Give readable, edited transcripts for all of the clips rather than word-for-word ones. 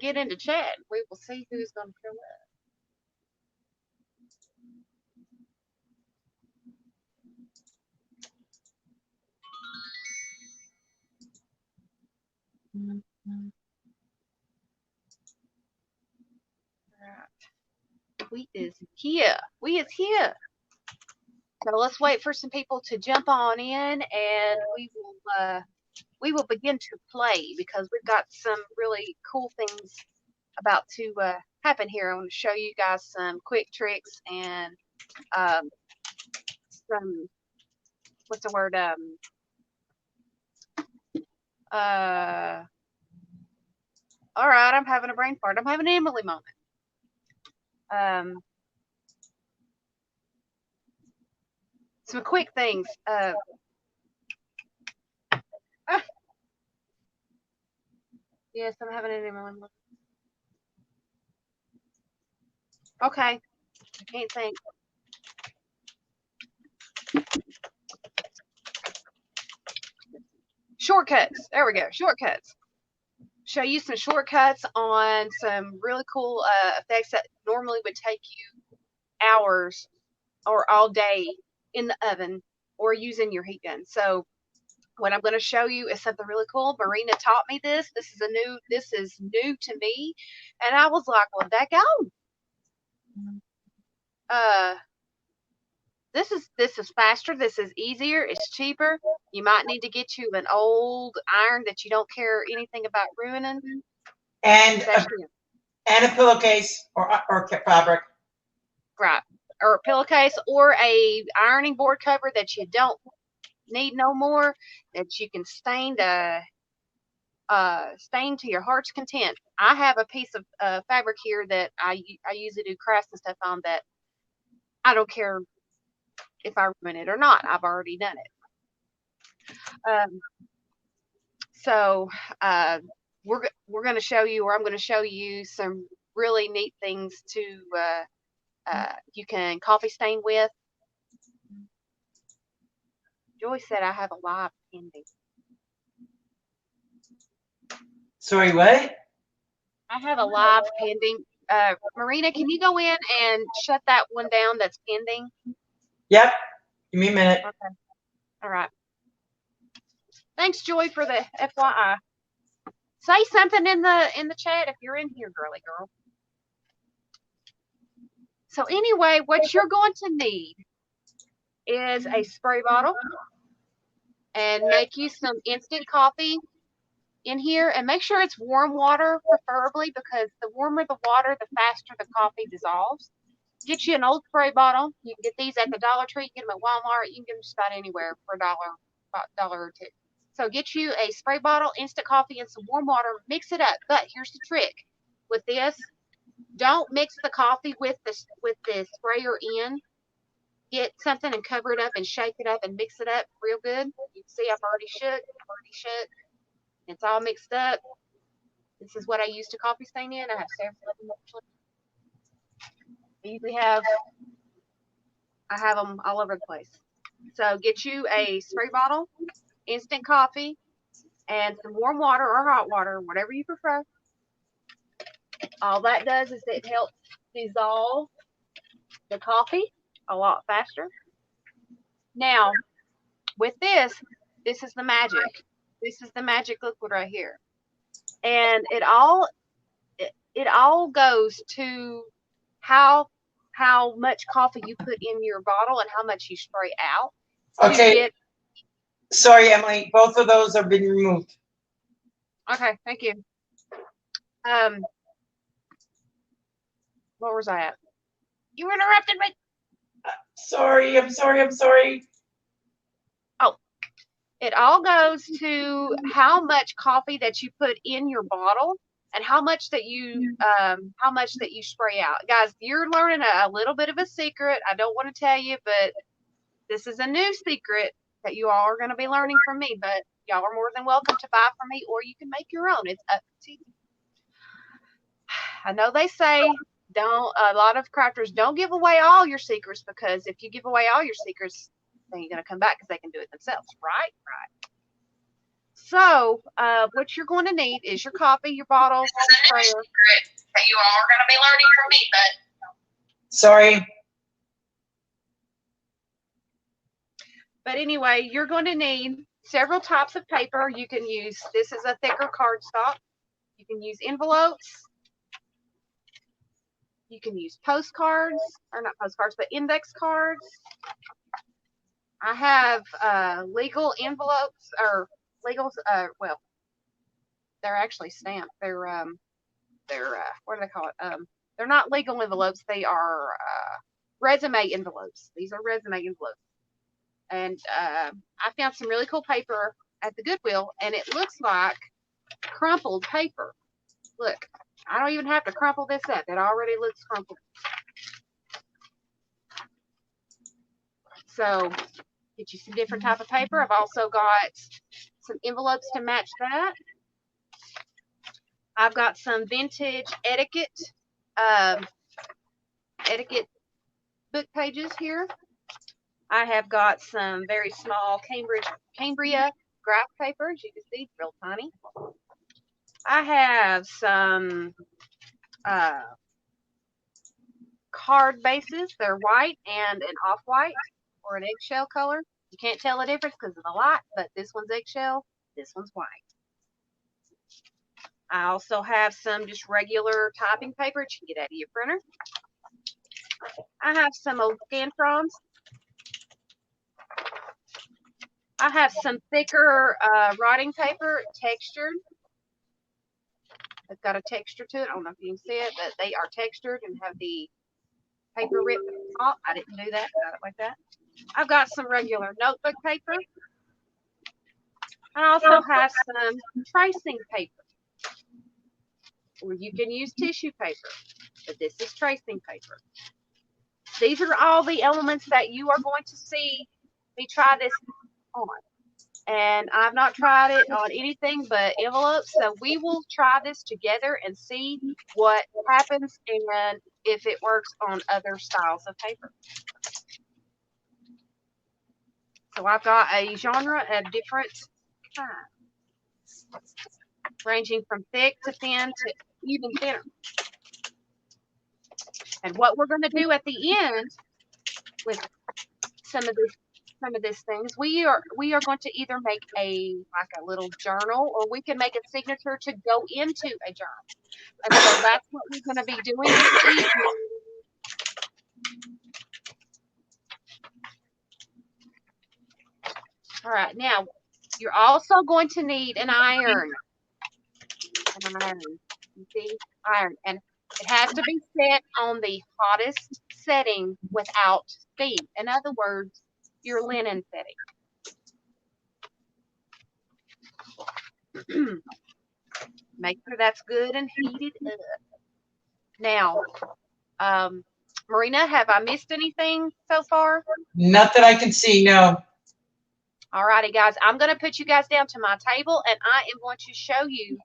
get into chat. We will see who's going to show up. Right. We is here. We is here. So let's wait for some people to jump on in, and we will begin to play because we've got some really cool things about to happen here. I want to show you guys some quick tricks and some, what's the word? All right, I'm having a brain fart. I'm having an Emily moment. Some quick things. Yes, I'm having an Emily moment. Okay, I can't think. Shortcuts. There we go. Shortcuts. Show you some shortcuts on some really cool effects that normally would take you hours or all day in the oven or using your heat gun. So what I'm going to show you is something really cool. Marina taught me this. This is new to me, and I was like, well, that go. This is faster. This is easier. It's cheaper. You might need to get you an old iron that you don't care anything about ruining. And a pillowcase or fabric. Right. Or a pillowcase or a ironing board cover that you don't need no more, that you can stain to your heart's content. I have a piece of fabric here that I use to do crafts and stuff on that I don't care if I ruin it or not. I've already done it. So we're going to show you, or I'm going to show you some really neat things to you can coffee stain with. Joy said I have a live pending. Sorry, what? I have a live pending. Marina, can you go in and shut that one down that's pending? Yep. Give me a minute. Okay. All right. Thanks, Joy, for the FYI. Say something in the chat if you're in here, girly girl. So anyway, what you're going to need is a spray bottle and make you some instant coffee in here, and make sure it's warm water, preferably, because the warmer the water, the faster the coffee dissolves. Get you an old spray bottle. You can get these at the Dollar Tree. You can get them at Walmart. You can get them just about anywhere for $1 or $2. So get you a spray bottle, instant coffee, and some warm water. Mix it up. But here's the trick with this: don't mix the coffee with the sprayer in. Get something and cover it up and shake it up and mix it up real good. You can see I've already shook. It's all mixed up. This is what I use to coffee stain in. I have several of them actually. I have them all over the place. So get you a spray bottle, instant coffee, and some warm water or hot water, whatever you prefer. All that does is it helps dissolve the coffee a lot faster. Now, with this is the magic. This is the magic liquid right here. And it all goes to how much coffee you put in your bottle and how much you spray out. Okay. Sorry, Emily. Both of those have been removed. Okay, thank you. Where was I at? You interrupted me. Sorry, I'm sorry. Oh, it all goes to how much coffee that you put in your bottle and how much that you spray out. Guys, you're learning a little bit of a secret. I don't want to tell you, but this is a new secret that you all are going to be learning from me. But y'all are more than welcome to buy from me, or you can make your own. It's up to you. I know they say a lot of crafters don't give away all your secrets, because if you give away all your secrets, then you're going to come back because they can do it themselves, right? So, what you're going to need is your coffee, your bottle, sprayer. That you all are going to be learning from me, but Sorry. But anyway, you're going to need several types of paper. You can use, this is a thicker cardstock. You can use envelopes. You can use postcards, or not postcards, but index cards. I have legal envelopes, or legals, well, they're actually stamped. They're what do they call it? They're not legal envelopes. They are resume envelopes. These are resume envelopes. And I found some really cool paper at the Goodwill, and it looks like crumpled paper. Look, I don't even have to crumple this up. It already looks crumpled. So get you some different type of paper. I've also got some envelopes to match that. I've got some vintage etiquette book pages here. I have got some very small Cambria graph papers. You can see, real tiny. I have some card bases. They're white and an off-white or an eggshell color. You can't tell the difference because of the light, but this one's eggshell, this one's white. I also have some just regular typing paper that you can get out of your printer. I have some old Scantrons. I have some thicker writing paper, textured. It's got a texture to it. I don't know if you can see it, but they are textured and have the paper ripped at the top. I didn't do that. Got it like that. I've got some regular notebook paper. I also have some tracing paper. Or you can use tissue paper, but this is tracing paper. These are all the elements that you are going to see me try this on. And I've not tried it on anything but envelopes, so we will try this together and see what happens and if it works on other styles of paper. So I've got a genre of different kinds, ranging from thick to thin to even thinner. And what we're going to do at the end with some of these things, we are going to either make a little journal, or we can make a signature to go into a journal. And so that's what we're going to be doing this week. All right, now you're also going to need an iron. You see, iron, and it has to be set on the hottest setting without steam. In other words, your linen setting. Make sure that's good and heated up. Now, Marina, have I missed anything so far? Not that I can see, no. All righty, guys. I'm going to put you guys down to my table, and I am going to show you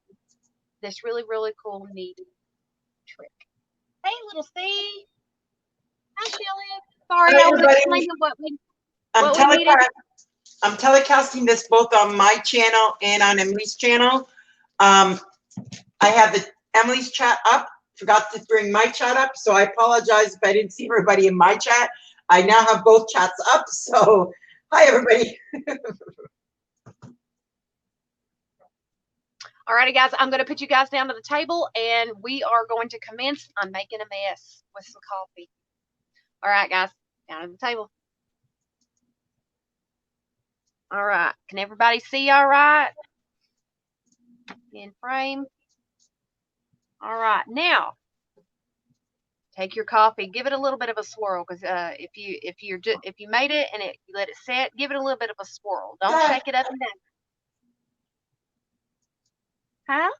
this really, really cool, neat trick. Hey, little Steve. Hi, Shelly. Sorry, Hi, I was explaining what we needed. I'm telecasting this both on my channel and on Emily's channel. I have Emily's chat up. Forgot to bring my chat up, so I apologize if I didn't see everybody in my chat. I now have both chats up, so hi, everybody. All righty, guys, I'm going to put you guys down to the table, and we are going to commence on making a mess with some coffee. All right, guys, down to the table. All right, can everybody see all right? In frame. All right, now take your coffee, give it a little bit of a swirl, because if you made it and you let it set, give it a little bit of a swirl. Don't shake it up and down. Huh?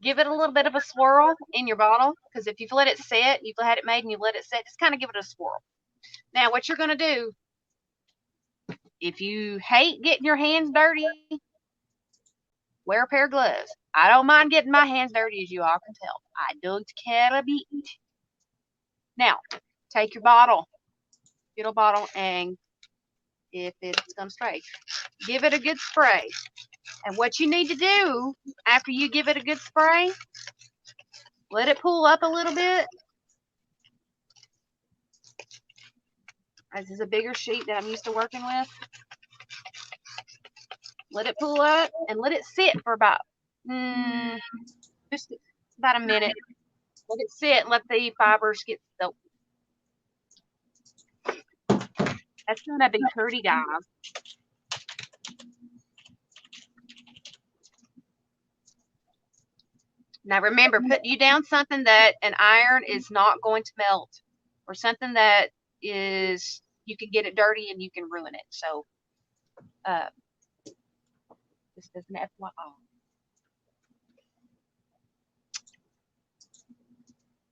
Give it a little bit of a swirl in your bottle, because if you've let it set, you've had it made and you let it set, just kind of give it a swirl. Now, what you're going to do, if you hate getting your hands dirty, wear a pair of gloves. I don't mind getting my hands dirty, as you all can tell. I don't care a bit. Now, take your bottle, and if it's going to spray. Give it a good spray. And what you need to do after you give it a good spray, let it pull up a little bit. This is a bigger sheet that I'm used to working with. Let it pull up and let it sit for about just about a minute. Let it sit and let the fibers get soaked. That's gonna be pretty, guys. Now remember, put you down something that an iron is not going to melt, or something that is you can get it dirty and you can ruin it. So this is an FYI.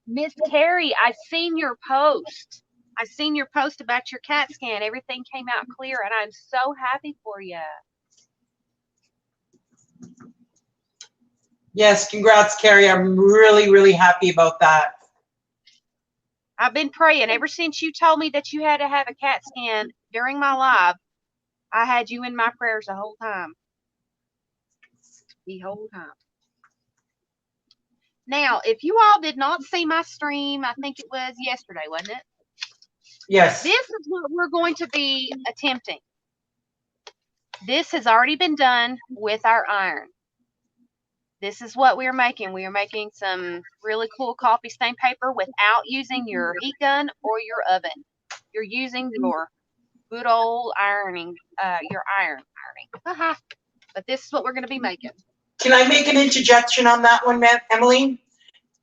Miss Carrie, I seen your post. I seen your post about your CAT scan. Everything came out clear, and I'm so happy for you. Yes, congrats, Carrie. I'm really, really happy about that. I've been praying ever since you told me that you had to have a CAT scan during my live. I had you in my prayers the whole time. The whole time. Now, if you all did not see my stream, I think it was yesterday, wasn't it? Yes. This is what we're going to be attempting. This has already been done with our iron. This is what we are making. We are making some really cool coffee stain paper without using your heat gun or your oven. You're using your good old ironing, your iron ironing. But this is what we're going to be making. Can I make an interjection on that one, Emily?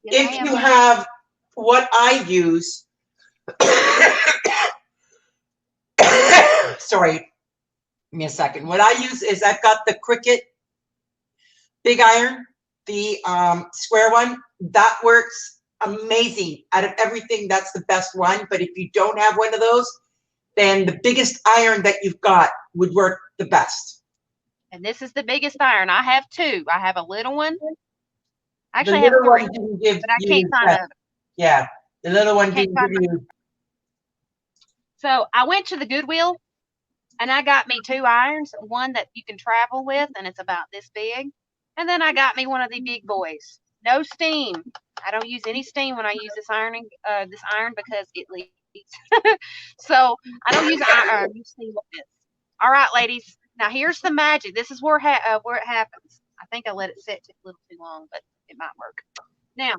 Yes, if you have what I use, sorry, give me a second. What I use is I've got the Cricut big iron, the square one. That works amazing. Out of everything, that's the best one. But if you don't have one of those, then the biggest iron that you've got would work the best. And this is the biggest iron. I have two. I have a little one. Actually, I have three, but I can't find it. Yeah, the little one didn't give you. So I went to the Goodwill, and I got me two irons, one that you can travel with, and it's about this big. And then I got me one of the big boys. No steam. I don't use any steam when I use this iron because it leaks. So I don't use iron. Use steam with this. All right, ladies. Now here's the magic. This is where it happens. I think I let it sit a little too long, but it might work. Now,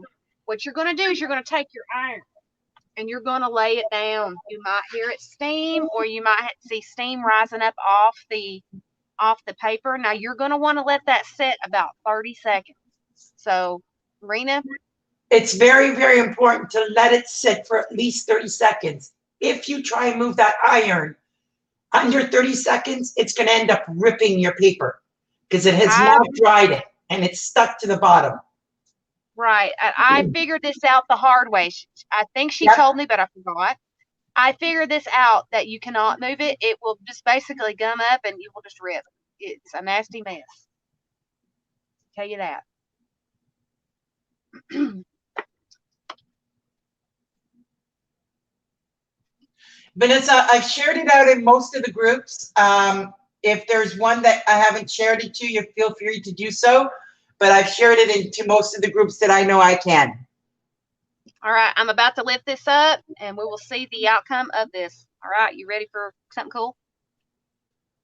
what you're going to do is you're going to take your iron and you're going to lay it down. You might hear it steam, or you might see steam rising up off the paper. Now you're going to want to let that sit about 30 seconds. So, Rena? It's very, very important to let it sit for at least 30 seconds. If you try and move that iron under 30 seconds, it's going to end up ripping your paper because it has not dried it and it's stuck to the bottom. Right. I figured this out the hard way. I think she told me, but I forgot. I figured this out that you cannot move it. It will just basically gum up and you will just rip. It's a nasty mess. I'll tell you that. Vanessa, I've shared it out in most of the groups. If there's one that I haven't shared it to, you feel free to do so. But I've shared it into most of the groups that I know I can. All right, I'm about to lift this up, and we will see the outcome of this. All right, you ready for something cool?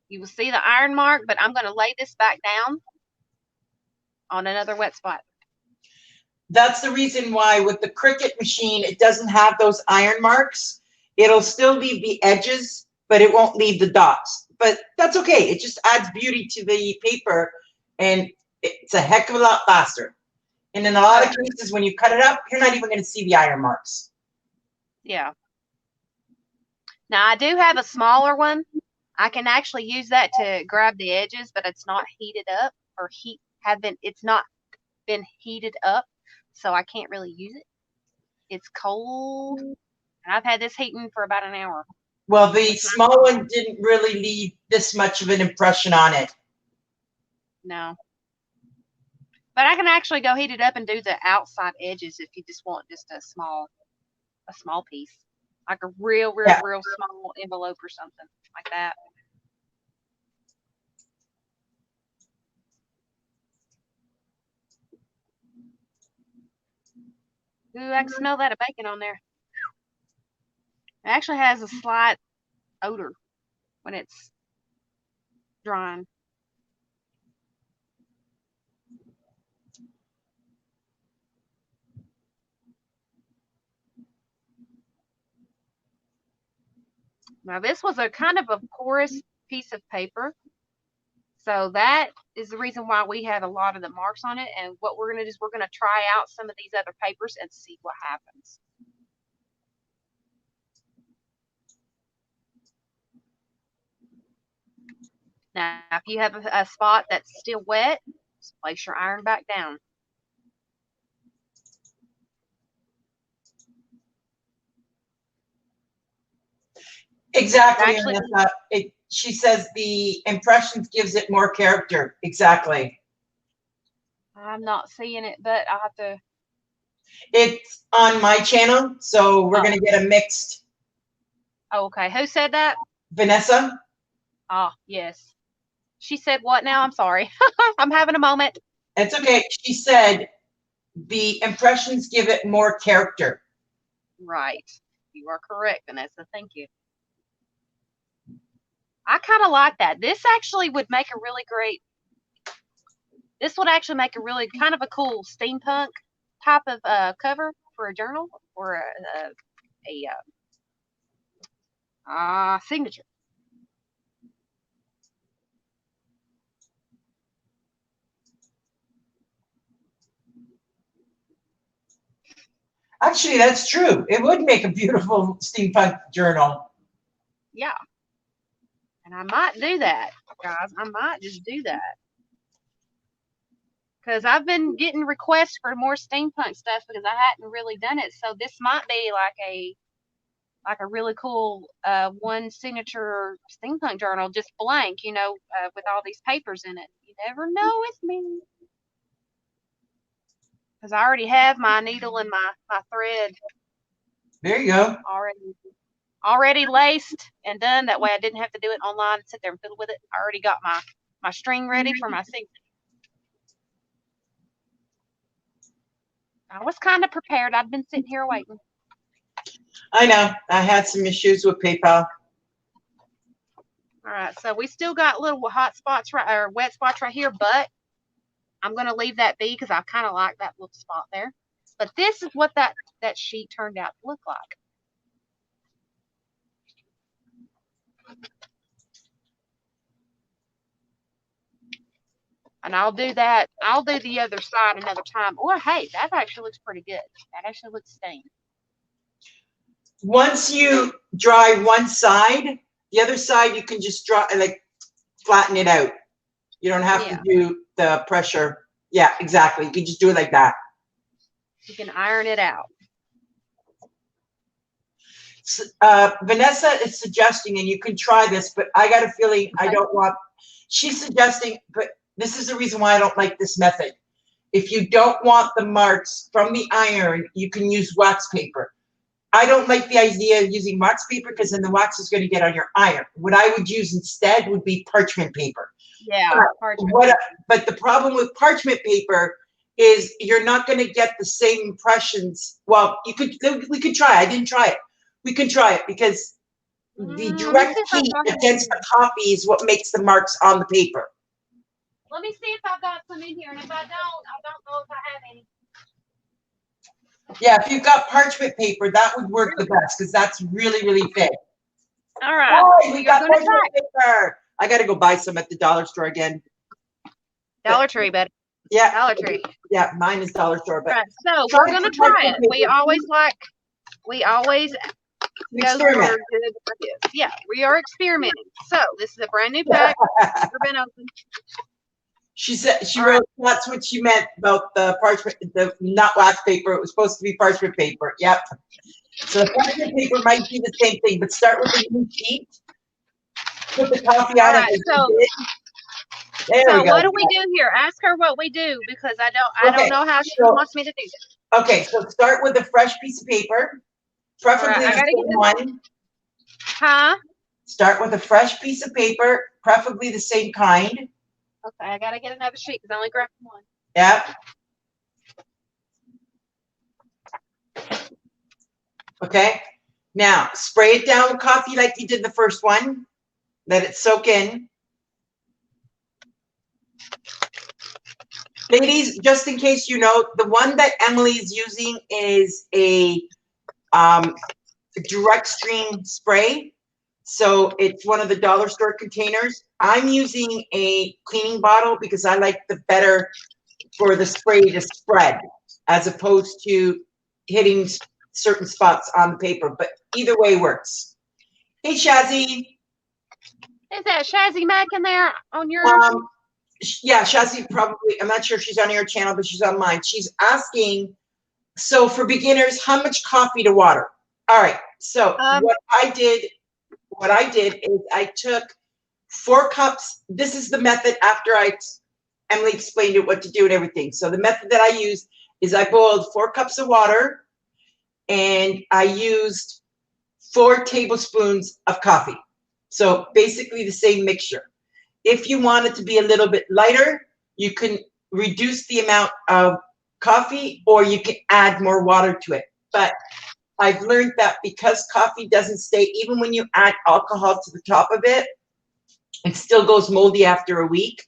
You will see the iron mark, but I'm going to lay this back down on another wet spot. That's the reason why with the Cricut machine, it doesn't have those iron marks. It'll still leave the edges, but it won't leave the dots. But that's okay. It just adds beauty to the paper, and it's a heck of a lot faster. And in a lot of cases, when you cut it up, you're not even going to see the iron marks. Yeah. Now, I do have a smaller one. I can actually use that to grab the edges, but it's not heated up, or it's not been heated up, so I can't really use it. It's cold. I've had this heating for about an hour. Well, the small one didn't really leave this much of an impression on it. No. But I can actually go heat it up and do the outside edges if you just want just a small piece. Like a real small envelope or something like that. Ooh, I can smell that of bacon on there. It actually has a slight odor when it's drying. Now this was a kind of a porous piece of paper. So that is the reason why we have a lot of the marks on it. And what we're going to do is we're going to try out some of these other papers and see what happens. Now, if you have a spot that's still wet, just place your iron back down. Exactly. Actually, She says the impressions gives it more character. Exactly. I'm not seeing it, but I'll have to. It's on my channel, so we're gonna get a mixed. Oh, okay. Who said that? Vanessa? Oh, yes. She said what now? I'm sorry. I'm having a moment. It's okay. She said the impressions give it more character. Right. You are correct, Vanessa. Thank you. I kind of like that. This actually would make a really great. This would actually make a really kind of a cool steampunk type of cover for a journal or a signature. Actually, that's true. It would make a beautiful steampunk journal. Yeah. And I might do that, guys. I might just do that. Because I've been getting requests for more steampunk stuff because I hadn't really done it. So this might be like a really cool one signature steampunk journal, just blank, with all these papers in it. You never know with me. Because I already have my needle and my thread. There you go. Already laced and done. That way I didn't have to do it online and sit there and fiddle with it. I already got my string ready for my signature. I was kind of prepared. I'd been sitting here waiting. I know. I had some issues with PayPal. All right, so we still got little hot spots or wet spots right here, but I'm going to leave that be because I kind of like that little spot there. But this is what that sheet turned out to look like. And I'll do that. I'll do the other side another time. Or, hey, that actually looks pretty good. That actually looks stained. Once you dry one side, the other side you can just flatten it out. You don't have to do the pressure. Yeah, exactly. You can just do it like that. You can iron it out. Vanessa is suggesting, and you can try this, but I got a feeling I don't want. She's suggesting, but this is the reason why I don't like this method. If you don't want the marks from the iron, you can use wax paper. I don't like the idea of using wax paper because then the wax is going to get on your iron. What I would use instead would be parchment paper. Yeah, but the problem with parchment paper is you're not going to get the same impressions. Well, we could try. I didn't try it. We can try it because the direct heat against the copy is what makes the marks on the paper. Let me see if I've got some in here, and if I don't know if I have any. Yeah, if you've got parchment paper, that would work the best because that's really, really thick. All right. Oh, we got parchment paper. I got to go buy some at the dollar store again. Dollar Tree, but yeah, Dollar Tree. Yeah, mine is dollar store. But right, so we're gonna try it. We always go for good. Yeah, we are experimenting. So this is a brand new pack. Never been opened. She said she wrote that's what she meant about the parchment, the not wax paper. It was supposed to be parchment paper. Yep. So the parchment paper might be the same thing, but start with a new sheet. Put the coffee on it. So what do we do here? Ask her what we do because I don't know how she wants me to do this. Okay, so start with a fresh piece of paper, preferably the same one. Huh? Start with a fresh piece of paper, preferably the same kind. Okay, I gotta get another sheet because I only grabbed one. Yep. Okay. Now spray it down with coffee like you did the first one. Let it soak in. Ladies, just in case you know, the one that Emily is using is a direct stream spray. So it's one of the dollar store containers. I'm using a cleaning bottle because I like the better for the spray to spread as opposed to hitting certain spots on the paper. But either way works. Hey, Shazzy. Is that Shazzy Mac in there on yours? Yeah, Shazzy probably, I'm not sure if she's on your channel, but she's on mine. She's asking, so for beginners, how much coffee to water? All right, so what I did is I took 4 cups. This is the method after Emily explained it what to do and everything. So the method that I used is I boiled 4 cups of water and I used 4 tablespoons of coffee. So basically the same mixture. If you want it to be a little bit lighter, you can reduce the amount of coffee or you can add more water to it. But I've learned that because coffee doesn't stay, even when you add alcohol to the top of it, it still goes moldy after a week.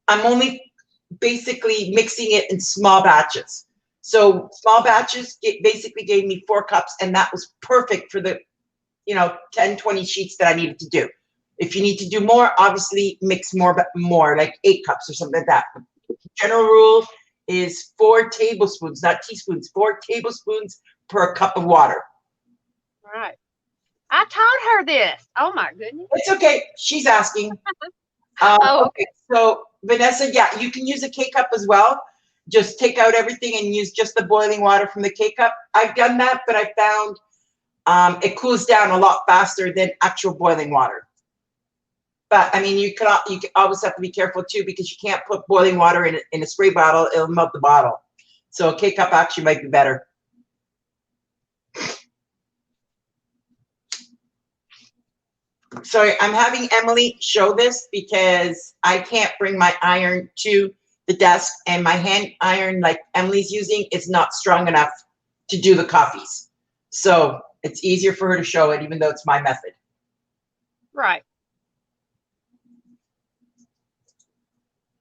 I'm only basically mixing it in small batches. So small batches basically gave me 4 cups, and that was perfect for the 10, 20 sheets that I needed to do. If you need to do more, obviously mix more, like 8 cups or something like that. The general rule is 4 tablespoons, not teaspoons, 4 tablespoons per cup of water. All right. I taught her this. Oh my goodness. It's okay. She's asking. Okay. So Vanessa, yeah, you can use a K-cup as well. Just take out everything and use just the boiling water from the K-cup. I've done that, but I found it cools down a lot faster than actual boiling water. But I mean, you always have to be careful too, because you can't put boiling water in a spray bottle; it'll melt the bottle. So a K-cup actually might be better. Sorry, I'm having Emily show this because I can't bring my iron to the desk, and my hand iron, like Emily's using, is not strong enough to do the coffees. So it's easier for her to show it, even though it's my method. Right.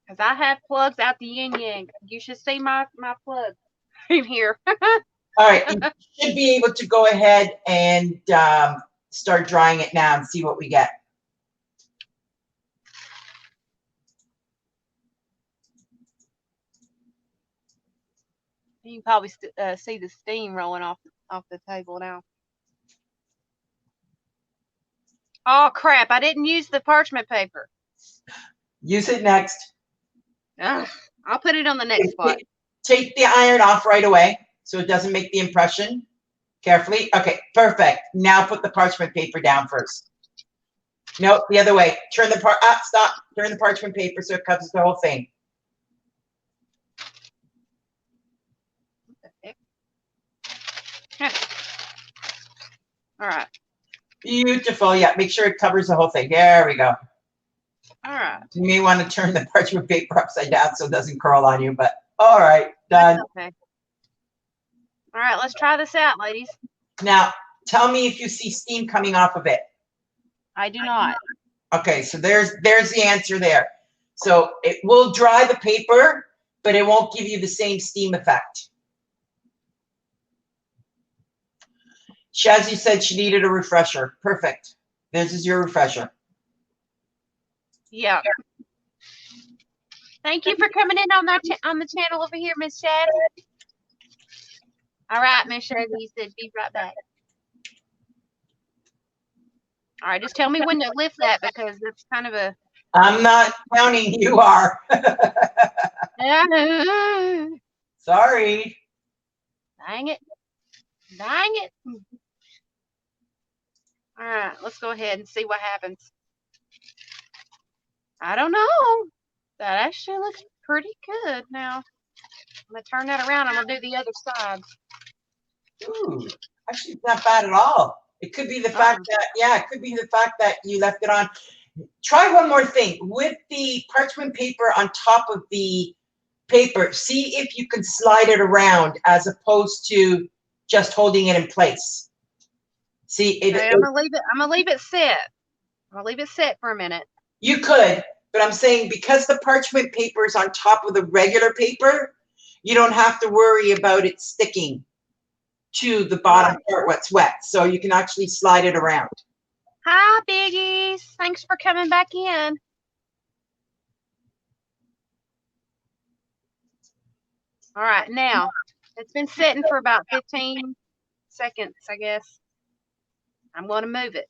Because I have plugs out the yin-yang. You should see my plug in here. All right, you should be able to go ahead and start drying it now and see what we get. You can probably see the steam rolling off the table now. Oh crap! I didn't use the parchment paper. Use it next. I'll put it on the next spot. Take the iron off right away so it doesn't make the impression. Carefully. Okay, perfect. Now put the parchment paper down first. No, the other way. Turn the stop. Turn the parchment paper so it covers the whole thing. All right. Beautiful. Yeah, make sure it covers the whole thing. There we go. All right. You may want to turn the parchment paper upside down so it doesn't curl on you, but all right, done. Okay. All right, let's try this out, ladies. Now, tell me if you see steam coming off of it. I do not. Okay, so there's the answer there. So it will dry the paper, but it won't give you the same steam effect. Shazzy said she needed a refresher. Perfect. This is your refresher. Yeah. Thank you for coming in on the channel over here, Miss Shazzy. All right, Miss Shazzy said be right back. All right, just tell me when to lift that because it's kind of a. I'm not counting. You are. Sorry. Dang it. Dang it. All right, let's go ahead and see what happens. I don't know. That actually looks pretty good now. I'm going to turn that around. I'm going to do the other side. Ooh, actually, it's not bad at all. It could be the fact that, it could be the fact that you left it on. Try one more thing. With the parchment paper on top of the paper, see if you can slide it around as opposed to just holding it in place. See, Okay, I'm gonna leave it set. I'm gonna leave it set for a minute. you could, but I'm saying because the parchment paper is on top of the regular paper, you don't have to worry about it sticking to the bottom part what's wet. So you can actually slide it around. Hi, Biggies. Thanks for coming back in. All right, now it's been sitting for about 15 seconds, I guess. I'm going to move it.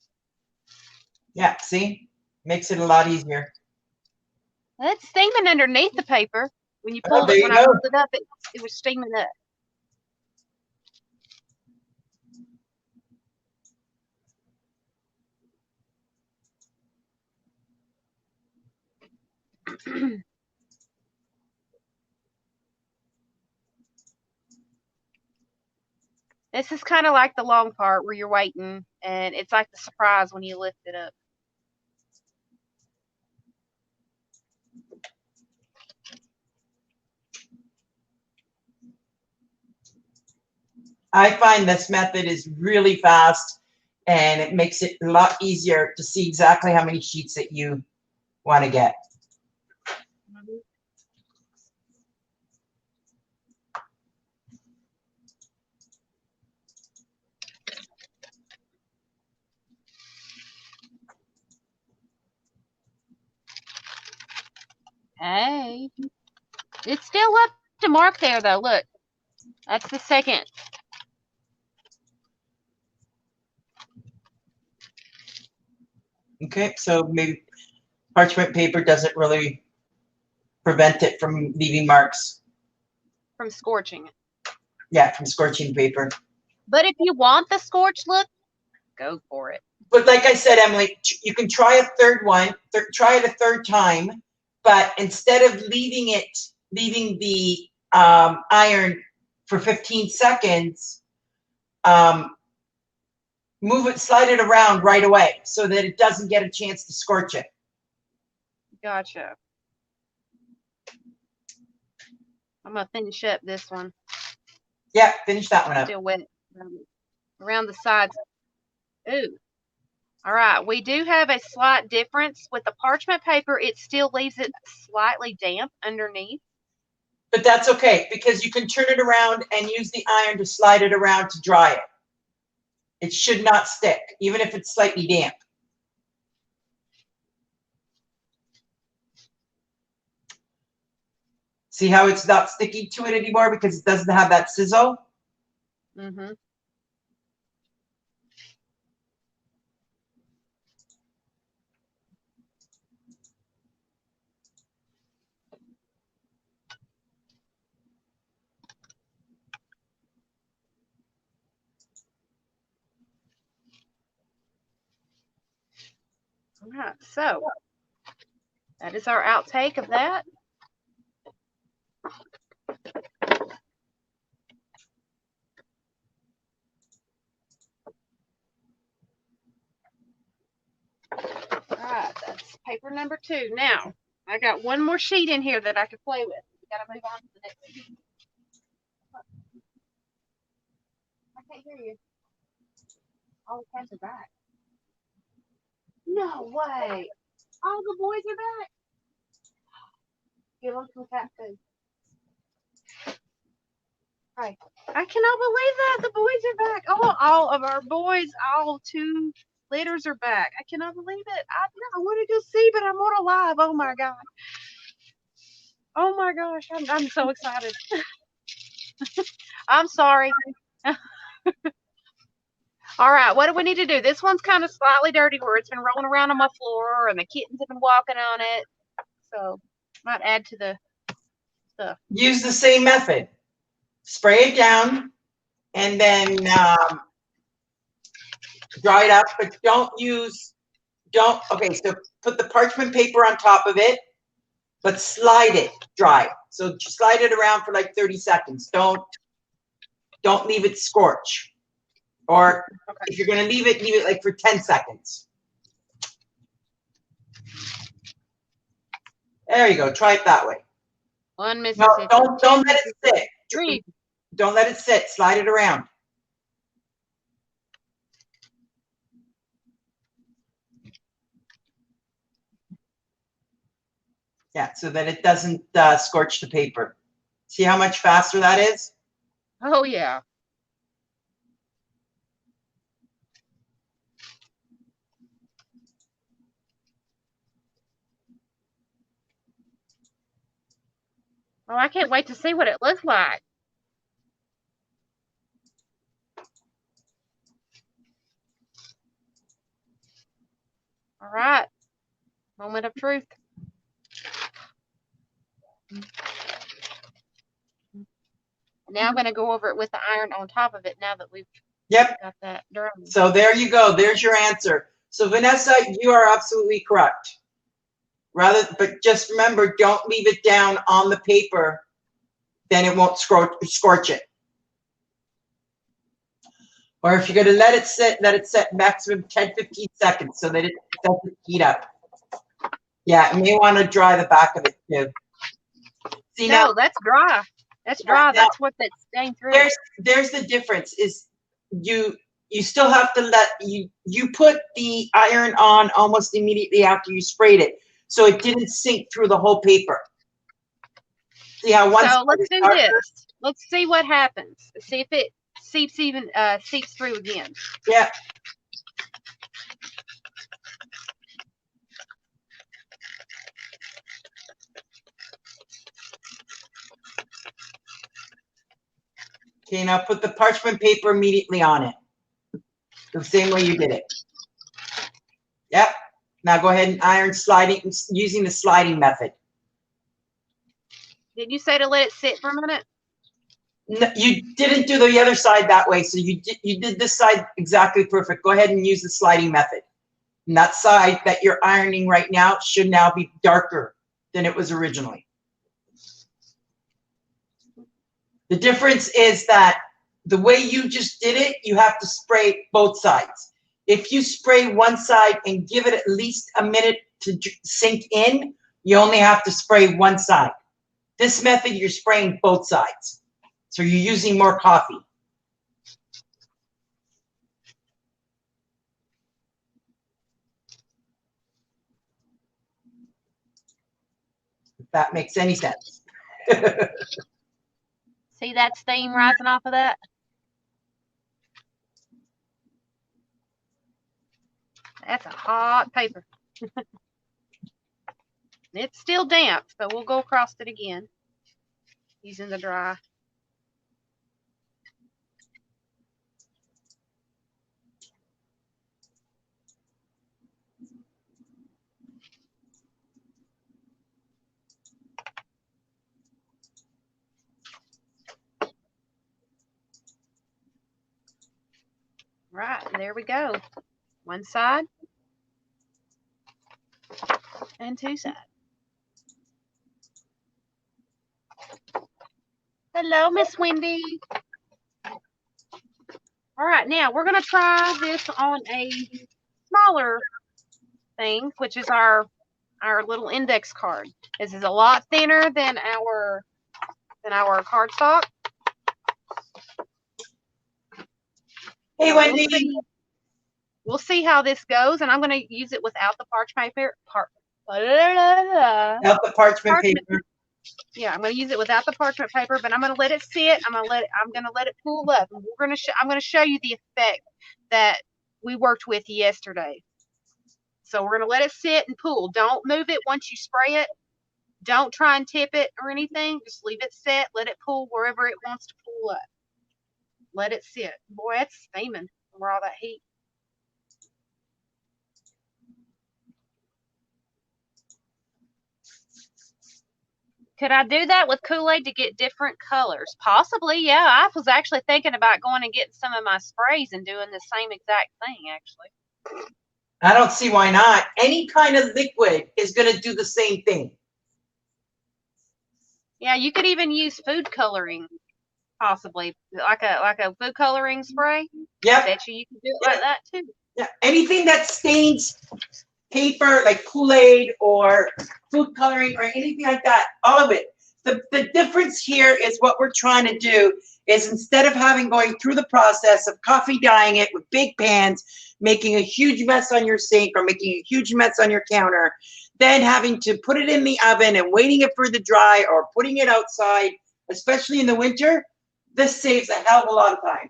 Yeah, see? Makes it a lot easier. It's steaming underneath the paper. When you Oh, pulled there it, you when I go. pulled it up, it was steaming up. This is kind of like the long part where you're waiting, and it's like the surprise when you lift it up. I find this method is really fast and it makes it a lot easier to see exactly how many sheets that you want to get. Hey, it's still up to mark there, though. Look, that's the second. Okay, so maybe parchment paper doesn't really prevent it from leaving marks. From scorching it. Yeah, from scorching paper. But if you want the scorch look, go for it. But like I said, Emily, you can try a third one, try it a third time, but instead of leaving the iron for 15 seconds, move it, slide it around right away so that it doesn't get a chance to scorch it. Gotcha. I'm going to finish up this one. Yeah, finish that one up. Still wet around the sides. Ooh. All right. We do have a slight difference with the parchment paper. It still leaves it slightly damp underneath. But that's okay because you can turn it around and use the iron to slide it around to dry it. It should not stick, even if it's slightly damp. See how it's not sticking to it anymore because it doesn't have that sizzle? Mm-hmm. All right. So that is our outtake of that. All right, that's paper number 2. Now, I got one more sheet in here that I could play with. We got to move on to the next one. I can't hear you. All the cats are back. No way. All the boys are back. Give them some cat food. Hey, I cannot believe that. The boys are back. Oh, all of our boys, all 2 litters are back. I cannot believe it. I want to go see, but I'm on a live. Oh my god. Oh my gosh, I'm so excited. I'm sorry. All right, what do we need to do? This one's kind of slightly dirty where it's been rolling around on my floor and the kittens have been walking on it. So, might add to the stuff. Use the same method. Spray it down and then dry it up, but okay, so put the parchment paper on top of it, but slide it dry. So slide it around for like 30 seconds. Don't leave it scorch. Or okay, if you're going to leave it like for 10 seconds. There you go. Try it that way. One Mississippi. No, don't let it sit. 3. Don't let it sit. Slide it around. Yeah, so that it doesn't scorch the paper. See how much faster that is? Oh, yeah. Oh, I can't wait to see what it looks like. All right. Moment of truth. Now I'm going to go over it with the iron on top of it now that we've got that dry. So there you go. There's your answer. So Vanessa, you are absolutely correct. But just remember, don't leave it down on the paper. Then it won't scorch it. Or if you're going to let it set maximum 10, 15 seconds so that it doesn't heat up. Yeah, you may want to dry the back of it too. See, No, now that's dry. That's dry. That's what that's stained through. There's the difference is you still have to you put the iron on almost immediately after you sprayed it. So it didn't sink through the whole paper. See how one So let's do this. Let's see what happens. See if it seeps through again. Yeah. Okay, now put the parchment paper immediately on it. The same way you did it. Yep. Now go ahead and iron sliding using the sliding method. Did you say to let it sit for a minute? No, you didn't do the other side that way, so you did this side exactly perfect. Go ahead and use the sliding method. And that side that you're ironing right now should now be darker than it was originally. The difference is that the way you just did it, you have to spray both sides. If you spray one side and give it at least a minute to sink in, you only have to spray one side. This method, you're spraying both sides. So you're using more coffee. If that makes any sense. See that steam rising off of that? That's a hot paper. It's still damp, so we'll go across it again using the dry. Right, there we go. One side and two sides. Hello, Miss Wendy. All right, now we're going to try this on a smaller thing, which is our little index card. This is a lot thinner than our cardstock. Hey, Wendy. We'll see how this goes, and I'm going to use it without the parchment paper. Without the parchment paper. Yeah, I'm going to use it without the parchment paper, but I'm going to let it sit. I'm going to let it cool up. And I'm going to show you the effect that we worked with yesterday. So we're going to let it sit and cool. Don't move it once you spray it. Don't try and tip it or anything. Just leave it set. Let it pool wherever it wants to pool up. Let it sit. Boy, it's steaming from all that heat. Could I do that with Kool-Aid to get different colors? Possibly, yeah. I was actually thinking about going and getting some of my sprays and doing the same exact thing, actually. I don't see why not. Any kind of liquid is going to do the same thing. Yeah, you could even use food coloring, possibly, like a food coloring spray. Yep. I bet you could do it like that too. Yeah, anything that stains paper, like Kool-Aid or food coloring or anything like that, all of it. The difference here is what we're trying to do is instead of going through the process of coffee dyeing it with big pans, making a huge mess on your sink or making a huge mess on your counter, than having to put it in the oven and waiting it for it to dry or putting it outside, especially in the winter. This saves a hell of a lot of time.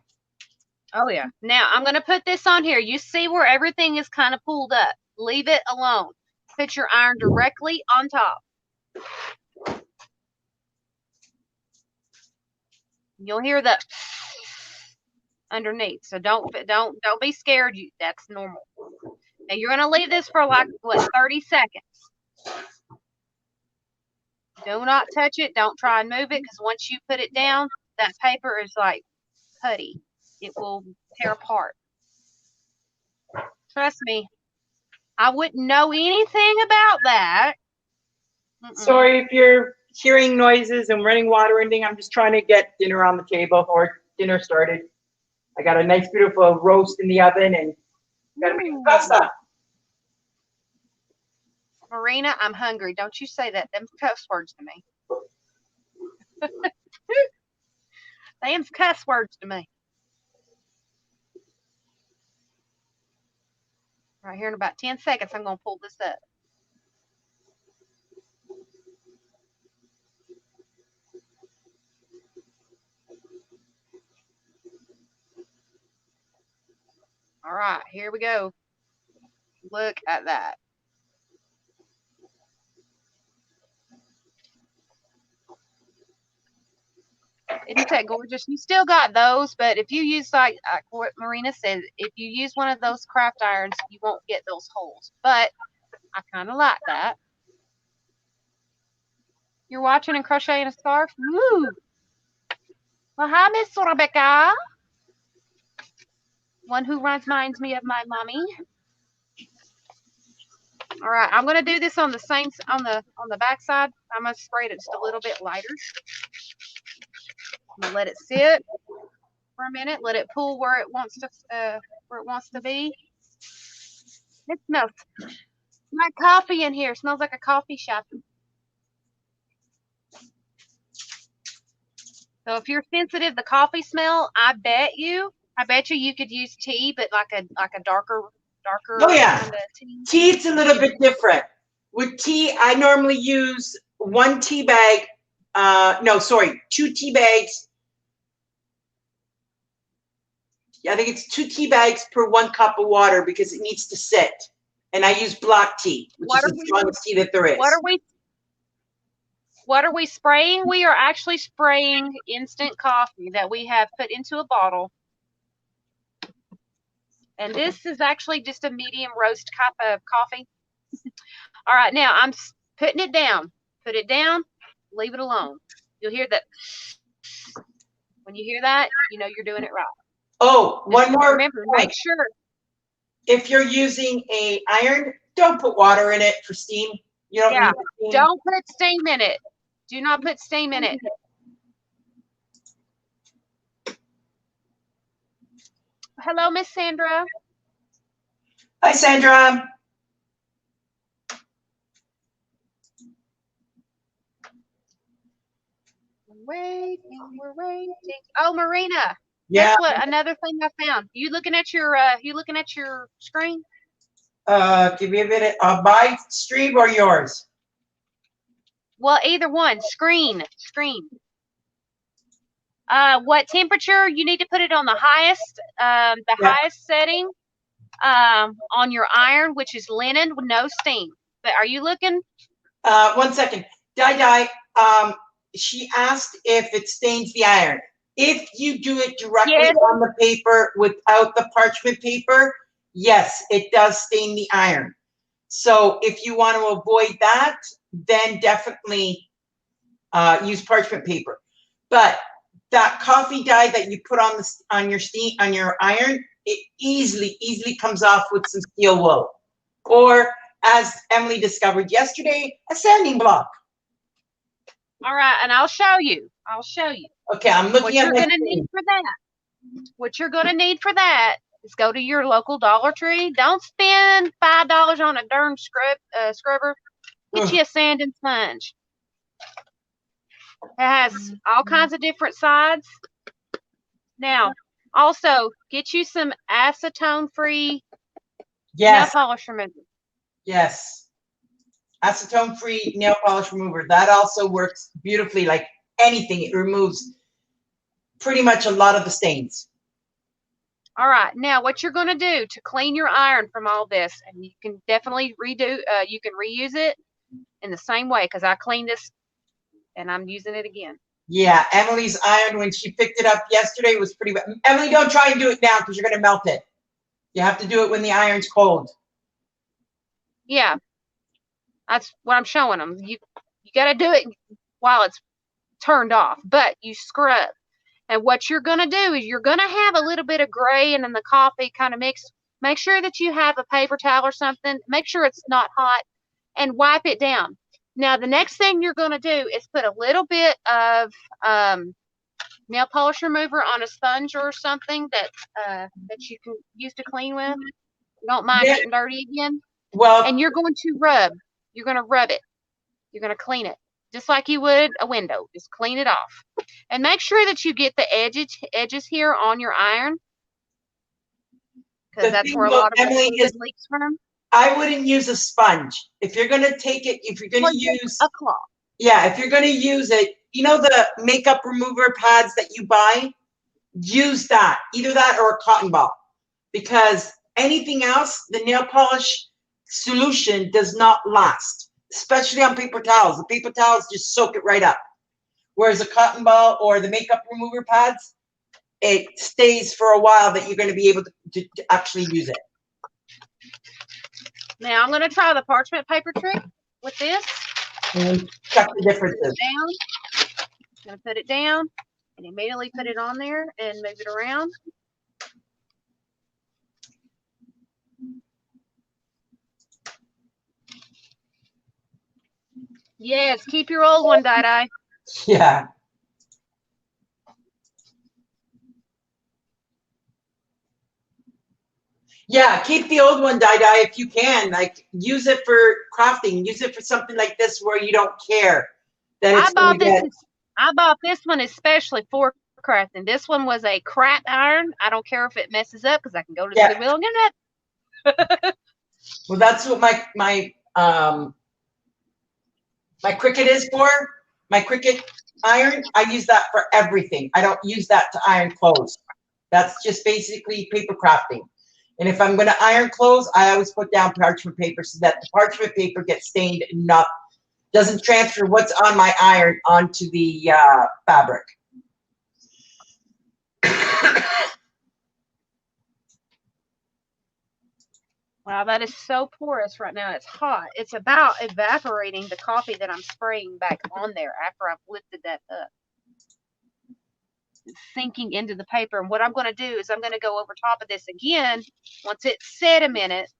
Oh, yeah. Now, I'm going to put this on here. You see where everything is kind of pulled up. Leave it alone. Put your iron directly on top. You'll hear the underneath. So don't be scared. That's normal. Now, you're going to leave this for like, what, 30 seconds. Do not touch it. Don't try and move it, because once you put it down, that paper is like putty. It will tear apart. Trust me. I wouldn't know anything about that. Sorry if you're hearing noises and running water or anything. I'm just trying to get dinner on the table or dinner started. I got a nice, beautiful roast in the oven and got to make pasta. Marina, I'm hungry. Don't you say that. Them cuss words to me. Them's cuss words to me. Right here in about 10 seconds, I'm going to pull this up. All right, here we go. Look at that. Isn't that gorgeous? You still got those, but if you use, like what Marina said, if you use one of those craft irons, you won't get those holes. But I kind of like that. You're watching and crocheting a scarf? Woo! Well, hi, Miss Rebecca. One who reminds me of my mommy. All right, I'm gonna do this on the same on the back side. I'm gonna spray it just a little bit lighter. I'm gonna let it sit for a minute. Let it pool where it wants to be. It smells like coffee in here. It smells like a coffee shop. So if you're sensitive to coffee smell, I bet you could use tea, but like a darker. Oh yeah, kind of tea. Tea it's a little bit different. With tea, I normally use 1 tea bag. No, sorry, 2 tea bags. I think it's 2 tea bags per 1 cup of water because it needs to sit. And I use black tea, which is the strongest tea that there is. What are we spraying? We are actually spraying instant coffee that we have put into a bottle. And this is actually just a medium roast cup of coffee. All right, now I'm putting it down. Put it down, leave it alone. You'll hear that. When you hear that, you know you're doing it right. Oh, one more. Remember, make sure. If you're using a iron, don't put water in it for steam. You don't need steam. Don't put steam in it. Do not put steam in it. Hello, Miss Sandra. Hi, Sandra. We're waiting. Oh, Marina. Yeah. Guess what? Another thing I found. You looking at your screen? Give me a minute. My stream or yours? Well, either one. Screen. What temperature? You need to put it on the highest, highest setting on your iron, which is linen with no steam. But are you looking? 1 second. Di, she asked if it stains the iron. If you do it directly on the paper without the parchment paper, yes, it does stain the iron. So if you want to avoid that, then definitely use parchment paper. But that coffee dye that you put on your iron, it easily comes off with some steel wool, or as Emily discovered yesterday, a sanding block. All right, and I'll show you. Okay, I'm looking at what you're going to need for that. What you're going to need for that is go to your local Dollar Tree. Don't spend $5 on a darn scrubber. Get you a sanding sponge. It has all kinds of different sides. Now, also get you some acetone-free nail polish remover. Yes. acetone-free nail polish remover. That also works beautifully like anything. It removes pretty much a lot of the stains. All right, now what you're going to do to clean your iron from all this, and you can definitely you can reuse it in the same way, because I cleaned this and I'm using it again. Yeah, Emily's iron, when she picked it up yesterday, was pretty wet. Emily, don't try and do it now because you're going to melt it. You have to do it when the iron's cold. Yeah, that's what I'm showing them. You got to do it while it's turned off, but you scrub. And what you're going to do is you're going to have a little bit of gray and then the coffee kind of mixed. Make sure that you have a paper towel or something. Make sure it's not hot and wipe it down. Now, the next thing you're going to do is put a little bit of nail polish remover on a sponge or something that you can use to clean with. You don't mind getting dirty again. Well, and you're going to rub. You're going to rub it. You're going to clean it just like you would a window. Just clean it off. And make sure that you get the edges here on your iron, because that's where a lot of Emily it leaks from. I wouldn't use a sponge. If you're going to take it, if you're going to use a cloth. Yeah, if you're going to use it, you know the makeup remover pads that you buy? Use that. Either that or a cotton ball. Because anything else, the nail polish solution does not last, especially on paper towels. The paper towels just soak it right up. Whereas a cotton ball or the makeup remover pads, it stays for a while that you're going to be able to actually use it. Now I'm going to try the parchment paper trick with this. And check the differences. I'm going to put it down and immediately put it on there and move it around. Yes, keep your old one, Dai-Dai. Yeah. Yeah, keep the old one, Dai-Dai, if you can. Like, use it for crafting. Use it for something like this where you don't care that it's I bought this one especially for crafting. This one was a crap iron. I don't care if it messes up because I can go to the Goodwill and get it. Well, that's what my Cricut is for. My Cricut iron, I use that for everything. I don't use that to iron clothes. That's just basically paper crafting. And if I'm going to iron clothes, I always put down parchment paper so that the parchment paper gets stained and doesn't transfer what's on my iron onto the fabric. Wow, that is so porous right now. It's hot. It's about evaporating the coffee that I'm spraying back on there after I've lifted that up. It's sinking into the paper. And what I'm going to do is I'm going to go over top of this again once it's set a minute.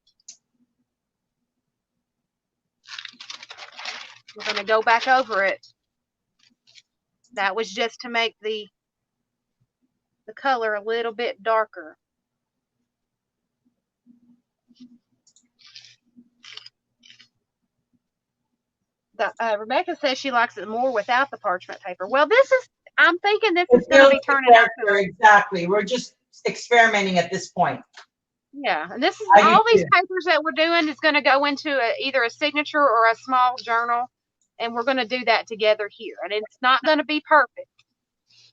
We're going to go back over it. That was just to make the color a little bit darker. Rebecca says she likes it more without the parchment paper. Well, I'm thinking this is going to be turning out. Exactly. We're just experimenting at this point. Yeah, and this is all these papers that we're doing is going to go into either a signature or a small journal, and we're going to do that together here. And it's not going to be perfect.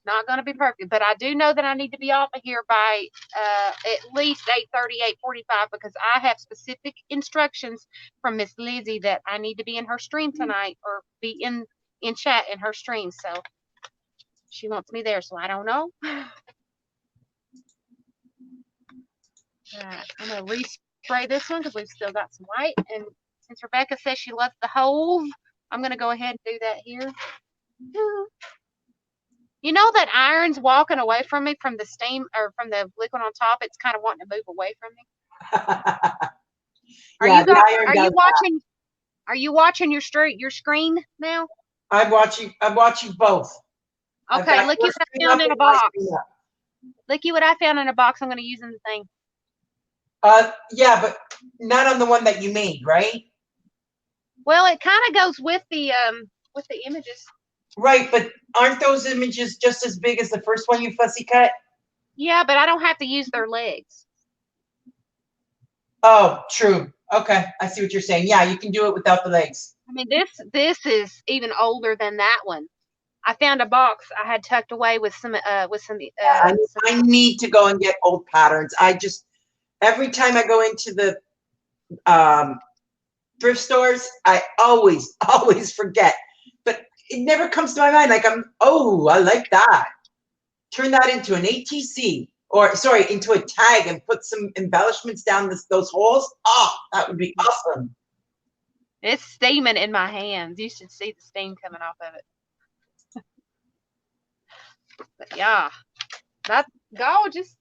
Not going to be perfect, but I do know that I need to be off of here by at least 8:30, 8:45, because I have specific instructions from Miss Lizzie that I need to be in her stream tonight, or be in chat in her stream. So she wants me there, so I don't know. I'm going to respray this one because we've still got some white. And since Rebecca says she loves the holes, I'm going to go ahead and do that here. You know that iron's walking away from me from the steam or from the liquid on top. It's kind of wanting to move away from me. Are you watching your screen now? I'm watching both. Okay, look what I found in a box. Look what I found in a box. I'm going to use in the thing. Yeah, but not on the one that you made, right? Well, it kind of goes with the images. Right, but aren't those images just as big as the first one you fussy cut? Yeah, but I don't have to use their legs. Oh, true. Okay, I see what you're saying. Yeah, you can do it without the legs. I mean, this is even older than that one. I found a box I had tucked away with some I need to go and get old patterns. I just, every time I go into the thrift stores, I always forget. But it never comes to my mind. Like oh, I like that. Turn that into an ATC, or sorry, into a tag, and put some embellishments down those holes. Oh, that would be awesome. It's steaming in my hands. You should see the steam coming off of it. But yeah, that's gorgeous.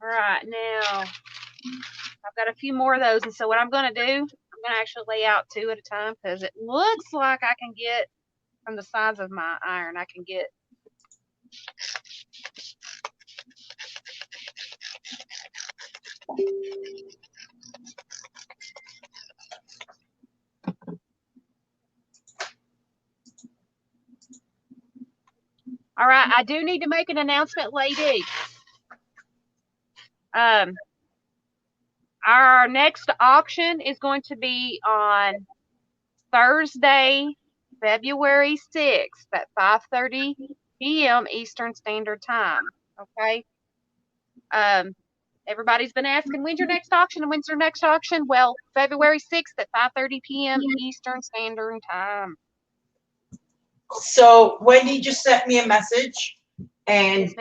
All right, now I've got a few more of those, and so what I'm going to do, I'm going to actually lay out 2 at a time because it looks like I can get, from the size of my iron, I can get. All right, I do need to make an announcement, lady. Our next auction is going to be on Thursday, February 6th at 5:30 p.m. Eastern Standard Time. Okay. Everybody's been asking, when's your next auction and when's your next auction? Well, February 6th at 5:30 p.m. Eastern Standard Time. So Wendy just sent me a message, and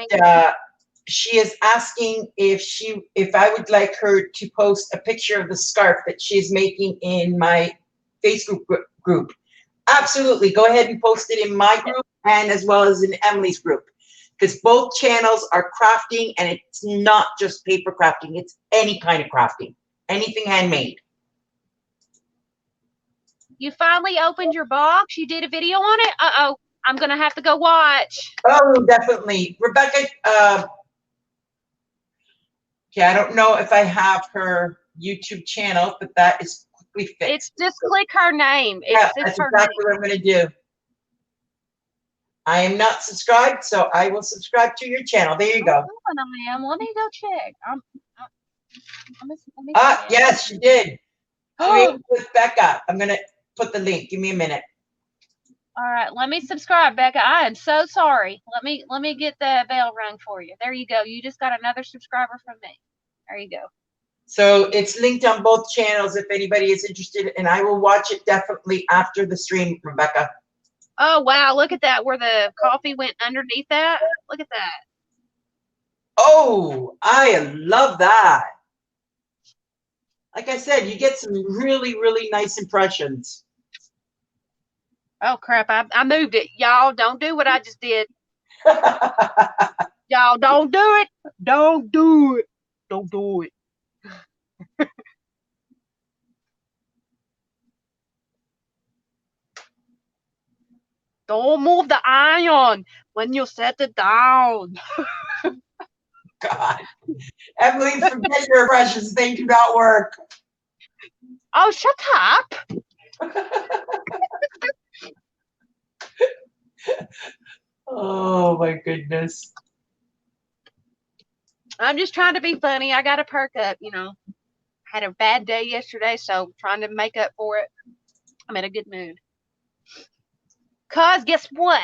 she is asking if I would like her to post a picture of the scarf that she's making in my Facebook group. Absolutely. Go ahead and post it in my group and as well as in Emily's group, because both channels are crafting, and it's not just paper crafting. It's any kind of crafting, anything handmade. You finally opened your box. You did a video on it. Uh-oh. I'm going to have to go watch. Oh, definitely. Rebecca, okay, I don't know if I have her YouTube channel, but that is quickly fixed. It's just click her name. Yeah, that's exactly what I'm going to do. I am not subscribed, so I will subscribe to your channel. There you go. I am. Let me go check. Let me yes, she did. Create with Becca. I'm going to put the link. Give me a minute. All right, let me subscribe, Becca. I am so sorry. Let me get the bell rung for you. There you go. You just got another subscriber from me. There you go. So it's linked on both channels if anybody is interested, and I will watch it definitely after the stream, Rebecca. Oh, wow. Look at that, where the coffee went underneath that. Look at that. Oh, I love that. Like I said, you get some really, really nice impressions. Oh, crap. I moved it. Y'all, don't do what I just did. Y'all, don't do it. Don't do it. Don't do it. Don't move the iron when you set it down. God. Emily, forget your impressions. They do not work. Oh, shut up. Oh, my goodness. I'm just trying to be funny. I got to perk up, you know. Had a bad day yesterday, so trying to make up for it. I'm in a good mood. Cause guess what?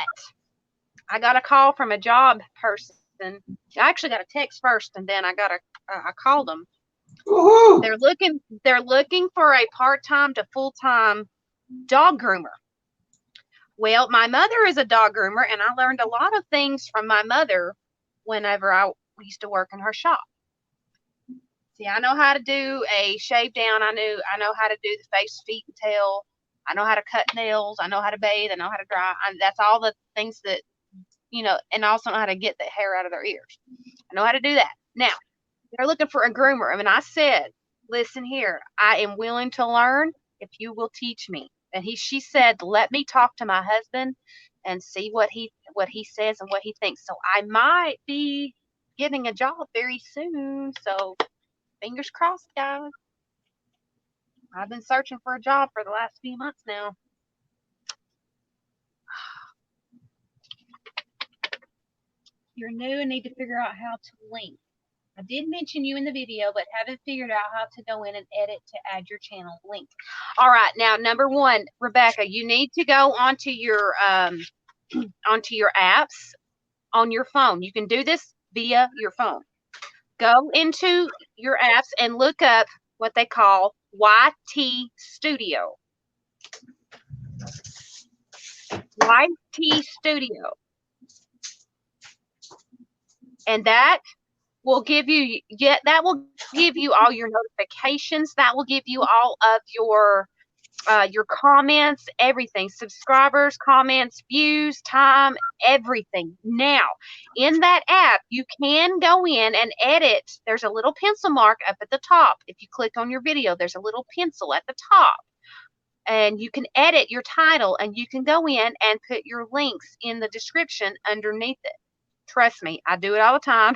I got a call from a job person. I actually got a text first, and then I called them. Woohoo! They're looking for a part-time to full-time dog groomer. Well, my mother is a dog groomer, and I learned a lot of things from my mother whenever I used to work in her shop. See, I know how to do a shave down. I know how to do the face, feet, and tail. I know how to cut nails. I know how to bathe. I know how to dry. That's all the things that, you know, and I also know how to get the hair out of their ears. I know how to do that. Now, they're looking for a groomer. I mean, I said, listen here, I am willing to learn if you will teach me. And she said, let me talk to my husband and see what he says and what he thinks. So I might be getting a job very soon. So fingers crossed, guys. I've been searching for a job for the last few months now. If you're new and need to figure out how to link. I did mention you in the video, but haven't figured out how to go in and edit to add your channel link. All right, now number one, Rebecca, you need to go onto your apps on your phone. You can do this via your phone. Go into your apps and look up what they call YT Studio. YT Studio. And that will give you all your notifications. That will give you all of your comments, everything, subscribers, comments, views, time, everything. Now, in that app, you can go in and edit. There's a little pencil mark up at the top. If you click on your video, there's a little pencil at the top. And you can edit your title, and you can go in and put your links in the description underneath it. Trust me, I do it all the time.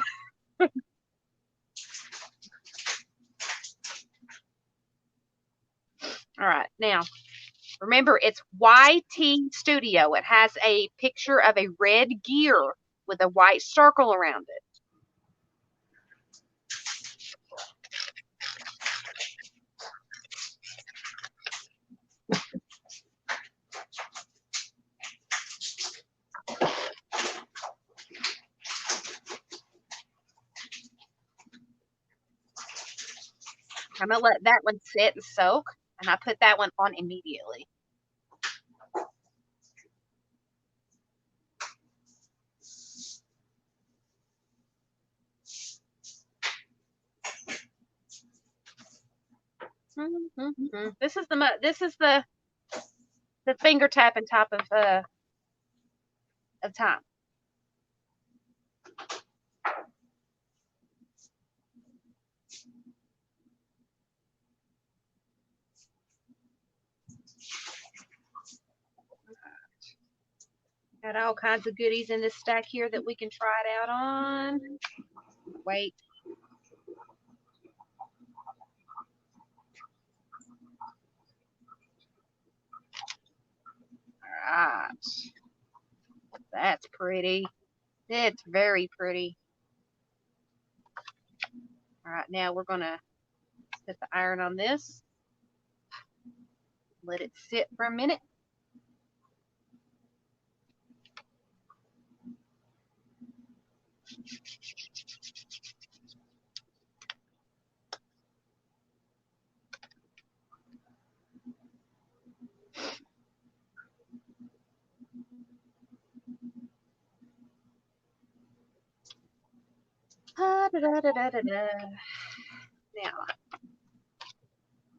All right, now, remember, it's YT Studio. It has a picture of a red gear with a white circle around it. I'm going to let that one sit and soak, and I put that one on immediately. This is the finger tapping type of time. Got all kinds of goodies in this stack here that we can try it out on. Wait. All right. That's pretty. It's very pretty. All right, now we're going to put the iron on this. Let it sit for a minute. Now,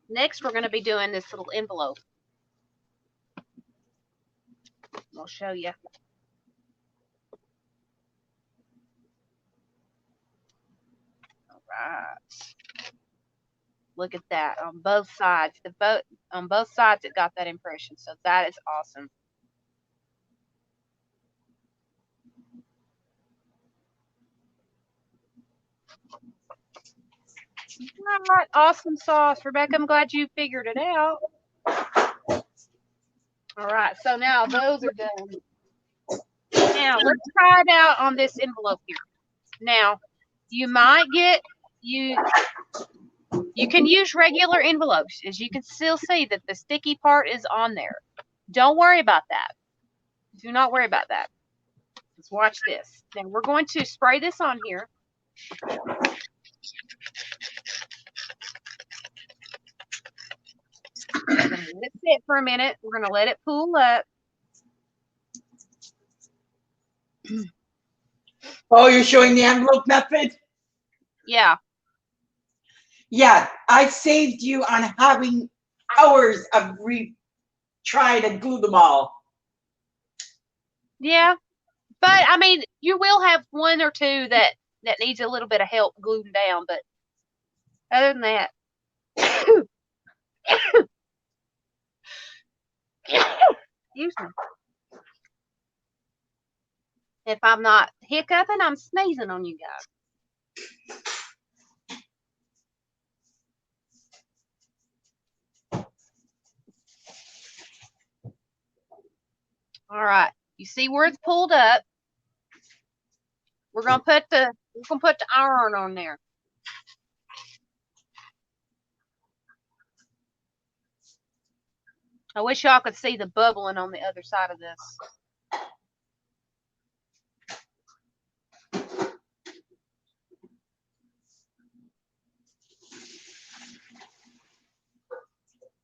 next we're going to be doing this little envelope. I'll show you. All right. Look at that on both sides. On both sides it got that impression. So that is awesome. All right, awesome sauce, Rebecca. I'm glad you figured it out. All right, so now those are done. Now let's try it out on this envelope here. Now you might get you can use regular envelopes, as you can still see that the sticky part is on there. Don't worry about that. Do not worry about that. Let's watch this. Now we're going to spray this on here. We're going to let it sit for a minute. We're going to let it cool up. Oh, you're showing the envelope method? Yeah. Yeah, I saved you on having hours of trying to glue them all. Yeah. But, I mean, you will have one or two that needs a little bit of help gluing down. But other than that, excuse me. If I'm not hiccuping, I'm sneezing on you guys. All right. You see where it's pulled up? We're gonna put the iron on there. I wish y'all could see the bubbling on the other side of this.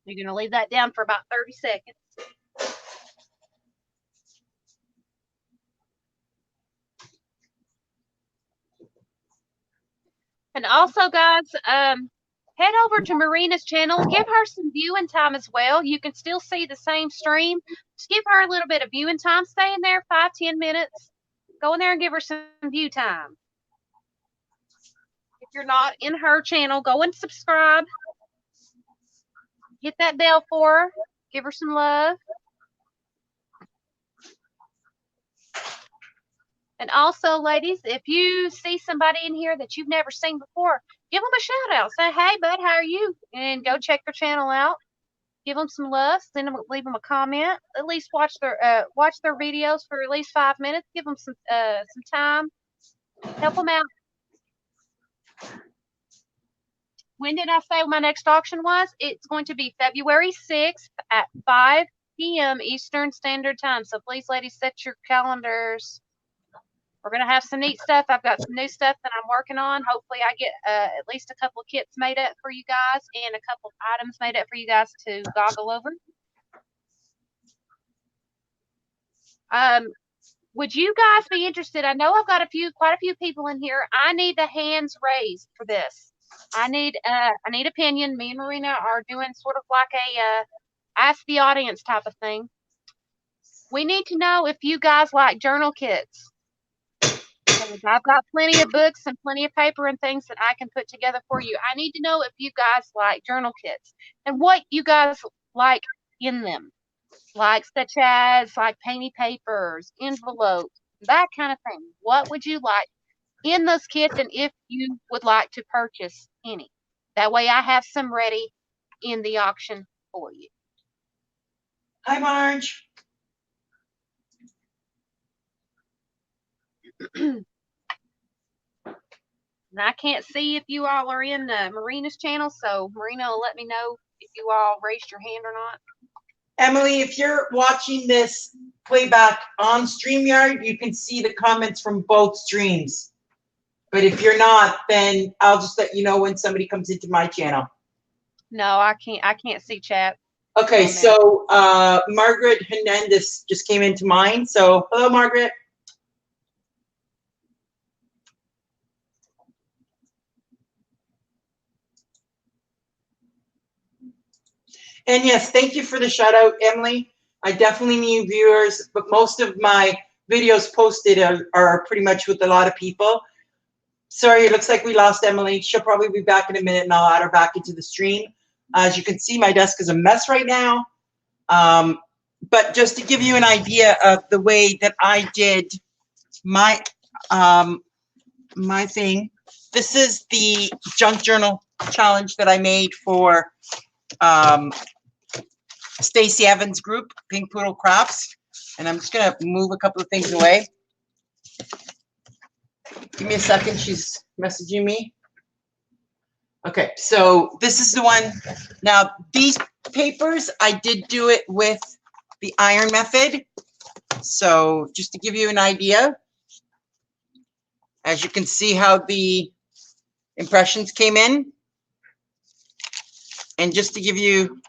You're going to leave that down for about 30 seconds. And also, guys, head over to Marina's channel. Give her some viewing time as well. You can still see the same stream. Just give her a little bit of viewing time. Stay in there 5-10 minutes. Go in there and give her some view time. If you're not in her channel, go and subscribe. Hit that bell for her. Give her some love. And also, ladies, if you see somebody in here that you've never seen before, give them a shout out. Say, hey, bud, how are you? And go check their channel out. Give them some love. Leave them a comment. At least watch their videos for at least 5 minutes. Give them some time. Help them out. When did I say my next auction was? It's going to be February 6th at 5 p.m. Eastern Standard Time. So please, ladies, set your calendars. We're going to have some neat stuff. I've got some new stuff that I'm working on. Hopefully I get at least a couple of kits made up for you guys and a couple of items made up for you guys to goggle over. Would you guys be interested? I know I've got quite a few people in here. I need the hands raised for this. I need opinion. Me and Marina are doing sort of like a ask the audience type of thing. We need to know if you guys like journal kits. I've got plenty of books and plenty of paper and things that I can put together for you. I need to know if you guys like journal kits and what you guys like in them, like such as like painty papers, envelopes, that kind of thing. What would you like in those kits, and if you would like to purchase any? That way I have some ready in the auction for you. Hi, Marge. And I can't see if you all are in Marina's channel, so Marina will let me know if you all raised your hand or not. Emily, if you're watching this playback on StreamYard, you can see the comments from both streams. But if you're not, then I'll just let you know when somebody comes into my channel. No, I can't see chat. Okay, so Margaret Hernandez just came into mine. So hello, Margaret. And yes, thank you for the shout out, Emily. I definitely need viewers, but most of my videos posted are pretty much with a lot of people. Sorry, it looks like we lost Emily. She'll probably be back in a minute, and I'll add her back into the stream. As you can see, my desk is a mess right now. But just to give you an idea of the way that I did my my thing, this is the junk journal challenge that I made for Stacey Evans' group, Pink Poodle Crafts. And I'm just going to move a couple of things away. Give me a second. She's messaging me. Okay, so this is the one. Now, these papers, I did do it with the iron method. So just to give you an idea, as you can see how the impressions came in. And just to give you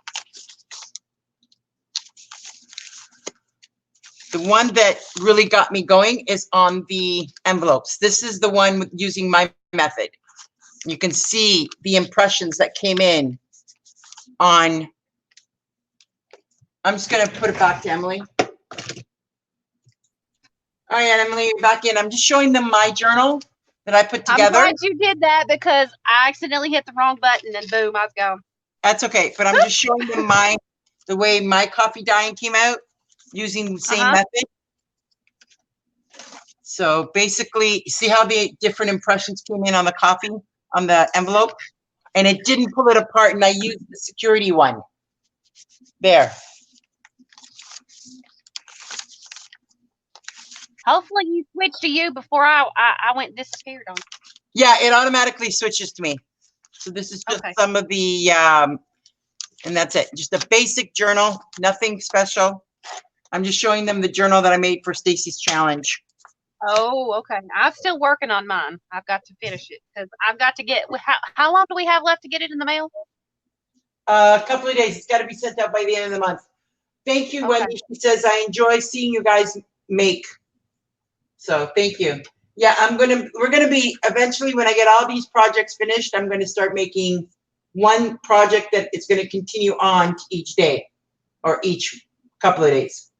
the one that really got me going is on the envelopes. This is the one with using my method. You can see the impressions that came in on. I'm just going to put it back to Emily. All right, Emily, you're back in. I'm just showing them my journal that I put together. I'm glad you did that because I accidentally hit the wrong button and boom, I was gone. That's okay, but I'm just showing them the way my coffee dyeing came out using the same method. So basically, see how the different impressions came in on the coffee, on the envelope? And it didn't pull it apart, and I used the security one. There. Hopefully you switched to you before I went disappeared on. Yeah, it automatically switches to me. So this is just some of the And that's it. Just a basic journal, nothing special. I'm just showing them the journal that I made for Stacy's challenge. Oh, okay. I'm still working on mine. I've got to finish it because I've got to get. How long do we have left to get it in the mail? A couple of days. It's got to be sent out by the end of the month. Thank you, Okay. Wendy. She says, I enjoy seeing you guys make. So thank you. Yeah, we're gonna be, eventually when I get all these projects finished, I'm gonna start making one project that it's gonna continue on each day or each couple of days.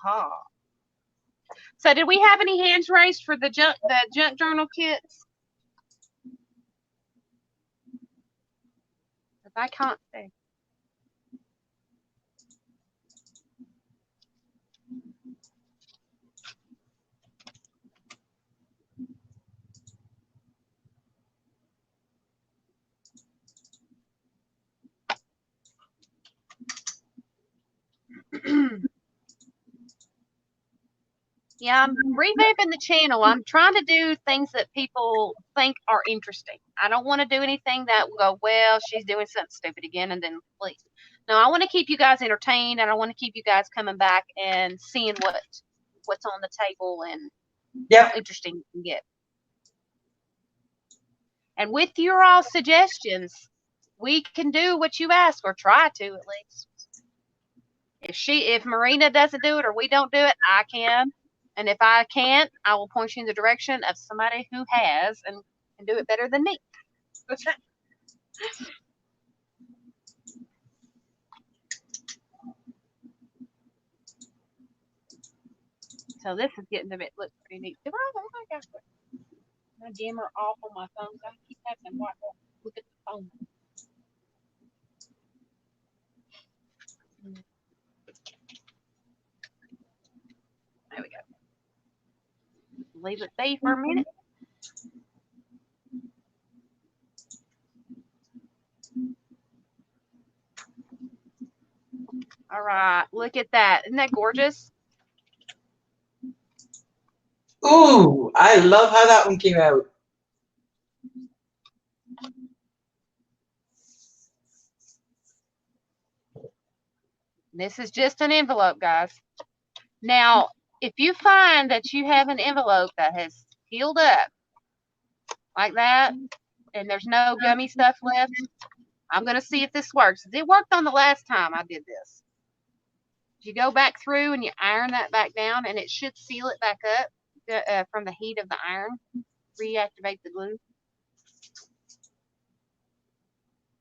Oh. So did we have any hands raised for the junk journal kits? I can't see. Yeah, I'm revamping the channel. I'm trying to do things that people think are interesting. I don't want to do anything that will go, well, she's doing something stupid again, and then leave. No, I want to keep you guys entertained, and I want to keep you guys coming back and seeing what's on the table and how interesting you can get. And with your all suggestions, we can do what you ask, or try to at least. If Marina doesn't do it or we don't do it, I can. And if I can't, I will point you in the direction of somebody who has and can do it better than me. So this is getting to look pretty neat. Oh my gosh, my dimmer off on my phone. So I keep having to look at the phone. There we go. Leave it be for a minute. All right, look at that. Isn't that gorgeous? Ooh, I love how that one came out. This is just an envelope, guys. Now, if you find that you have an envelope that has healed up like that, and there's no gummy stuff left, I'm going to see if this works. It worked on the last time I did this. You go back through and you iron that back down, and it should seal it back up from the heat of the iron. Reactivate the glue.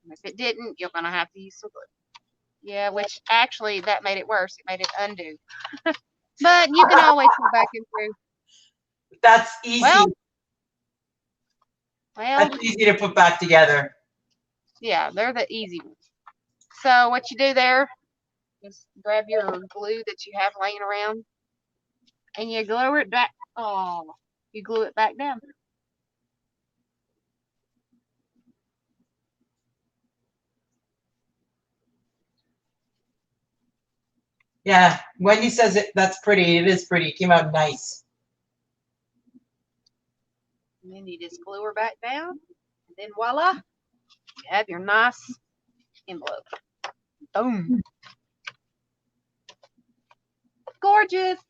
If it didn't, you're going to have to use some glue. Yeah, which actually that made it worse. It made it undo. But you can always go back and through. That's easy. Well, that's easy to put back together. Yeah, they're the easy ones. So what you do there is grab your glue that you have laying around, and you glue it back. Oh, you glue it back down. Yeah, Wendy says that's pretty. It is pretty. It came out nice. And then you just glue her back down, and then voila, you have your nice envelope. Boom. Gorgeous.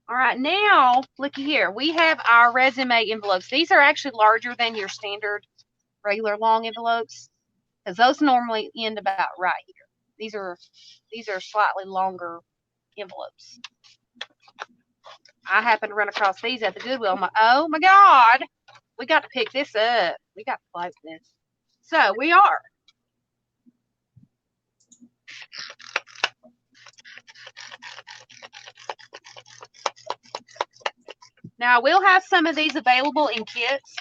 All right, now looky here. We have our resume envelopes. These are actually larger than your standard regular long envelopes, because those normally end about right here. These are slightly longer envelopes. I happened to run across these at the Goodwill. Oh my God, we got to pick this up. We got to play with this. So we are. Now, I will have some of these available in kits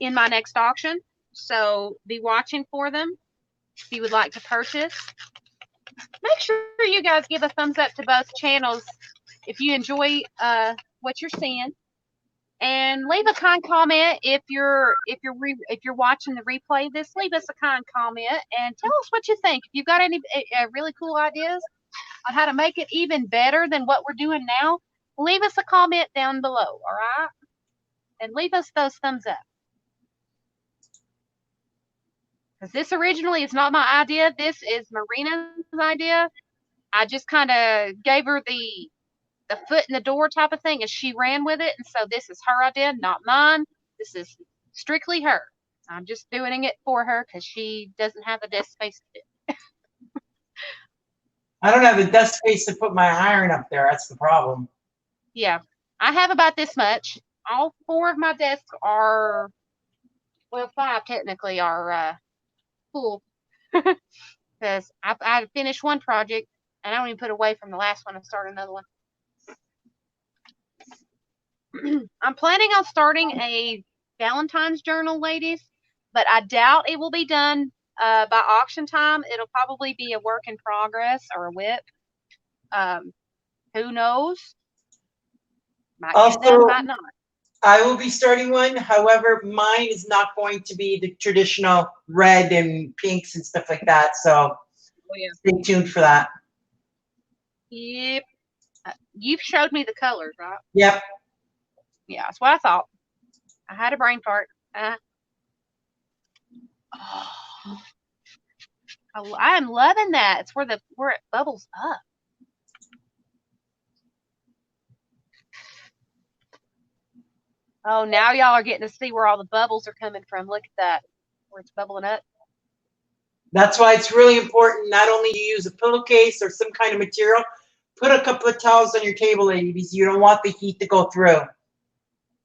in my next auction. So be watching for them if you would like to purchase. Make sure you guys give a thumbs up to both channels if you enjoy what you're seeing, and leave a kind comment if you're watching the replay of this. Leave us a kind comment and tell us what you think. If you've got any really cool ideas on how to make it even better than what we're doing now, leave us a comment down below, all right? And leave us those thumbs up. because this originally is not my idea. This is Marina's idea. I just kind of gave her the foot in the door type of thing, and she ran with it. And so this is her idea, not mine. This is strictly her. I'm just doing it for her because she doesn't have the desk space to do it. I don't have the desk space to put my iron up there. That's the problem. Yeah, I have about this much. All 4 of my desks are, well, 5 technically are full because I finished one project and I don't even put away from the last one and start another one. I'm planning on starting a Valentine's journal, ladies, but I doubt it will be done by auction time. It'll probably be a work in progress or a WIP. Who knows? Might get done, might not. I will be starting one. However, mine is not going to be the traditional red and pinks and stuff like that. So stay tuned for that. Yep. You've showed me the colors, right? Yep. Yeah, that's what I thought. I had a brain fart. I am loving that. It's where it bubbles up. Oh, now y'all are getting to see where all the bubbles are coming from. Look at that, where it's bubbling up. That's why it's really important not only to use a pillowcase or some kind of material, put a couple of towels on your table, ladies. You don't want the heat to go through.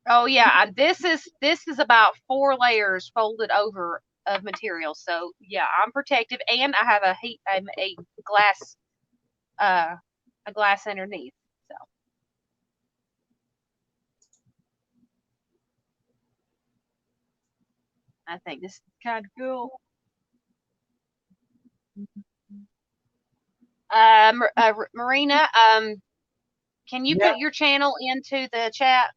Oh yeah, this is about 4 layers folded over of material. So yeah, I'm protective, and I have a glass underneath. So I think this is kind of cool. Marina, can you put your channel into the chat?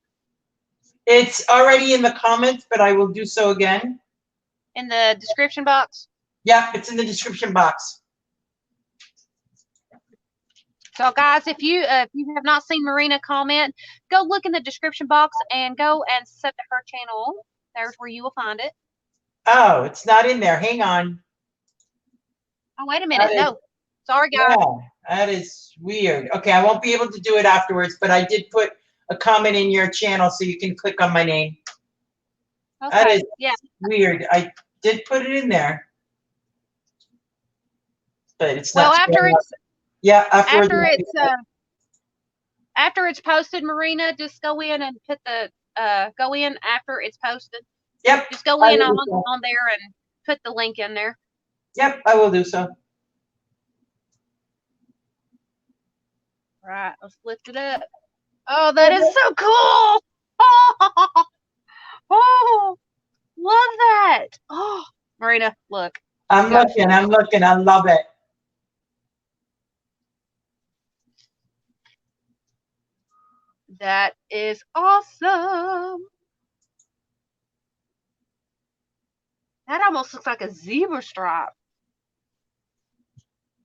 It's already in the comments, but I will do so again. In the description box? Yeah, it's in the description box. So guys, if you have not seen Marina comment, go look in the description box and go and sub to her channel. There's where you will find it. Oh, it's not in there. Hang on. Oh, wait a minute. No. Sorry, guys. Yeah, that is weird. Okay, I won't be able to do it afterwards, but I did put a comment in your channel so you can click on my name. Okay. That is weird. I did put it in there, but it's not. Well, after it's posted, Marina, just go in and put go in after it's posted. Yep. Just go in on there and put the link in there. Yep, I will do so. Right, let's lift it up. Oh, that is so cool! Oh, oh, love that! Oh, Marina, look. I'm looking. I love it. That is awesome. That almost looks like a zebra stripe.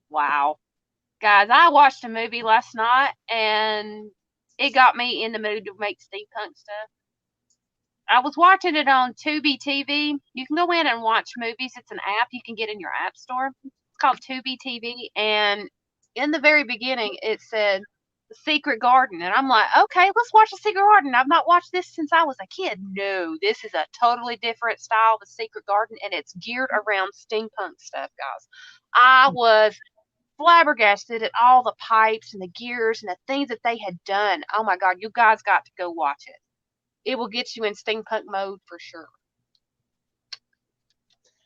Wow. Guys, I watched a movie last night and it got me in the mood to make steampunk stuff. I was watching it on Tubi TV. You can go in and watch movies. It's an app you can get in your app store. It's called Tubi TV. And in the very beginning, it said The Secret Garden. And I'm like, okay, let's watch The Secret Garden. I've not watched this since I was a kid. No, this is a totally different style, The Secret Garden. And it's geared around steampunk stuff, guys. I was flabbergasted at all the pipes and the gears and the things that they had done. Oh my God, you guys got to go watch it. It will get you in steampunk mode for sure.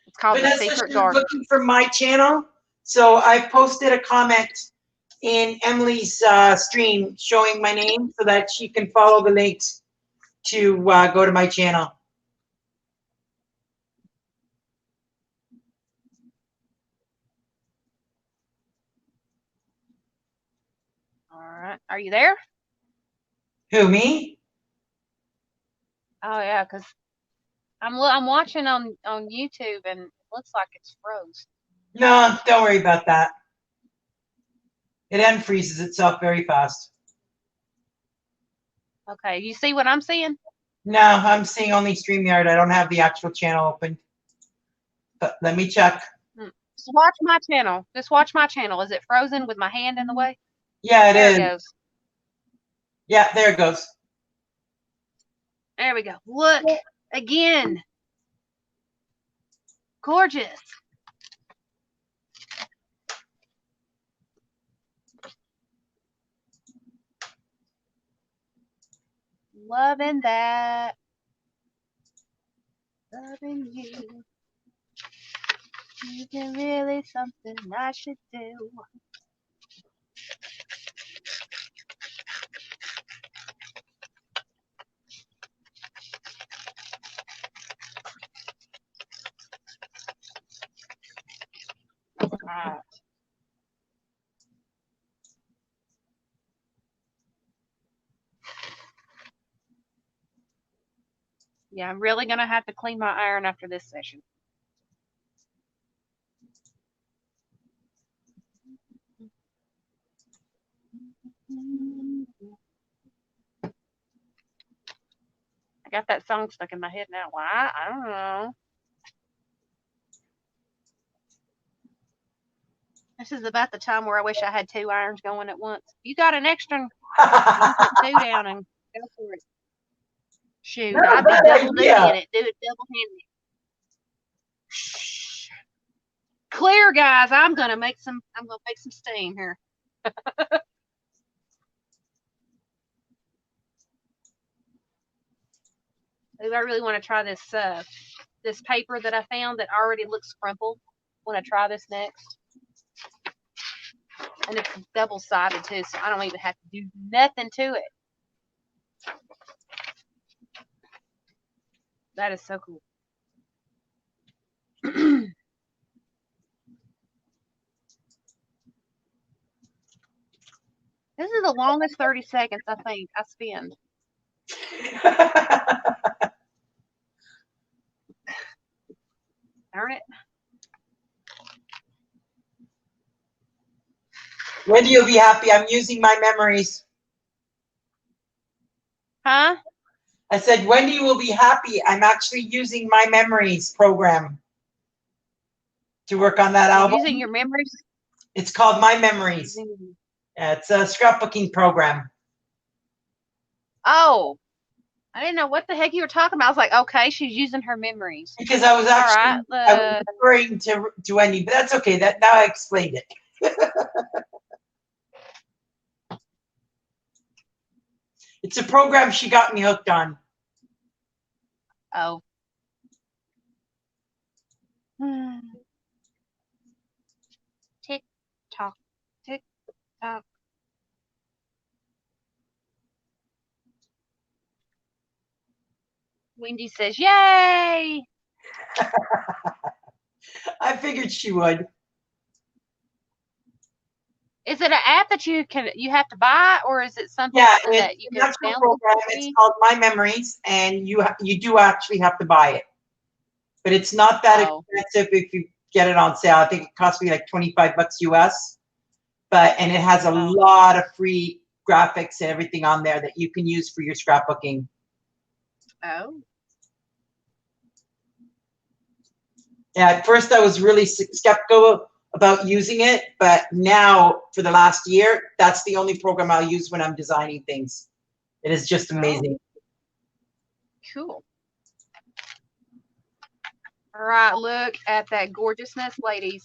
It's called The Secret Garden. Looking for my channel, so I posted a comment in Emily's stream showing my name so that she can follow the links to go to my channel. All right, are you there? Who, me? Oh yeah, because I'm watching on YouTube and it looks like it's froze. No, don't worry about that. It unfreezes itself very fast. Okay, you see what I'm seeing? No, I'm seeing only StreamYard. I don't have the actual channel open. Let me check. Just watch my channel. Just watch my channel. Is it frozen with my hand in the way? Yeah, There it it is. goes. Yeah, there it goes. There we go. Look again. Gorgeous. Loving that. Loving you. Isn't really something I should do. Alright. Yeah, I'm really going to have to clean my iron after this session. I got that song stuck in my head now. Why? I don't know. This is about the time where I wish I had 2 irons going at once. You got an extra, you can put 2 down and go for it. Shoot, Not a I'd be bad double duty idea. in it. Do it double-handed. Clear, guys. I'm gonna make some steam here. Ooh, I really want to try this paper that I found that already looks crumpled. I want to try this next. And it's double-sided too, so I don't even have to do nothing to it. That is so cool. This is the longest 30 seconds I think I spend. Darn it. Wendy, you'll be happy. I'm using my memories. Huh? I said, Wendy will be happy. I'm actually using my memories program to work on that album. Using your memories? It's called My Memories. Yeah, it's a scrapbooking program. Oh, I didn't know what the heck you were talking about. I was like, okay, she's using her memories. Because I was actually I was referring to Wendy, but that's okay. That now I explained it. It's a program she got me hooked on. Oh. Tick tock, tick tock. Wendy says, "Yay!" I figured she would. Is it an app that you have to buy, or is it something that you can download? Program. It's called My Memories, and you do actually have to buy it, but it's not that expensive if you get it on sale. I think it costs me like $25 US, and it has a lot of free graphics and everything on there that you can use for your scrapbooking. Oh. Yeah, at first I was really skeptical about using it, but now for the last year, that's the only program I'll use when I'm designing things. It is just amazing. Cool. All right, look at that gorgeousness, ladies.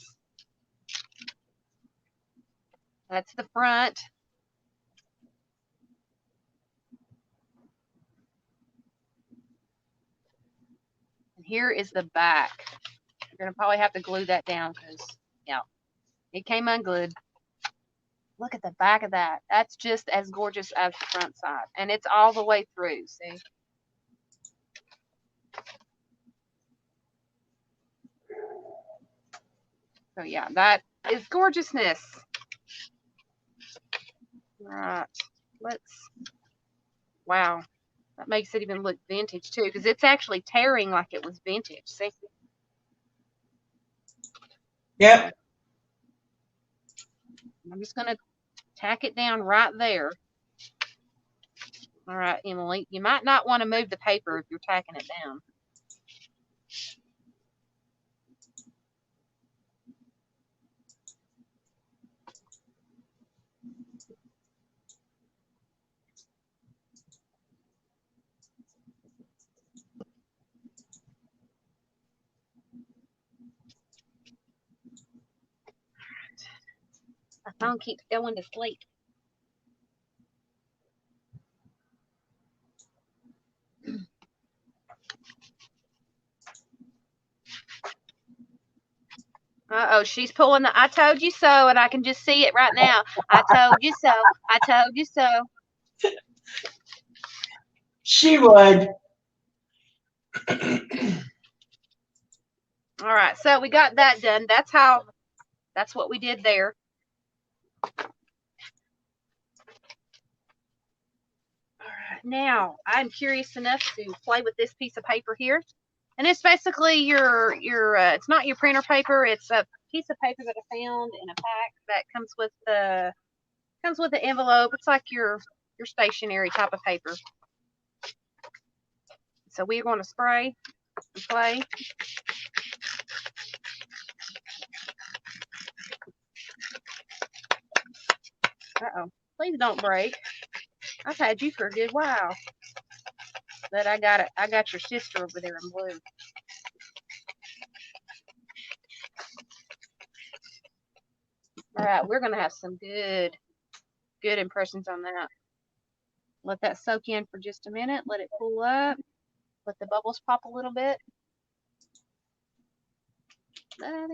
That's the front. And here is the back. You're going to probably have to glue that down because, yeah, it came unglued. Look at the back of that. That's just as gorgeous as the front side. And it's all the way through, see? So, yeah, that is gorgeousness. All right. Wow. That makes it even look vintage, too, because it's actually tearing like it was vintage, see? Yep. I'm just going to tack it down right there. All right, Emily, you might not want to move the paper if you're tacking it down. My phone keeps going to sleep. Uh-oh, she's pulling the I told you so, and I can just see it right now. I told you so. I told you so. She would. All right, so we got that done. That's what we did there. All right, now I'm curious enough to play with this piece of paper here. And it's basically your it's not your printer paper, it's a piece of paper that I found in a pack that comes with the envelope. It's like your stationery type of paper. So we're going to spray and play. Uh-oh. Please don't break. I've had you for a good while. But I got your sister over there in blue. All right, we're gonna have some good impressions on that. Let that soak in for just a minute. Let it cool up. Let the bubbles pop a little bit. All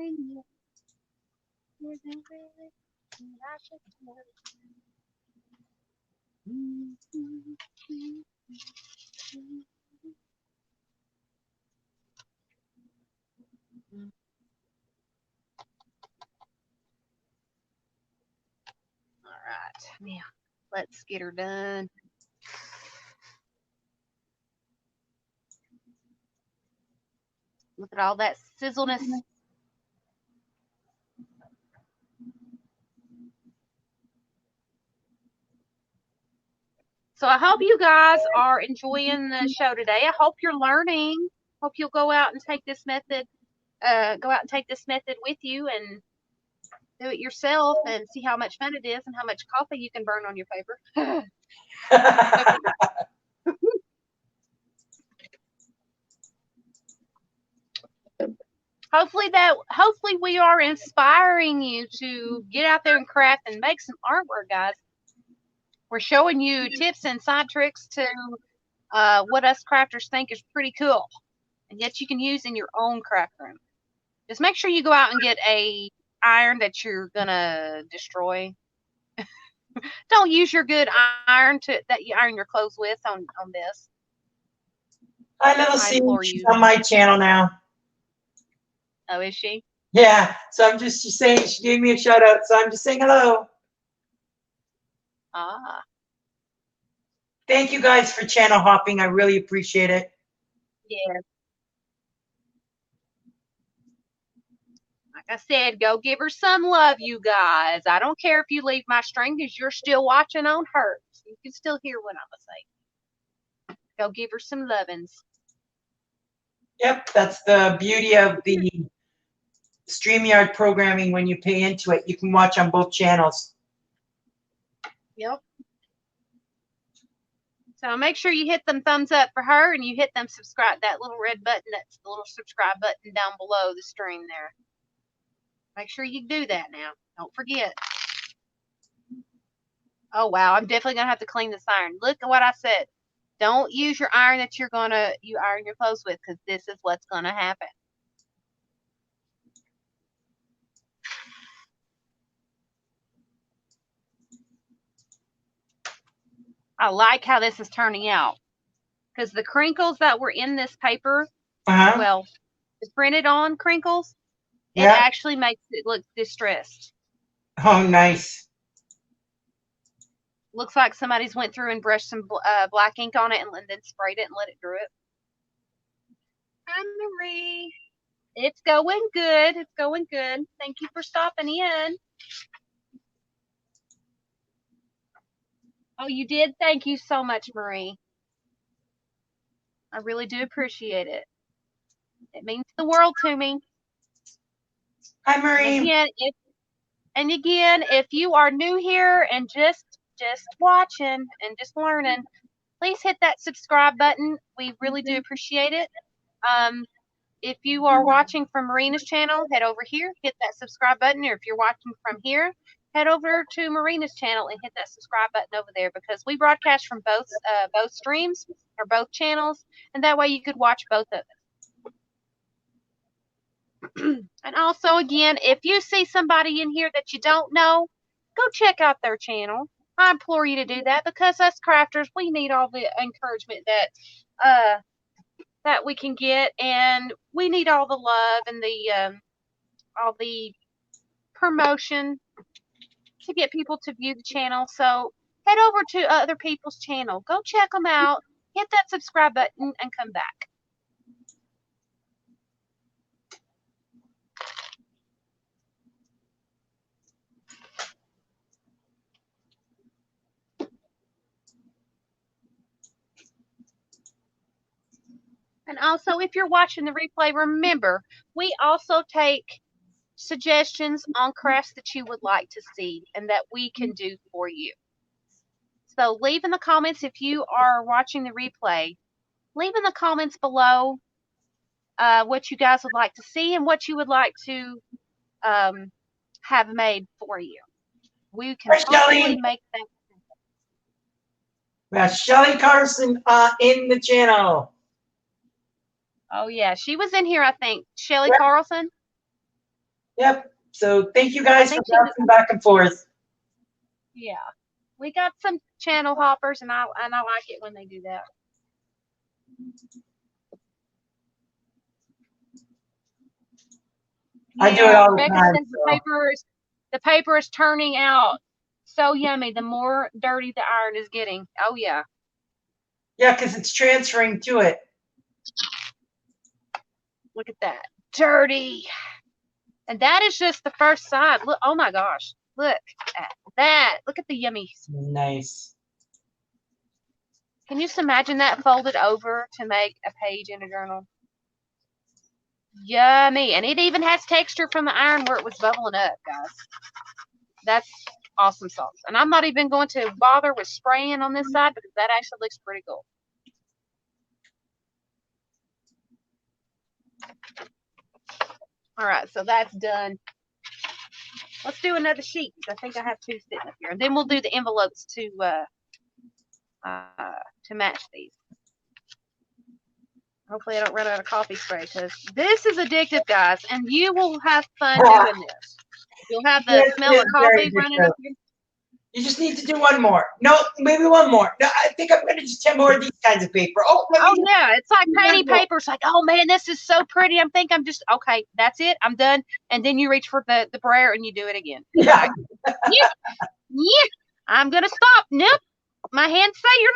right, now let's get her done. Look at all that sizzleness. So I hope you guys are enjoying the show today. I hope you're learning. Hope you'll go out and take this method. With you and do it yourself and see how much fun it is and how much coffee you can burn on your paper. Hopefully we are inspiring you to get out there and craft and make some artwork, guys. We're showing you tips and side tricks to what us crafters think is pretty cool, and yet you can use in your own craft room. Just make sure you go out and get a iron that you're gonna destroy. Don't use your good iron that you iron your clothes with on this. Hi, little C. She's on my channel now. Oh, is she? Yeah. So she's saying, she gave me a shout out. So I'm just saying hello. Ah. Thank you guys for channel hopping. I really appreciate it. Yeah. Like I said, go give her some love, you guys. I don't care if you leave my stream because you're still watching on her. So you can still hear what I'm saying. Go give her some lovins. Yep, that's the beauty of the StreamYard programming. When you pay into it, you can watch on both channels. Yep. So make sure you hit them thumbs up for her and you hit them subscribe, that little red button, that's the little subscribe button down below the stream there. Make sure you do that now. Don't forget. Oh, wow. I'm definitely going to have to clean this iron. Look at what I said. Don't use your iron that you iron your clothes with, because this is what's going to happen. I like how this is turning out, because the crinkles that were in this paper, well, the printed on crinkles, it actually makes it look distressed. Oh, nice. Looks like somebody's went through and brushed some black ink on it and then sprayed it and let it drip. Hi, Marie. It's going good. It's going good. Thank you for stopping in. Oh, you did? Thank you so much, Marie. I really do appreciate it. It means the world to me. Hi, Marie. And again, if you are new here and just watching and just learning, please hit that subscribe button. We really do appreciate it. If you are watching from Marina's channel, head over here, hit that subscribe button. Or if you're watching from here, head over to Marina's channel and hit that subscribe button over there, because we broadcast from both streams or both channels, and that way you could watch both of it. And also, again, if you see somebody in here that you don't know, go check out their channel. I implore you to do that, because us crafters, we need all the encouragement that we can get, and we need all the love and all the promotion to get people to view the channel. So head over to other people's channel, go check them out, hit that subscribe button, and come back. And also, if you're watching the replay, remember, we also take suggestions on crafts that you would like to see and that we can do for you. So leave in the comments, if you are watching the replay, leave in the comments below what you guys would like to see and what you would like to have made for you. We can possibly make that. We have Shelly Carson in the channel. Oh yeah, she was in here, I think. Shelly Yep. Carlson. Yep. So thank you guys for bouncing back and forth. Yeah, we got some channel hoppers, and I like it when they do that. I do it all the time. Says the paper is turning out so yummy. The more dirty the iron is getting. Oh yeah. Yeah, because it's transferring to it. Look at that. Dirty. And that is just the first side. Look, oh my gosh. Look at that. Look at the yummies. Nice. Can you just imagine that folded over to make a page in a journal? Yummy. And it even has texture from the iron where it was bubbling up, guys. That's awesome sauce. And I'm not even going to bother with spraying on this side, because that actually looks pretty cool. All right, so that's done. Let's do another sheet. I think I have two sitting up here, and then we'll do the envelopes to match these. Hopefully, I don't run out of coffee spray, because this is addictive, guys, and you will have fun doing this. You'll have the smell of coffee running up here. You just need to do one more. No, maybe one more. No, I think I'm going to just 10 more of these kinds of paper. Oh yeah, it's like painting paper. It's like, oh man, this is so pretty. I'm just, okay, that's it. I'm done. And then you reach for the brayer and you do it again. Yeah. Yeah. I'm going to stop. Nope. My hands say you're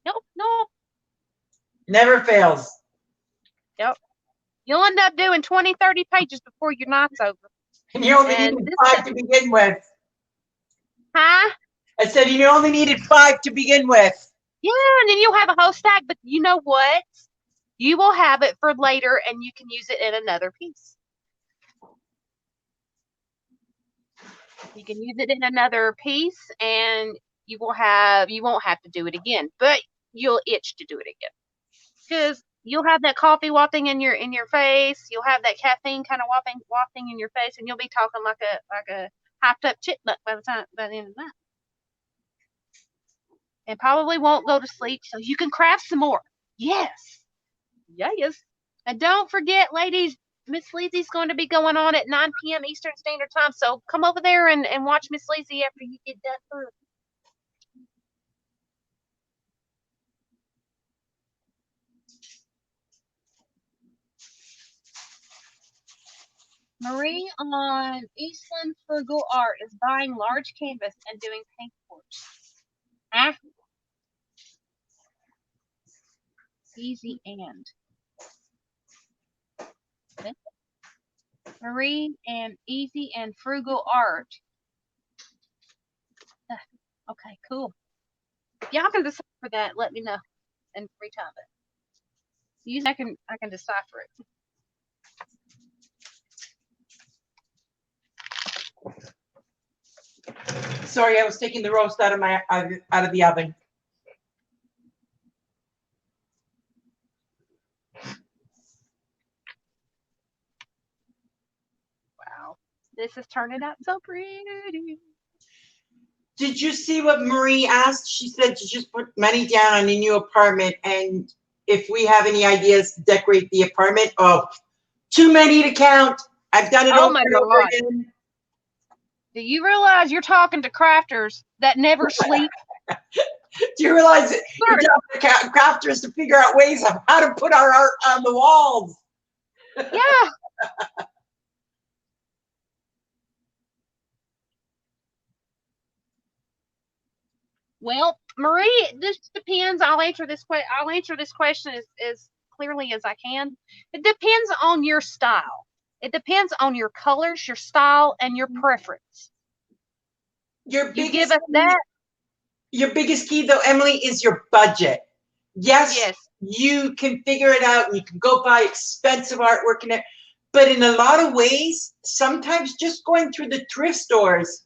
not. Nope. Never fails. Yep. You'll end up doing 20, 30 pages before your night's over. And you only needed 5 to begin with. Huh? I said you only needed 5 to begin with. Yeah, and then you'll have a whole stack, but you know what? You will have it for later, and you can use it in another piece. You can use it in another piece, and you won't have to do it again, but you'll itch to do it again, because you'll have that coffee wafting in your face. You'll have that caffeine kind of wafting in your face, and you'll be talking like a hyped up chipmunk by the end of the night. And probably won't go to sleep, so you can craft some more. Yes. And don't forget, ladies, Miss Leezy's going to be going on at 9 p.m. Eastern Standard Time, so come over there and watch Miss Leezy after you get done through. Marie on Eastland Frugal Art is buying large canvas and doing paint pours. Easy and. Marie and Easy and Frugal Art. Okay, cool. If y'all can decipher that, let me know and retime it. Usually I can decipher it. Sorry, I was taking the roast out of the oven. Wow. This is turning out so pretty. Did you see what Marie asked? She said to just put money down on a new apartment, and if we have any ideas to decorate the apartment, oh, too many to count. I've done it Oh over my and over God. again. Do you realize you're talking to crafters that never sleep? Do you realize that you're talking to crafters to figure out ways of how to put our art on the walls? Yeah. Well, Marie, this depends. I'll answer this question as clearly as I can. It depends on your style. It depends on your colors, your style, and your preference. Your You give biggest us that. your biggest key though, Emily, is your budget. Yes, Yes. you can figure it out and you can go buy expensive artwork in it, but in a lot of ways, sometimes just going through the thrift stores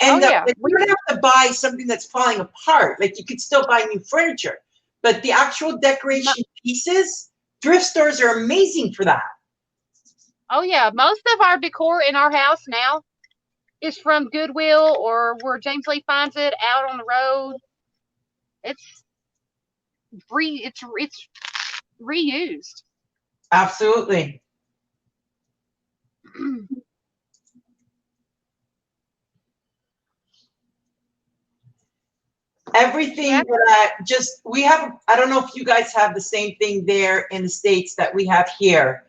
and Oh yeah. you don't have to buy something that's falling apart. Like you could still buy new furniture, but the actual decoration pieces, thrift stores are amazing for that. Oh yeah. Most of our decor in our house now is from Goodwill or where James Lee finds it out on the road. It's it's reused. Absolutely. Everything Yeah. that we have, I don't know if you guys have the same thing there in the States that we have here.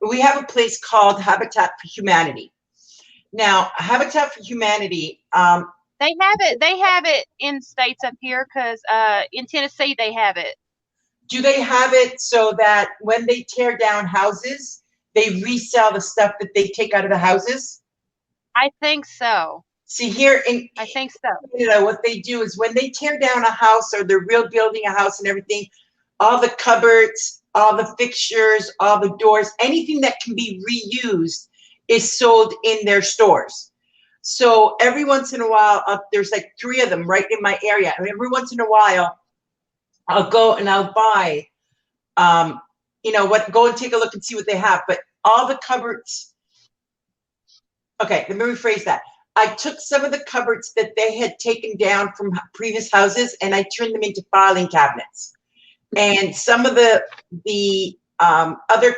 We have a place called Habitat for Humanity. Now, Habitat for Humanity, They have it in states up here because in Tennessee they have it. do they have it so that when they tear down houses, they resell the stuff that they take out of the houses? I think so. See, here in I think so. Canada, what they do is when they tear down a house or they're rebuilding a house and everything, all the cupboards, all the fixtures, all the doors, anything that can be reused is sold in their stores. So every once in a while, there's like 3 of them right in my area. And every once in a while, I'll go and I'll buy, go and take a look and see what they have. But all the cupboards, okay, let me rephrase that. I took some of the cupboards that they had taken down from previous houses and I turned them into filing cabinets. And some of the other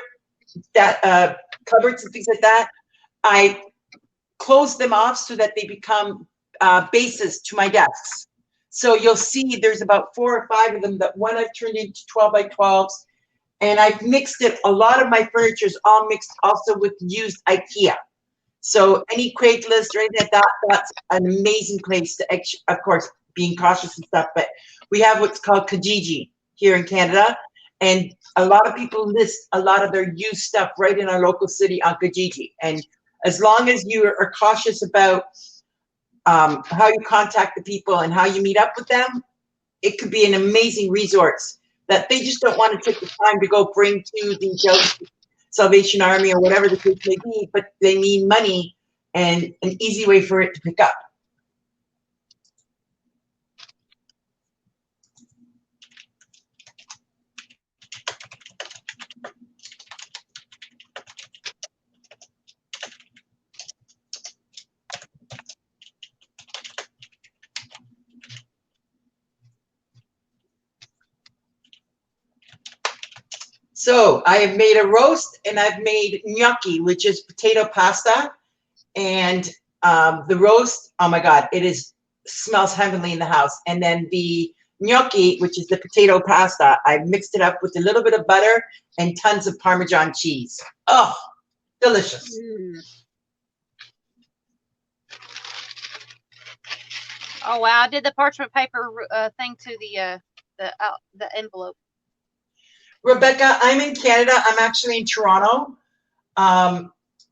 cupboards and things like that, I closed them off so that they become bases to my desks. So you'll see there's about 4 or 5 of them that one I've turned into 12 by 12s. And I've mixed it. A lot of my furniture is all mixed also with used IKEA. So any Craigslist or anything like that, that's an amazing place to, of course, being cautious and stuff. But we have what's called Kijiji here in Canada. And a lot of people list a lot of their used stuff right in our local city on Kijiji. And as long as you are cautious about how you contact the people and how you meet up with them, it could be an amazing resource that they just don't want to take the time to go bring to the Salvation Army or whatever the case may be, but they need money and an easy way for it to pick up. So I have made a roast and I've made gnocchi, which is potato pasta. And the roast, oh my God, smells heavenly in the house. And then the gnocchi, which is the potato pasta, I mixed it up with a little bit of butter and tons of Parmesan cheese. Oh, delicious. Oh wow! I did the parchment paper thing to the envelope. Rebecca, I'm in Canada. I'm actually in Toronto.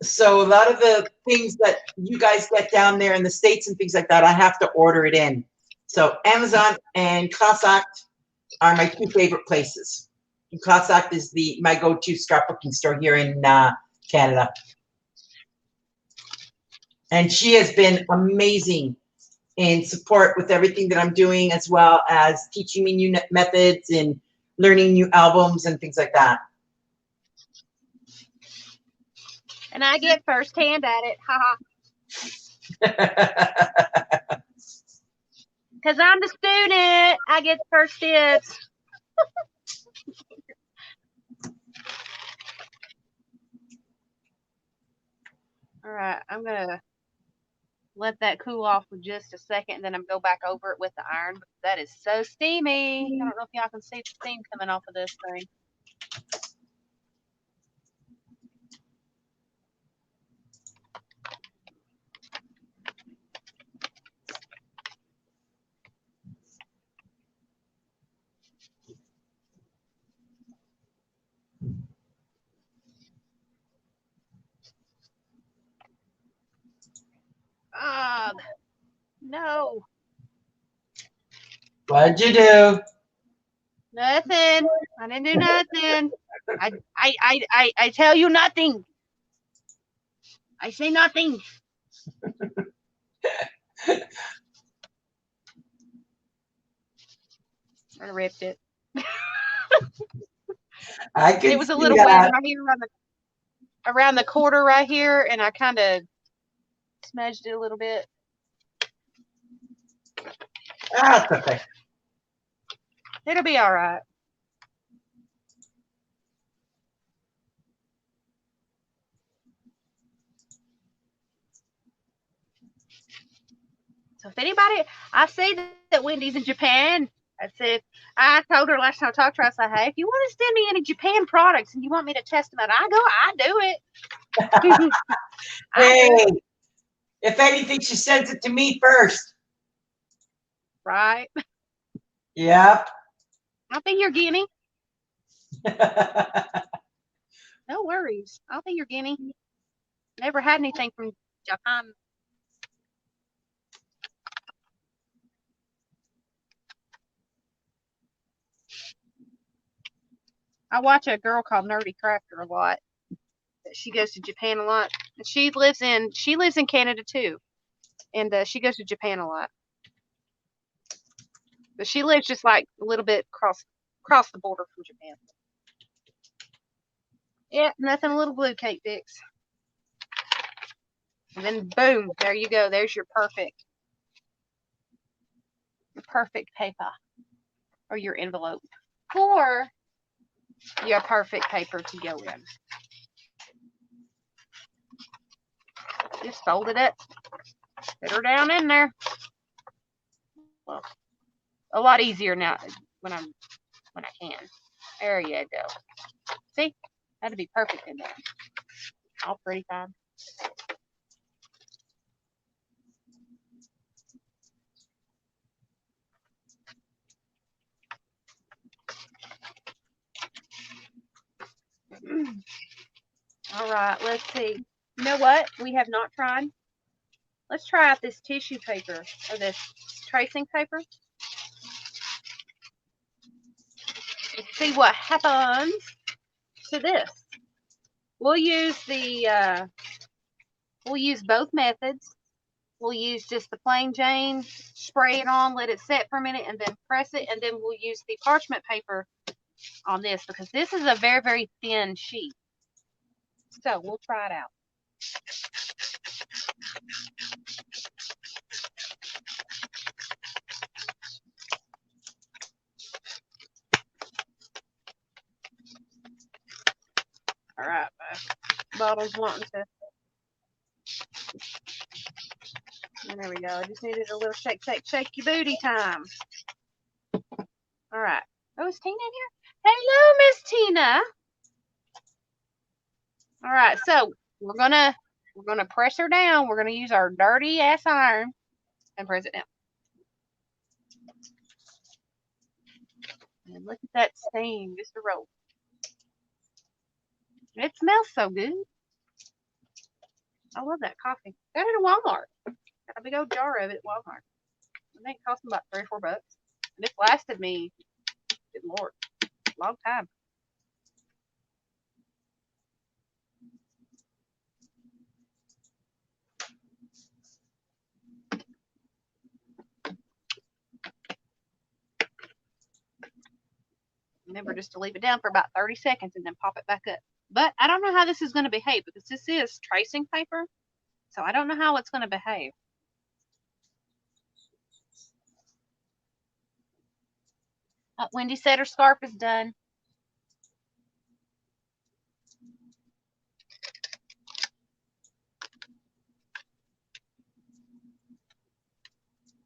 So a lot of the things that you guys get down there in the States and things like that, I have to order it in. So Amazon and Class Act are my 2 favorite places. And Class Act is my go-to scrapbooking store here in Canada. And she has been amazing in support with everything that I'm doing, as well as teaching me new methods and learning new albums and things like that. And I get first hand at it. Haha. Because I'm the student. I get first dibs. All right. I'm going to let that cool off for just a second. And then I'm go back over it with the iron. That is so steamy. I don't know if y'all can see the steam coming off of this thing. Ah, no. What'd you do? Nothing. I didn't do nothing. I tell you nothing. I say nothing. I ripped it. I can It was a see little wet that. right here around the quarter right here, and I kind of smudged it a little bit. That's okay. It'll be all right. So if anybody, I say that Wendy's in Japan. I told her last time I talked to her, I said, hey, if you want to send me any Japan products and you want me to test them out, I do it. Hey, if anything, she sends it to me first. Right. Yep. I'll be your guinea. No worries. I'll be your guinea. Never had anything from Japan. I watch a girl called Nerdy Crafter a lot. She goes to Japan a lot. She lives in Canada too, and she goes to Japan a lot. But she lives just like a little bit across the border from Japan. Yeah, nothing a little glue cake fix. And then boom, there you go. There's your perfect paper or your envelope for your perfect paper to go in. Just folded it, put her down in there. Well, a lot easier now when I can. There you go. See, that'd be perfect in there. All pretty fine. All right, let's see. You know what? We have not tried. Let's try out this tissue paper or this tracing paper. Let's see what happens to this. We'll use both methods. We'll use just the plain Jane, spray it on, let it set for a minute, and then press it, and then we'll use the parchment paper on this because this is a very, very thin sheet. So we'll try it out. All right, my bottle's wanting to. And there we go. I just needed a little shake your booty time. All right. Oh, is Tina in here? Hello, Miss Tina. All right, so we're gonna press her down. We're gonna use our dirty ass iron and press it down. And look at that steam, just a roll. It smells so good. I love that coffee. Got it at Walmart. Got a big old jar of it at Walmart. I think it cost me about $3 or $4. And this lasted me, good Lord, a long time. Remember just to leave it down for about 30 seconds and then pop it back up. But I don't know how this is going to behave because this is tracing paper. So I don't know how it's going to behave. Wendy said her scarf is done.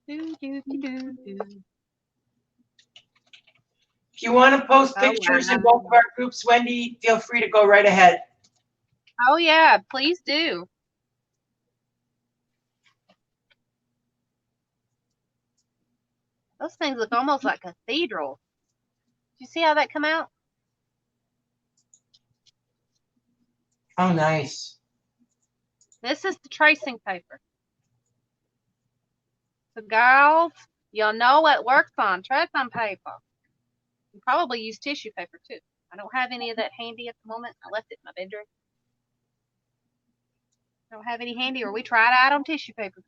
Do, do, do, do, do. If you want to post Oh, pictures in wow. both of our groups, Wendy, feel free to go right ahead. Oh, yeah, please do. Those things look almost like cathedral. Do you see how that come out? Oh, nice. This is the tracing paper. So, girls, you'll know what works on tracing paper. You probably use tissue paper, too. I don't have any of that handy at the moment. I left it in my bedroom. I don't have any handy, or we tried out on tissue paper.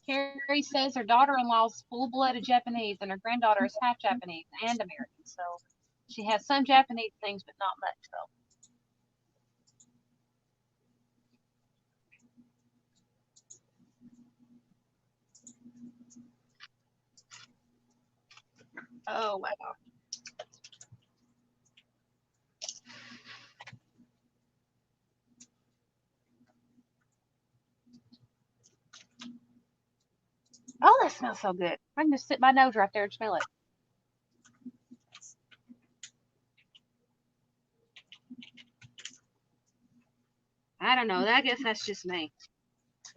Carrie says her daughter-in-law is full-blooded Japanese, and her granddaughter is half Japanese and American. So she has some Japanese things, but not much, though. Oh, wow. Oh, that smells so good. I can just sit my nose right there and smell it. I don't know. I guess that's just me.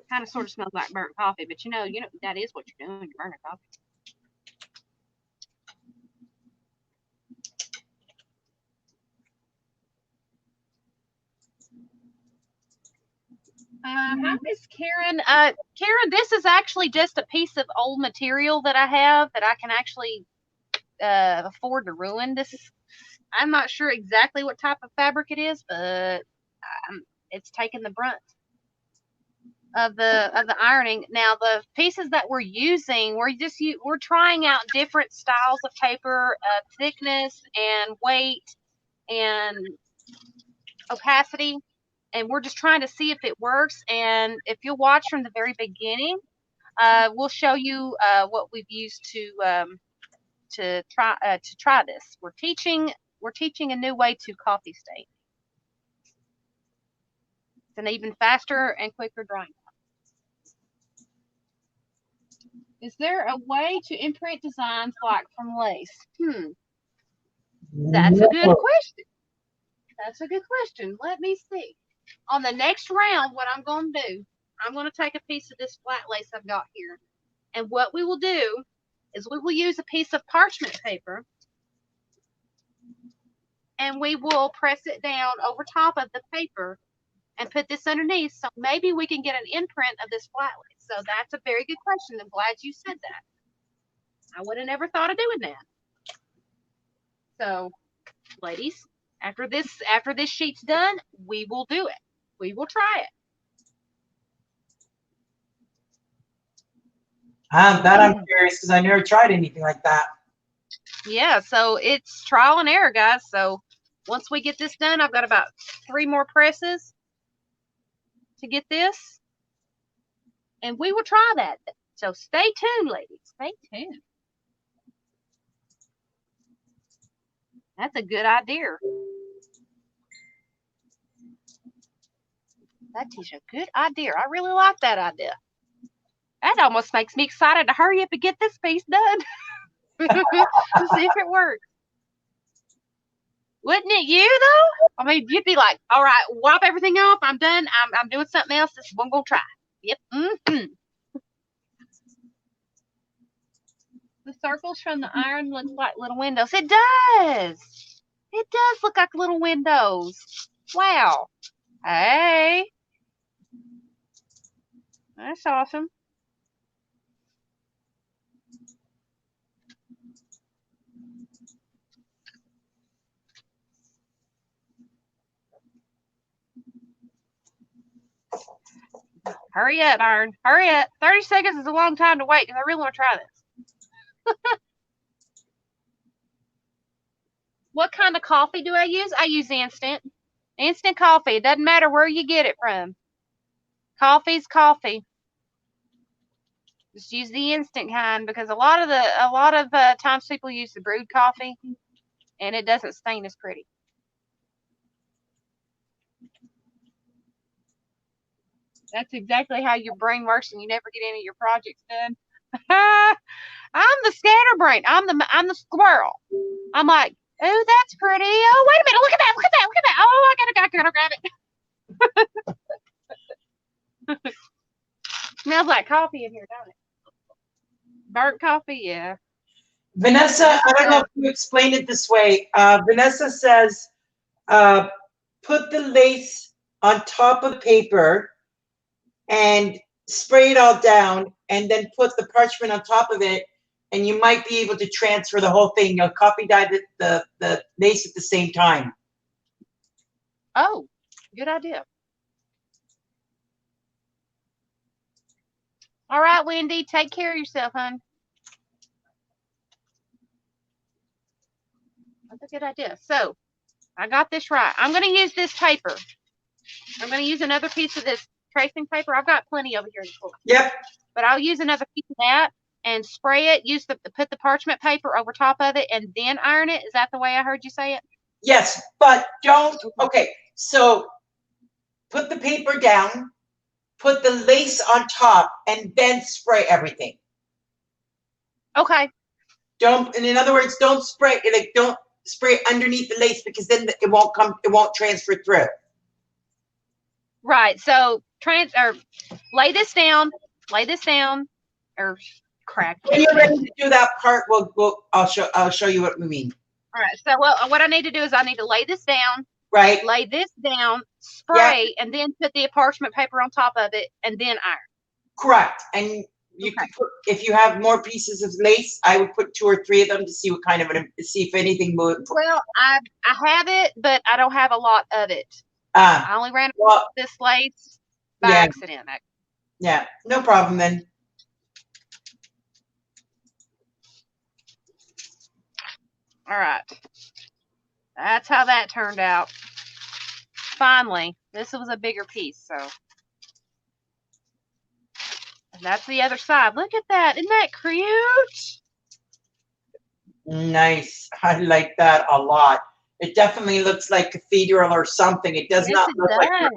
Kind of sort of smells like burnt coffee, but you know that is what you're doing. You're burning coffee. Hi, Miss Karen. Karen, this is actually just a piece of old material that I have that I can actually afford to ruin. I'm not sure exactly what type of fabric it is, but it's taking the brunt of the ironing. Now the pieces that we're using, we're trying out different styles of paper, thickness and weight and opacity, and we're just trying to see if it works. And if you'll watch from the very beginning, we'll show you what we've used to try this. We're teaching a new way to coffee stain. It's an even faster and quicker drying. Is there a way to imprint designs like from lace? That's a good question. That's a good question. Let me see. On the next round, what I'm going to do, I'm going to take a piece of this flat lace I've got here. And what we will do is we will use a piece of parchment paper and we will press it down over top of the paper and put this underneath. So maybe we can get an imprint of this flat lace. So that's a very good question. I'm glad you said that. I would have never thought of doing that. So, ladies, after this sheet's done, we will do it. We will try it. I'm curious because I never tried anything like that. Yeah, so it's trial and error, guys. So once we get this done, I've got about 3 more presses to get this. And we will try that. So stay tuned, ladies. Stay tuned. That's a good idea. That is a good idea. I really like that idea. That almost makes me excited to hurry up and get this piece done. To see if it works. Wouldn't it you, though? I mean, you'd be like, all right, wipe everything off. I'm done. I'm doing something else. This is what I'm going to try. Yep. The circles from the iron look like little windows. It does. It does look like little windows. Wow. Hey. That's awesome. Hurry up, Iron. Hurry up. 30 seconds is a long time to wait because I really want to try this. What kind of coffee do I use? I use instant. Instant coffee. It doesn't matter where you get it from. Coffee's coffee. Just use the instant kind because a lot of times people use the brewed coffee and it doesn't stain as pretty. That's exactly how your brain works, and you never get any of your projects done. I'm the scatterbrain. I'm the squirrel. I'm like, oh, that's pretty. Oh, wait a minute. Look at that. Look at that. Look at that. Oh, I gotta grab it. Smells like coffee in here, don't it? Burnt coffee, yeah. Vanessa, I don't know if you explained it this way. Vanessa says, put the lace on top of paper and spray it all down, and then put the parchment on top of it, and you might be able to transfer the whole thing. You'll copy dye the lace at the same time. Oh, good idea. All right, Wendy, take care of yourself, hon. That's a good idea. So, I got this right. I'm going to use this paper. I'm going to use another piece of this tracing paper. I've got plenty over here in the floor. Yep. But I'll use another piece of that and spray it. Put the parchment paper over top of it and then iron it. Is that the way I heard you say it? Yes, but don't. Okay, so put the paper down, put the lace on top, and then spray everything. Okay. Don't, and in other words, don't spray it. Like, don't spray underneath the lace because then it won't transfer through. Right. So lay this down, or crap. When you're ready to do that part, I'll show you what we mean. All right. So what I need to do is I need to lay this down. Right. Lay this down, spray, and then put the parchment paper on top of it, and then iron. Correct. And you could put, if you have more pieces of lace, I would put 2 or 3 of them to see what kind of see if anything moved. Well, I have it, but I don't have a lot of it. I only ran across this lace by accident. Yeah, no problem then. All right. That's how that turned out. Finally, this was a bigger piece, so. And that's the other side. Look at that. Isn't that cute? Nice. I like that a lot. It definitely looks like cathedral or something. It does not look like iron.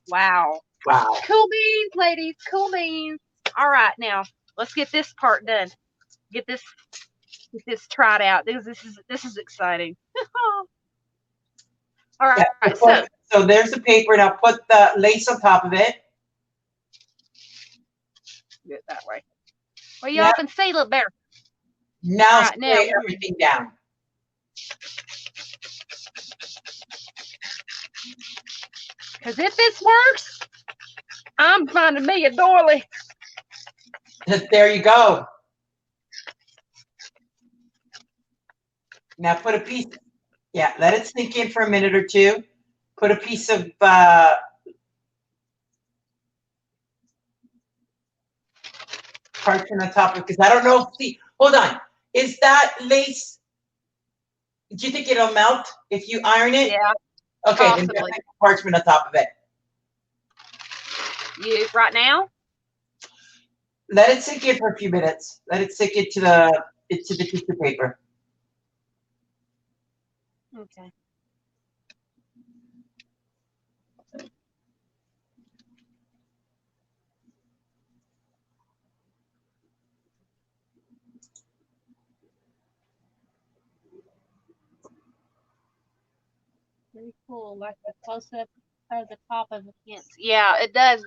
Wow. Wow. Cool beans, ladies. Cool beans. All right, now let's get this part done. Get this tried out. This is exciting. All right. Yeah, so there's the paper. Now put the lace on top of it. Do it that way. Well, y'all can see a little better. Now spray everything down. Because if this works, I'm finding me a doily. There you go. Now put a piece. Yeah, let it sink in for a minute or two. Put a piece of parchment on top of it, because I don't know if hold on. Is that lace? Do you think it'll melt if you iron it? Yeah. Okay, then put parchment on top of it. You right now? Let it sink in for a few minutes. Let it sink into the piece of paper. Okay. Very cool, like the close up of the top of the fence. Yeah, it does,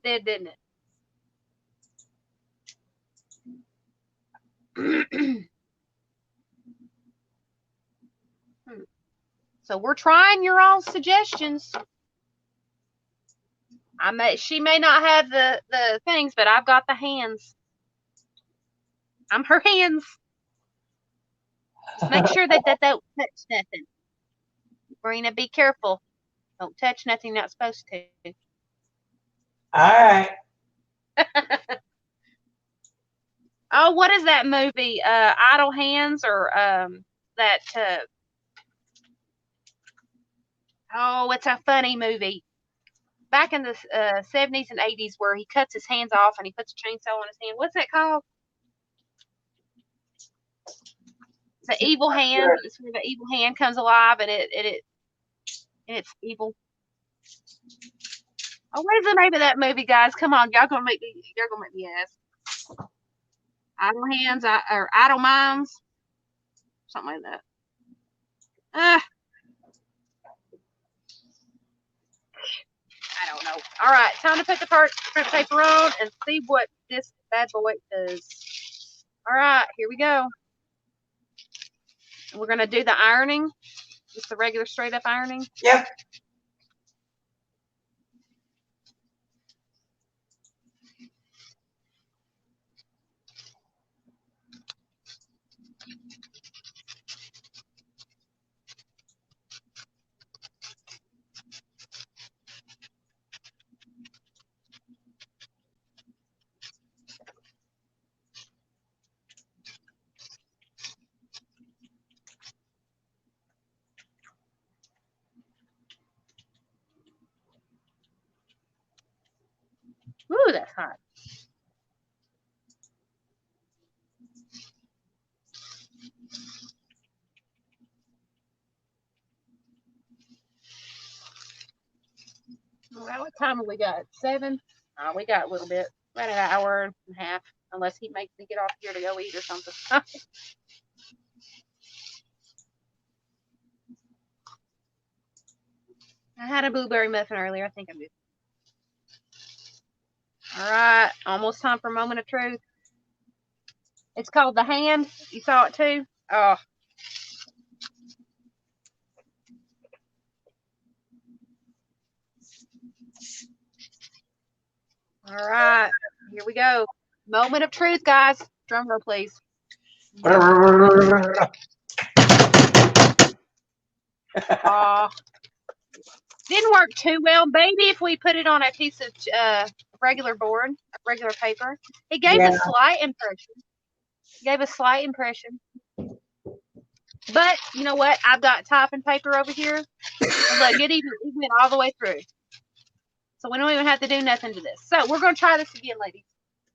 didn't it? So we're trying your all suggestions. She may not have the things, but I've got the hands. I'm her hands. Just make sure that don't touch nothing. Marina, be careful. Don't touch nothing you're not supposed to. All right. Oh, what is that movie? Idle Hands or that? Oh, it's a funny movie. Back in the 70s and 80s, where he cuts his hands off and he puts a chainsaw on his hand. What's that called? The evil hand. It's where the evil hand comes alive and it's evil. Oh, what is the name of that movie, guys? Come on, y'all gonna make me ask. Idle Hands or Idle Minds, something like that. I don't know. All right, time to put the print paper on and see what this bad boy does. All right, here we go. We're gonna do the ironing, just the regular straight up ironing. Yep. Ooh, that's hot. Well, what time have we got? 7? Oh, we got a little bit. About an hour and a half, unless he makes me get off here to go eat or something. I had a blueberry muffin earlier. I think I'm good. All right, almost time for moment of truth. It's called The Hand. You saw it too? Oh. All right, here we go. Moment of truth, guys. Drum roll, please. Oh, didn't work too well. Maybe if we put it on a piece of regular board, regular paper. It gave a slight impression. But you know what? I've got typing paper over here. And look, it went all the way through. So we don't even have to do nothing to this. So we're going to try this again, ladies.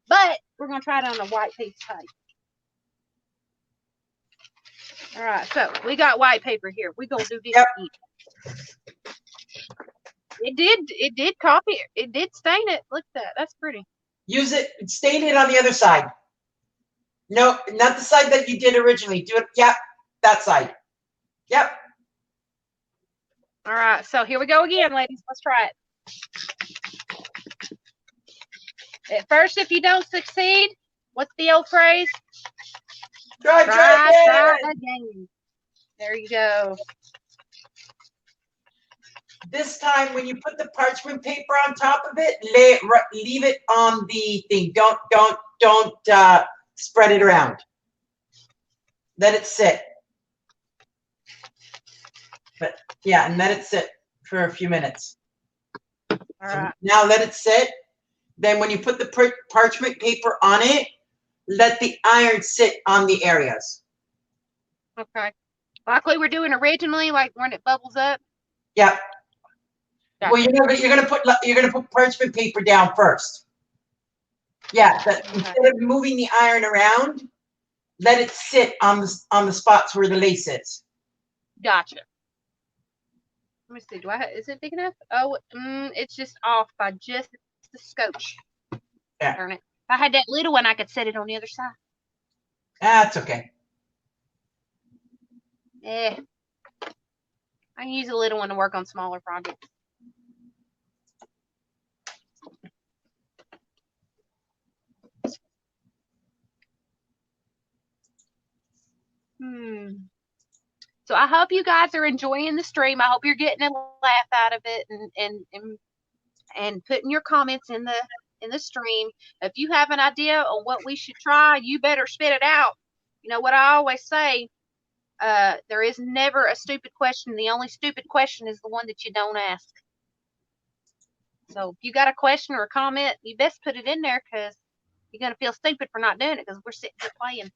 But we're going to try it on a white piece of paper. All right, so we got white paper here. We're going to do this again. It did copy it. It did stain it. Look at that. That's pretty. Use it, stain it on the other side. No, not the side that you did originally. Do it, yep, that side. Yep. All right, so here we go again, ladies. Let's try it. At first, if you don't succeed, what's the old phrase? Try again. There you go. This time, when you put the parchment paper on top of it, leave it on the thing. Don't spread it around. Let it sit. But yeah, and let it sit for a few minutes. All right. Now let it sit. Then when you put the parchment paper on it, let the iron sit on the areas. Okay. Like we were doing originally, like when it bubbles up. Yeah. Gotcha. Well, you're gonna put parchment paper down first. Yeah. Okay. Instead of moving the iron around, let it sit on the spots where the lace is. Gotcha. Let me see. Is it big enough? Oh, it's just off by just the scotch. Yeah. Darn it. If I had that little one, I could set it on the other side. That's okay. Yeah. I can use a little one to work on smaller projects. So I hope you guys are enjoying the stream. I hope you're getting a laugh out of it and putting your comments in the stream. If you have an idea on what we should try, you better spit it out. You know what I always say, there is never a stupid question. The only stupid question is the one that you don't ask. So if you got a question or a comment, you best put it in there because you're going to feel stupid for not doing it because we're sitting here playing.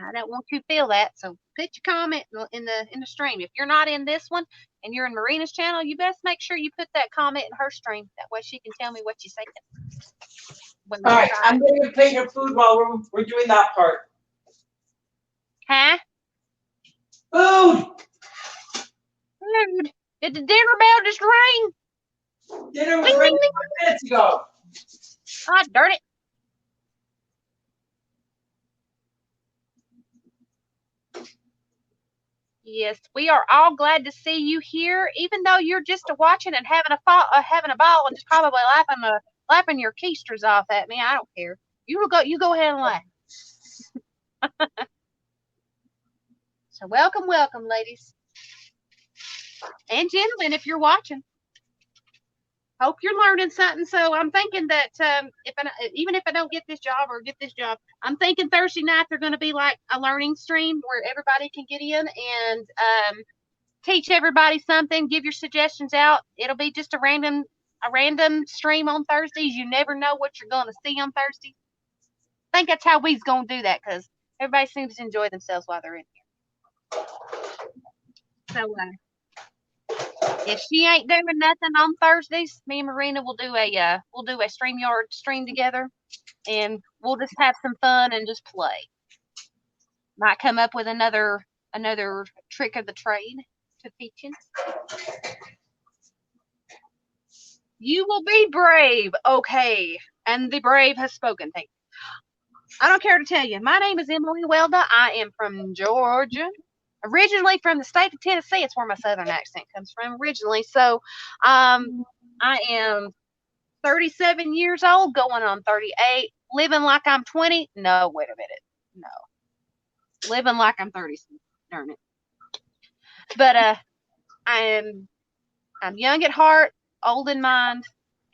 I don't want you to feel that. So put your comment in the stream. If you're not in this one and you're in Marina's channel, you best make sure you put that comment in her stream. That way she can tell me what you say. All right, I'm going to plate your food while we're doing that part. Huh? Food! Food. Did the dinner bell just ring? Dinner was ready 5 minutes ago. Ah, darn it. Yes, we are all glad to see you here, even though you're just watching and having a ball and just probably laughing your keisters off at me. I don't care. You go ahead and laugh. So welcome, ladies and gentlemen, if you're watching. Hope you're learning something. So I'm thinking that even if I don't get this job, I'm thinking Thursday nights are going to be like a learning stream where everybody can get in and teach everybody something. Give your suggestions out. It'll be just a random stream on Thursdays. You never know what you're going to see on Thursdays. I think that's how we's going to do that because everybody seems to enjoy themselves while they're in here. So if she ain't doing nothing on Thursdays, me and Marina will do a StreamYard stream together, and we'll just have some fun and just play. Might come up with another trick of the trade to teach you. You will be brave, okay? And the brave has spoken. Thank you. I don't care to tell you. My name is Emily Welda. I am from Georgia. Originally from the state of Tennessee. It's where my southern accent comes from originally. So I am 37 years old, going on 38. Living like I'm 20. No, wait a minute. No. Living like I'm 30. Darn it. But I'm young at heart, old in mind,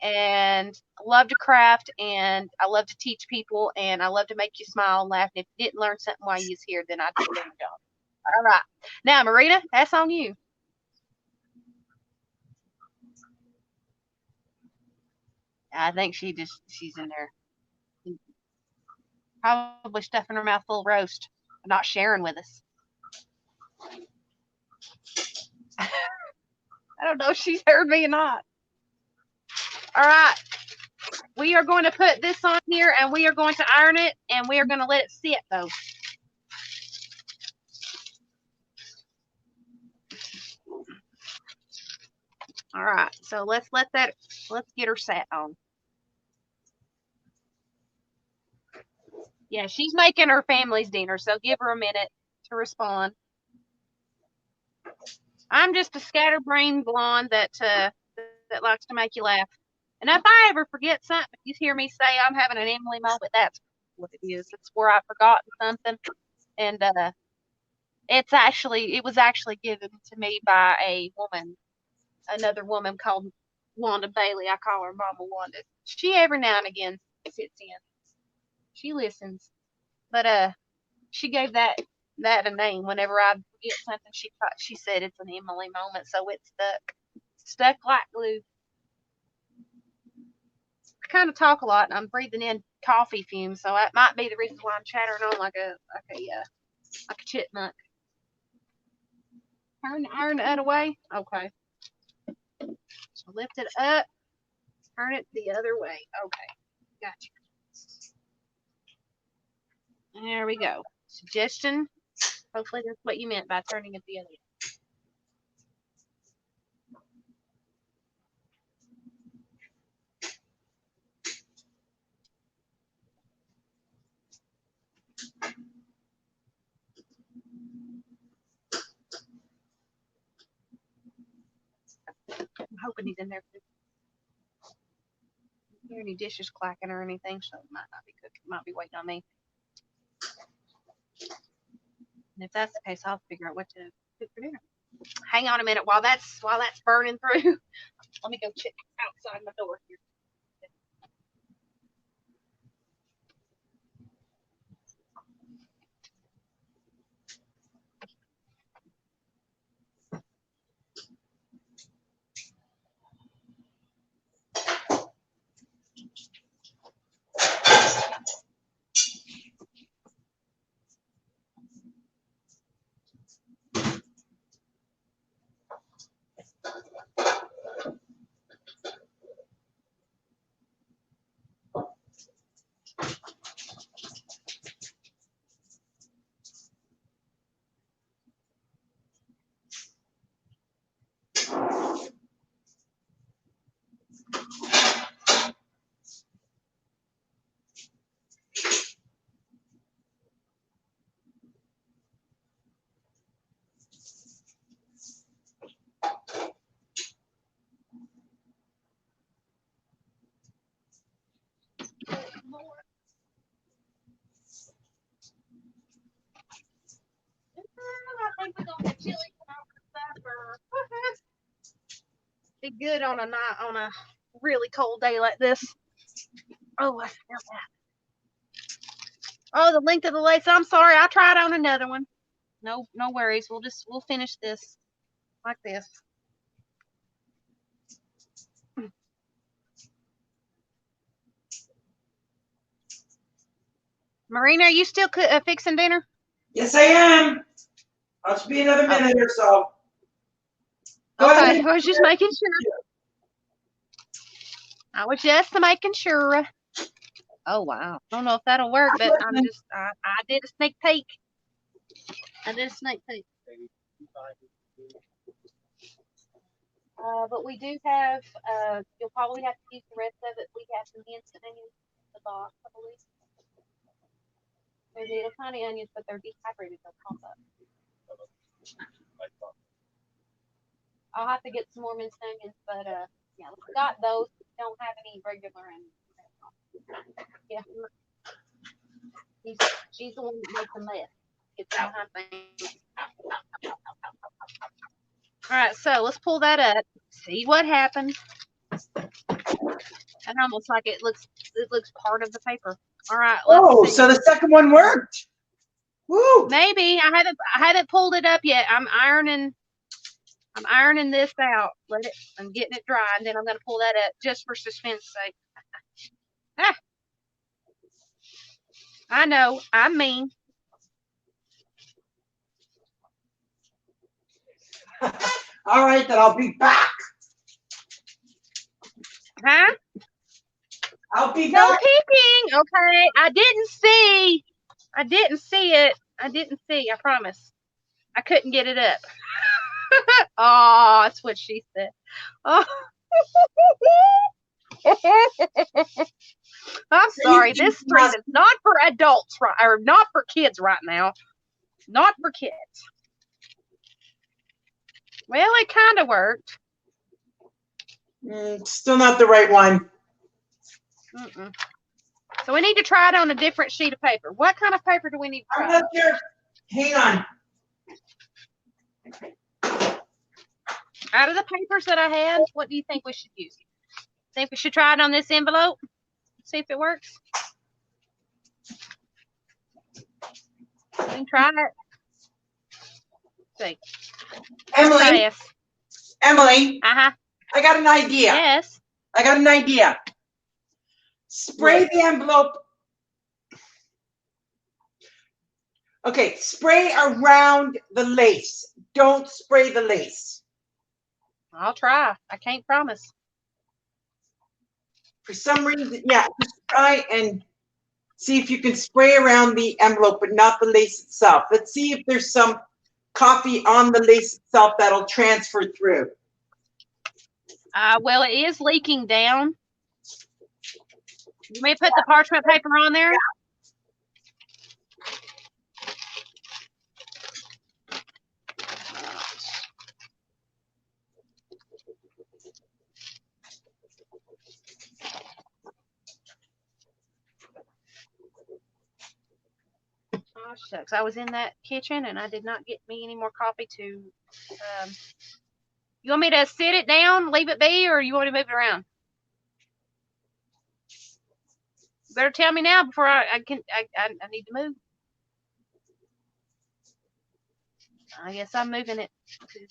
and I love to craft, and I love to teach people, and I love to make you smile and laugh. And if you didn't learn something while you was here, then I didn't do my job. All right. Now, Marina, that's on you. I think she's in there. Probably stuffing her mouth full of roast. Not sharing with us. I don't know if she's heard me or not. All right. We are going to put this on here, and we are going to iron it, and we are going to let it sit, though. All right, so let's get her sat on. Yeah, she's making her family's dinner, so give her a minute to respond. I'm just a scatterbrained blonde that likes to make you laugh. And if I ever forget something, if you hear me say I'm having an Emily moment, that's what it is. It's where I've forgotten something, and it was actually given to me by another woman called Wanda Bailey. I call her Mama Wanda. She every now and again sits in. She listens, but she gave that a name. Whenever I forget something, she said it's an Emily moment, so it's stuck like glue. I kind of talk a lot, and I'm breathing in coffee fumes, so that might be the reason why I'm chattering on like a chipmunk. Iron that away. Okay. So lift it up. Turn it the other way. Okay. Gotcha. There we go. Suggestion. Hopefully that's what you meant by turning it the other way. I'm hoping he's in there. Don't hear any dishes clacking or anything, so it might not be cooking. Might be waiting on me. And if that's the case, I'll figure out what to cook for dinner. Hang on a minute while that's burning through. Let me go check outside my door here. Be good on a really cold day like this. Oh, I smell that. Oh, the length of the lace. I'm sorry. I'll try it on another one. No worries. We'll finish this like this. Marina, are you still fixing dinner? Yes, I am. I'll just be another minute or so. Go Okay, ahead. I was just making sure. I was just making sure. Oh wow. I don't know if that'll work, but I did a sneak peek. But we do have, you'll probably have to use the rest of it. We have some instant onions in the box, I believe. They're little tiny onions, but they're dehydrated. They'll pop up. I'll have to get some more minced onions, but yeah, we got those. We don't have any regular onions. Yeah. She's the one that makes the mess. Gets behind things. All right, so let's pull that up. See what happens. And almost like it looks part of the paper. All right, let's see. So the second one worked. Woo! Maybe I haven't pulled it up yet. I'm ironing this out. I'm getting it dry, and then I'm gonna pull that up just for suspense sake. Ah, I know, I'm mean. All right, then I'll be back. Huh? I'll be No back. peeking. Okay. I didn't see it. I promise. I couldn't get it up. Oh, that's what she said. Oh. I'm sorry. This stream is not for adults, right? Or not for kids right now. Not for kids. Well, it kind of worked. Still not the right one. Mm-mm. So we need to try it on a different sheet of paper. What kind of paper do we need to try? I'm not sure. Hang on. Out of the papers that I had, what do you think we should use? Think we should try it on this envelope? See if it works? We can try it. See. Emily. Uh-huh. I got an idea. Yes. I got an idea. Spray the envelope. Okay, spray around the lace. Don't spray the lace. I'll try. I can't promise. For some reason, yeah, just try and see if you can spray around the envelope, but not the lace itself. Let's see if there's some coffee on the lace itself that'll transfer through. Well, it is leaking down. You may put the parchment paper on there. Oh, shucks. I was in that kitchen and I did not get me any more coffee to. You want me to sit it down, leave it be, or you want me to move it around? You better tell me now before I need to move. I guess I'm moving it because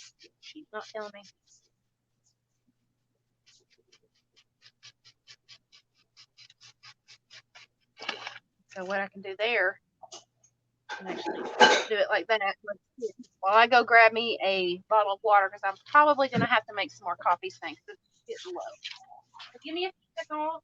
she's not telling me. So what I can do there, I can actually do it like that. While I go grab me a bottle of water because I'm probably going to have to make some more coffee soon because it's getting low. So give me a second.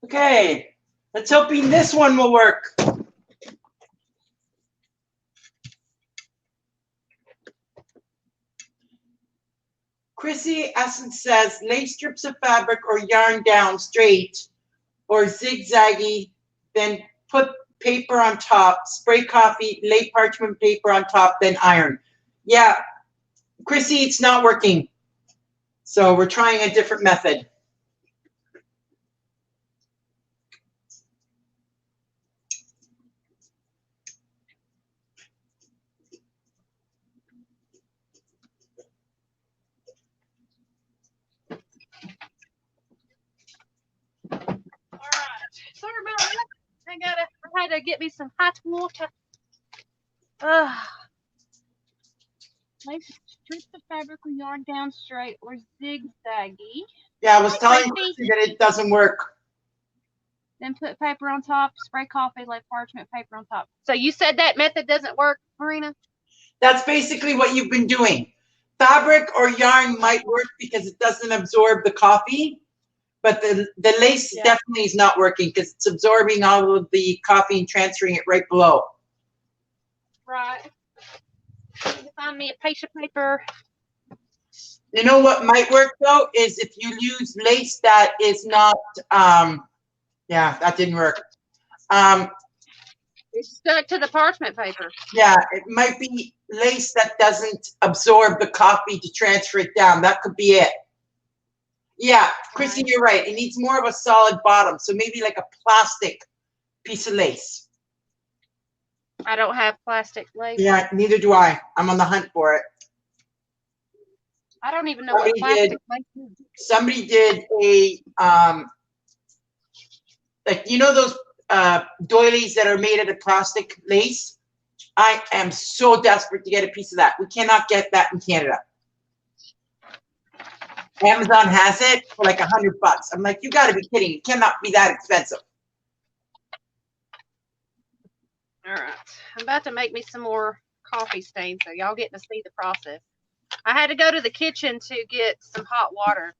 Okay, Let's hoping this one will work. Chrissy Essence says, lay strips of fabric or yarn down straight or zigzaggy, then put paper on top, spray coffee, lay parchment paper on top, then iron. Yeah, Chrissy, it's not working. So we're trying a different method. All right. Sorry about that. I had to get me some hot water. Place strips of fabric or yarn down straight or zigzaggy. Yeah, I was telling Chrissy. Chrissy that it doesn't work. Then put paper on top, spray coffee, lay parchment paper on top. So you said that method doesn't work, Marina? That's basically what you've been doing. Fabric or yarn might work because it doesn't absorb the coffee, but the lace definitely is not working because it's absorbing all of the coffee and transferring it right below. Right. Find me a piece of paper. You know what might work though is if you use lace that is not, yeah, that didn't work. It's stuck to the parchment paper. Yeah, it might be lace that doesn't absorb the coffee to transfer it down. That could be it. Yeah, Chrissy, you're right. It needs more of a solid bottom. So maybe like a plastic piece of lace. I don't have plastic lace. Yeah, neither do I. I'm on the hunt for it. I don't even know what plastic lace is. Somebody did a, like, you know those doilies that are made out of plastic lace? I am so desperate to get a piece of that. We cannot get that in Canada. Amazon has it for like $100. I'm like, you got to be kidding! It cannot be that expensive. All right, I'm about to make me some more coffee stains, so y'all getting to see the process. I had to go to the kitchen to get some hot water.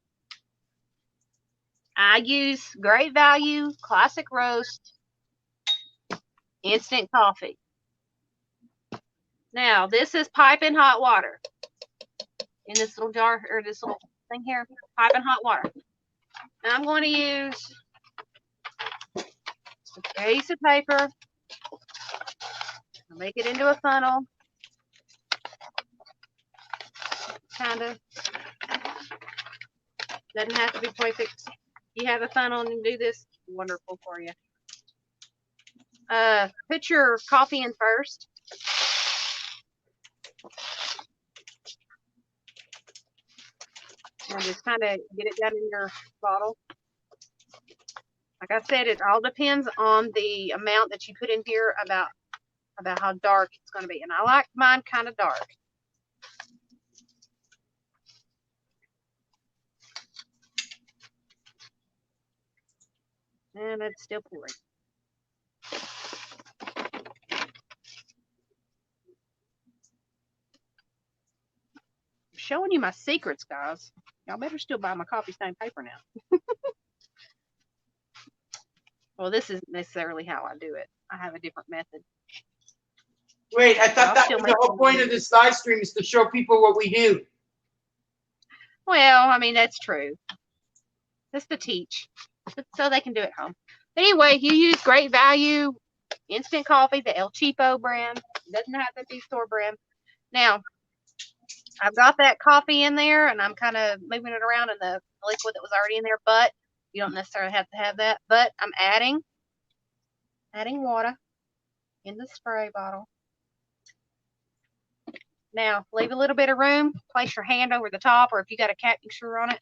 I use Great Value Classic Roast instant coffee. Now, this is piping hot water in this little jar, or this little thing here, piping hot water. Now I'm going to use a piece of paper. I'll make it into a funnel. Kind of. Doesn't have to be perfect. You have a funnel and do this, wonderful for you. Put your coffee in first. And just kind of get it down in your bottle. Like I said, it all depends on the amount that you put in here about how dark it's going to be. And I like mine kind of dark. And it's still pouring. I'm showing you my secrets, guys. Y'all better still buy my coffee stain paper now. Well, this isn't necessarily how I do it. I have a different method. Wait, I thought that was the whole point of this live stream, is to show people what we do. Well, I mean, that's true. Just to teach, so they can do it at home. But anyway, you use Great Value instant coffee, the El Cheapo brand. It doesn't have to be store brand. Now, I've got that coffee in there, and I'm kind of moving it around in the liquid that was already in there, but you don't necessarily have to have that. But I'm adding water in the spray bottle. Now, leave a little bit of room. Place your hand over the top, or if you got a cap mixture on it,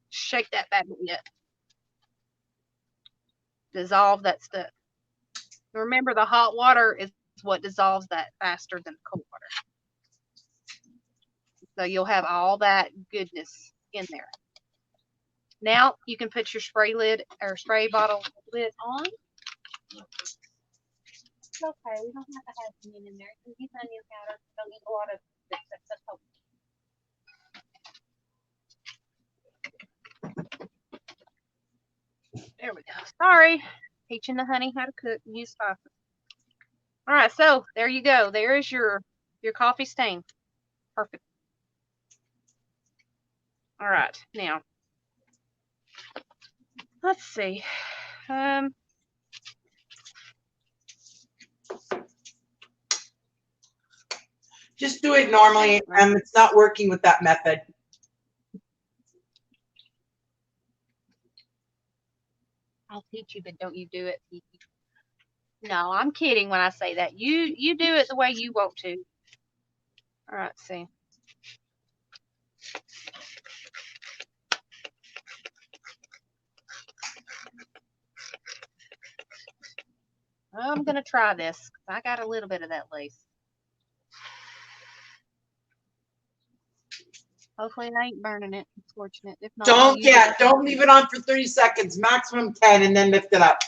shake that bad boy up. Dissolve that stuff. Remember, the hot water is what dissolves that faster than cold water. So you'll have all that goodness in there. Now you can put your spray lid or spray bottle lid on. It's okay. We don't have to have onion in there. You can use onion powder. Don't need a lot of this stuff. There we go. Sorry. Teaching the honey how to cook and use spices. All right, so there you go. There is your coffee stain. Perfect. All right, now let's see. Just do it normally, and it's not working with that method. I'll teach you, but don't you do it. No, I'm kidding when I say that. You do it the way you want to. All right, see. I'm going to try this. I got a little bit of that lace. Hopefully it ain't burning it. It's fortunate. If not, don't leave it on for 30 seconds, maximum 10, and then lift it up.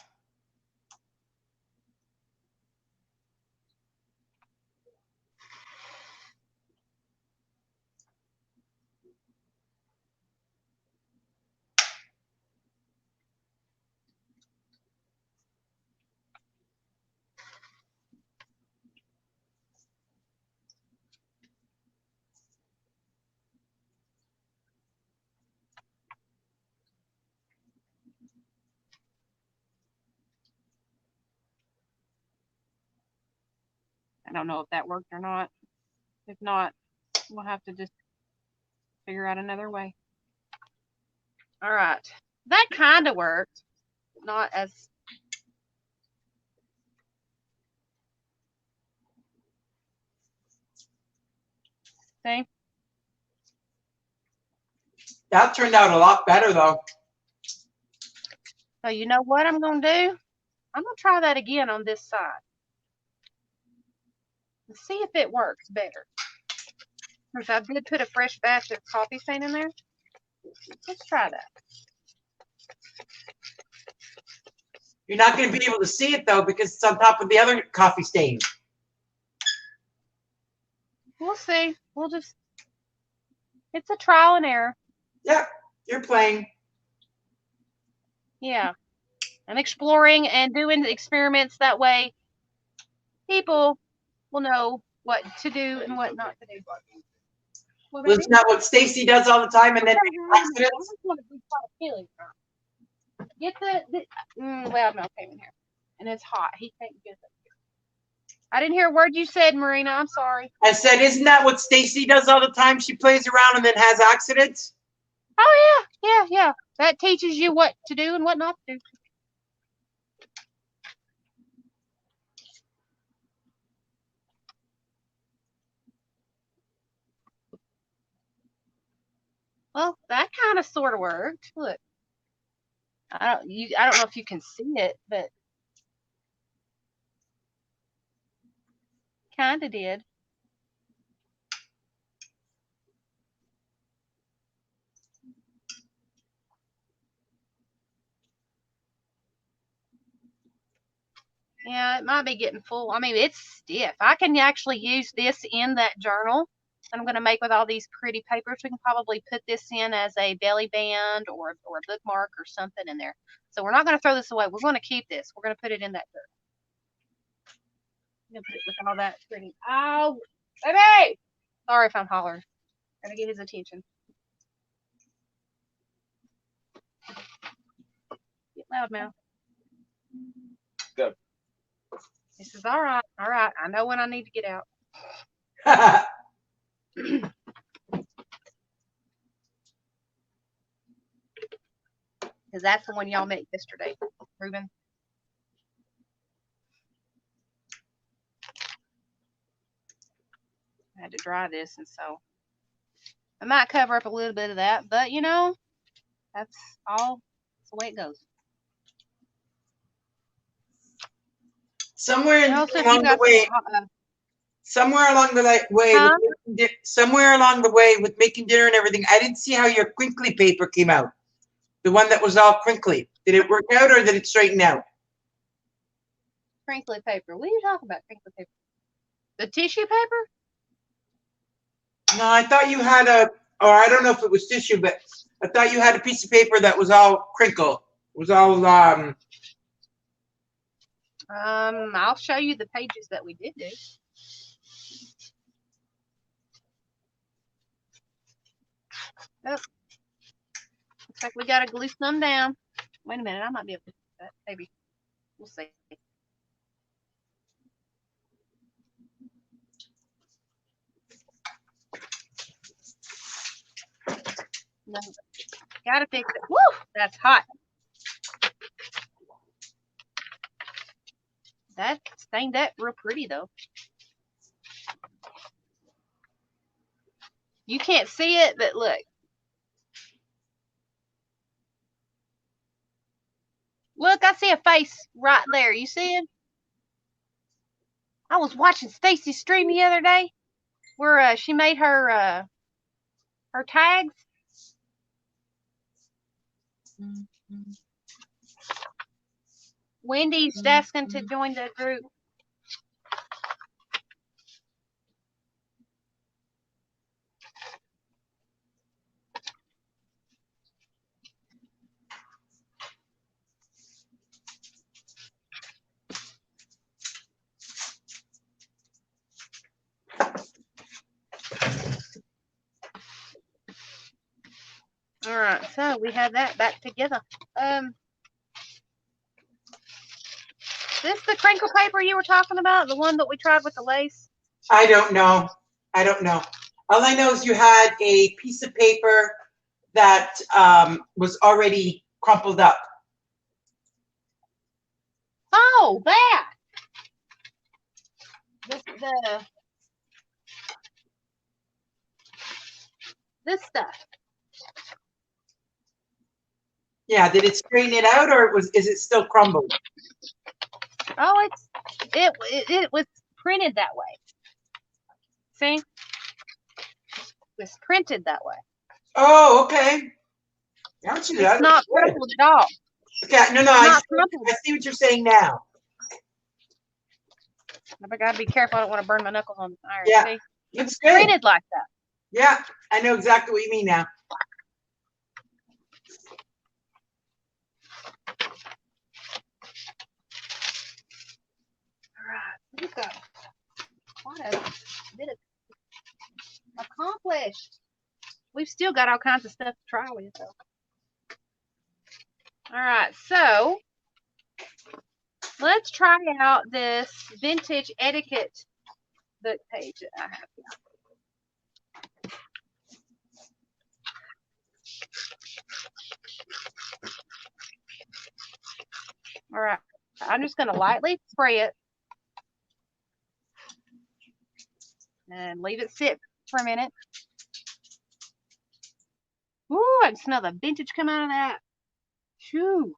I don't know if that worked or not. If not, we'll have to just figure out another way. All right. That kind of worked. Not as... See? That turned out a lot better, though. So you know what I'm going to do? I'm going to try that again on this side. Let's see if it works better. Because I did put a fresh batch of coffee stain in there. Let's try that. You're not going to be able to see it, though, because it's on top of the other coffee stain. We'll see. We'll just... It's a trial and error. Yep, you're playing. Yeah. I'm exploring and doing experiments that way. People will know what to do and what not to do. Well, Isn't that what Stacy does all the time, and then accidents? Get the well, no, came in here, and it's hot. He can't get it. I didn't hear a word you said, Marina. I'm sorry. I said, isn't that what Stacy does all the time? She plays around and then has accidents. Oh yeah. That teaches you what to do and what not to do. Well, that kind of sort of worked. Look, I don't know if you can see it, but kind of did. Yeah, it might be getting full. I mean, it's stiff. I can actually use this in that journal I'm going to make with all these pretty papers. We can probably put this in as a belly band or a bookmark or something in there. So we're not going to throw this away. We're going to keep this. We're going to put it in that journal. I'm going to put it with all that pretty. Oh, baby! Sorry if I'm hollering. Got to get his attention. Get loud, mouth. Good. This is all right. All right. I know when I need to get out. Because that's the one y'all met yesterday, Ruben. I had to dry this, and so I might cover up a little bit of that, but you know, that's all. That's the way it goes. Somewhere along the way with making dinner and everything, I didn't see how your crinkly paper came out. The one that was all crinkly. Did it work out or did it straighten out? Crinkly paper. What are you talking about, crinkly paper? The tissue paper? No, I thought you had or I don't know if it was tissue, but I thought you had a piece of paper that was all crinkled. It was all, I'll show you the pages that we did do. Oh, looks like we gotta glue some down. Wait a minute, I might be able to do that. Maybe. We'll see. No, gotta fix it. Woo! That's hot. That stained that real pretty though. You can't see it, but look. Look, I see a face right there. You see it? I was watching Stacy's stream the other day where she made her tags. Wendy's asking to join the group. All right, so we have that back together. This the crinkle paper you were talking about, the one that we tried with the lace? I don't know. I don't know. All I know is you had a piece of paper that was already crumpled up. Oh, that. This stuff. Yeah, did it straighten it out, or is it still crumbled? Oh, it was printed that way. See? It was printed that way. Oh, okay. I see that. It's not crumpled at all. Okay, no, I see what you're saying now. I gotta be careful. I don't want to burn my knuckles on the iron. Yeah, See? it's good. Printed like that. Yeah, I know exactly what you mean now. All right, we've got quite a bit of accomplished. We've still got all kinds of stuff to try with, though. All right, so let's try out this vintage etiquette book page that I have here. All right, I'm just going to lightly spray it and leave it sit for a minute. Ooh, I can smell the vintage come out of that. Shoo.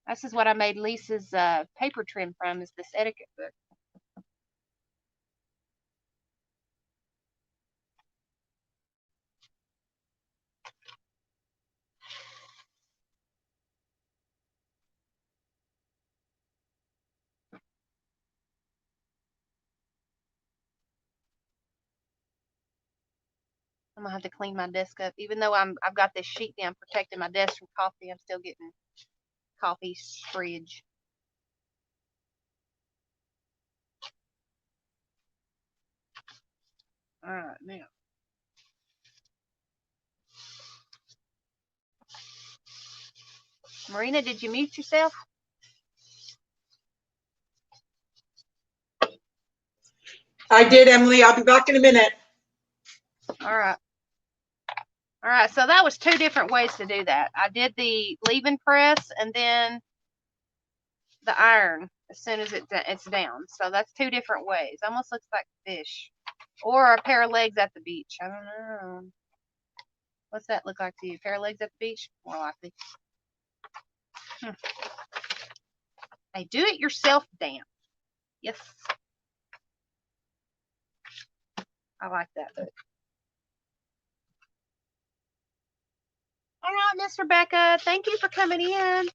This is what I made Lisa's paper trim from, is this etiquette book. I'm gonna have to clean my desk up. Even though I've got this sheet down protecting my desk from coffee, I'm still getting coffee fridge. All right, now. Marina, did you mute yourself? I did, Emily. I'll be back in a minute. All right. All right, so that was two different ways to do that. I did the leave-in press and then the iron as soon as it's down. So that's two different ways. Almost looks like fish. Or a pair of legs at the beach. I don't know. What's that look like to you? A pair of legs at the beach? More likely. A do-it-yourself dance. Yes. I like that book. All right, Miss Rebecca. Thank you for coming in.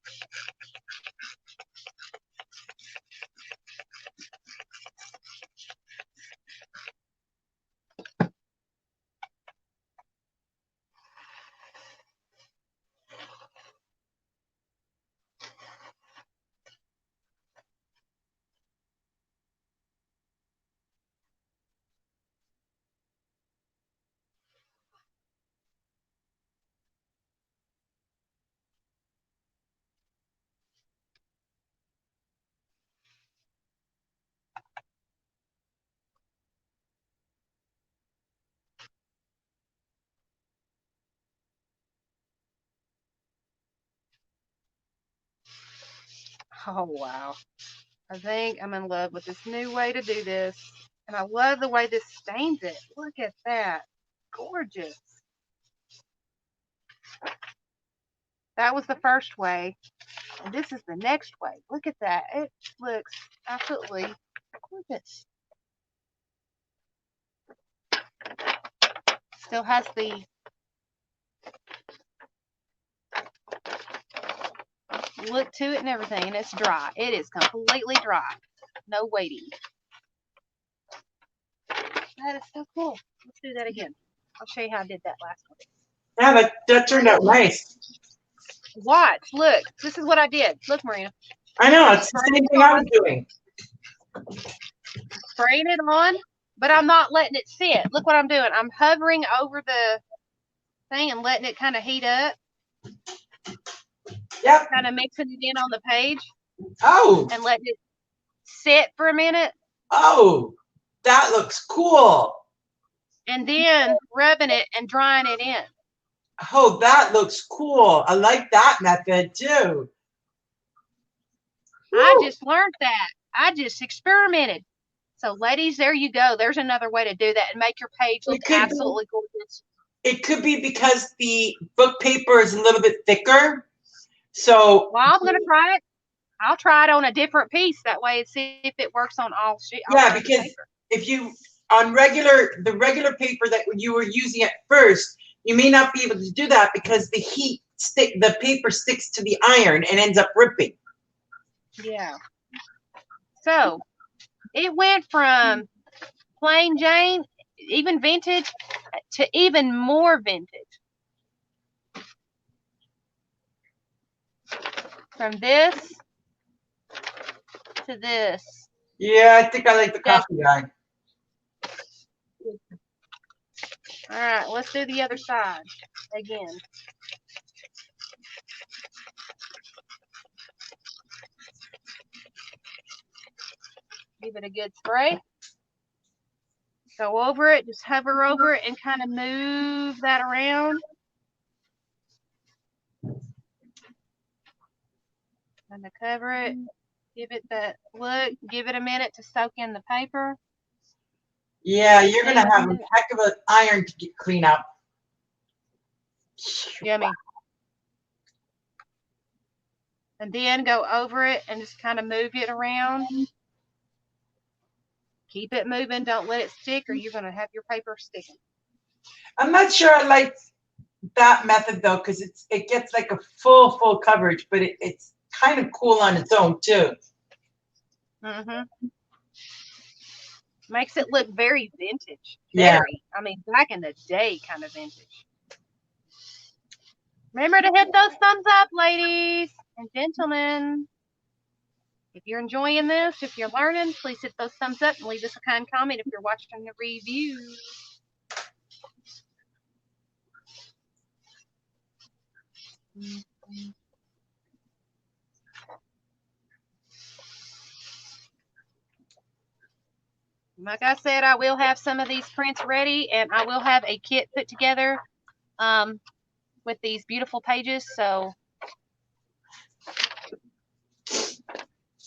Oh, wow. I think I'm in love with this new way to do this. And I love the way this stains it. Look at that. Gorgeous. That was the first way. And this is the next way. Look at that. It looks absolutely gorgeous. Still has the look to it and everything. And it's dry. It is completely dry. No waiting. That is so cool. Let's do that again. I'll show you how I did that last one. Yeah, that turned out nice. Watch. Look. This is what I did. Look, Marina. I know, it's the same thing I was doing. Spraying it on, but I'm not letting it sit. Look what I'm doing. I'm hovering over the thing and letting it kind of heat up. Yep. Kind of mixing it in on the page. Oh. And letting it sit for a minute. Oh, that looks cool. And then rubbing it and drying it in. Oh, that looks cool. I like that method too. I Woo. just learned that. I just experimented. So, ladies, there you go. There's another way to do that and make your page look absolutely gorgeous. It could be because the book paper is a little bit thicker. So, well, I'm going to try it. I'll try it on a different piece. That way, and see if it works on all sheets. Yeah, because if you, on the regular paper that you were using at first, you may not be able to do that because the paper sticks to the iron and ends up ripping. Yeah. So, it went from plain Jane, even vintage, to even more vintage. From this to this. Yeah, I think I like the coffee guy. All right, let's do the other side again. Give it a good spray. Go over it, just hover over it and kind of move that around. Kind of cover it. Give it that look. Give it a minute to soak in the paper. Yeah, you're going to have a heck of an iron to clean up. Yummy. And then go over it and just kind of move it around. Keep it moving. Don't let it stick or you're going to have your paper sticking. I'm not sure I like that method though, because it gets like a full coverage, but it's kind of cool on its own too. Mm-hmm. Makes it look very vintage. Yeah. I mean, back in the day kind of vintage. Remember to hit those thumbs up, ladies and gentlemen. If you're enjoying this, if you're learning, please hit those thumbs up and leave us a kind comment if you're watching the review. Like I said, I will have some of these prints ready, and I will have a kit put together with these beautiful pages. So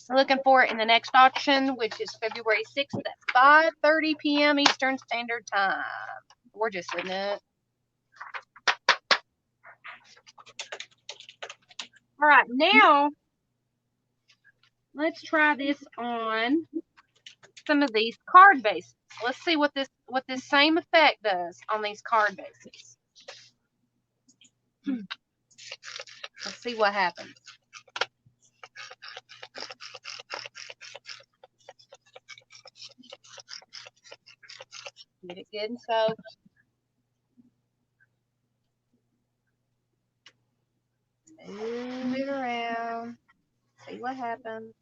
we're looking for it in the next auction, which is February 6th at 5:30 p.m. Eastern Standard Time. Gorgeous, isn't it? All right, now let's try this on some of these card bases. Let's see what this same effect does on these card bases. Let's see what happens. Get it good and soaked. Move it around. See what happens.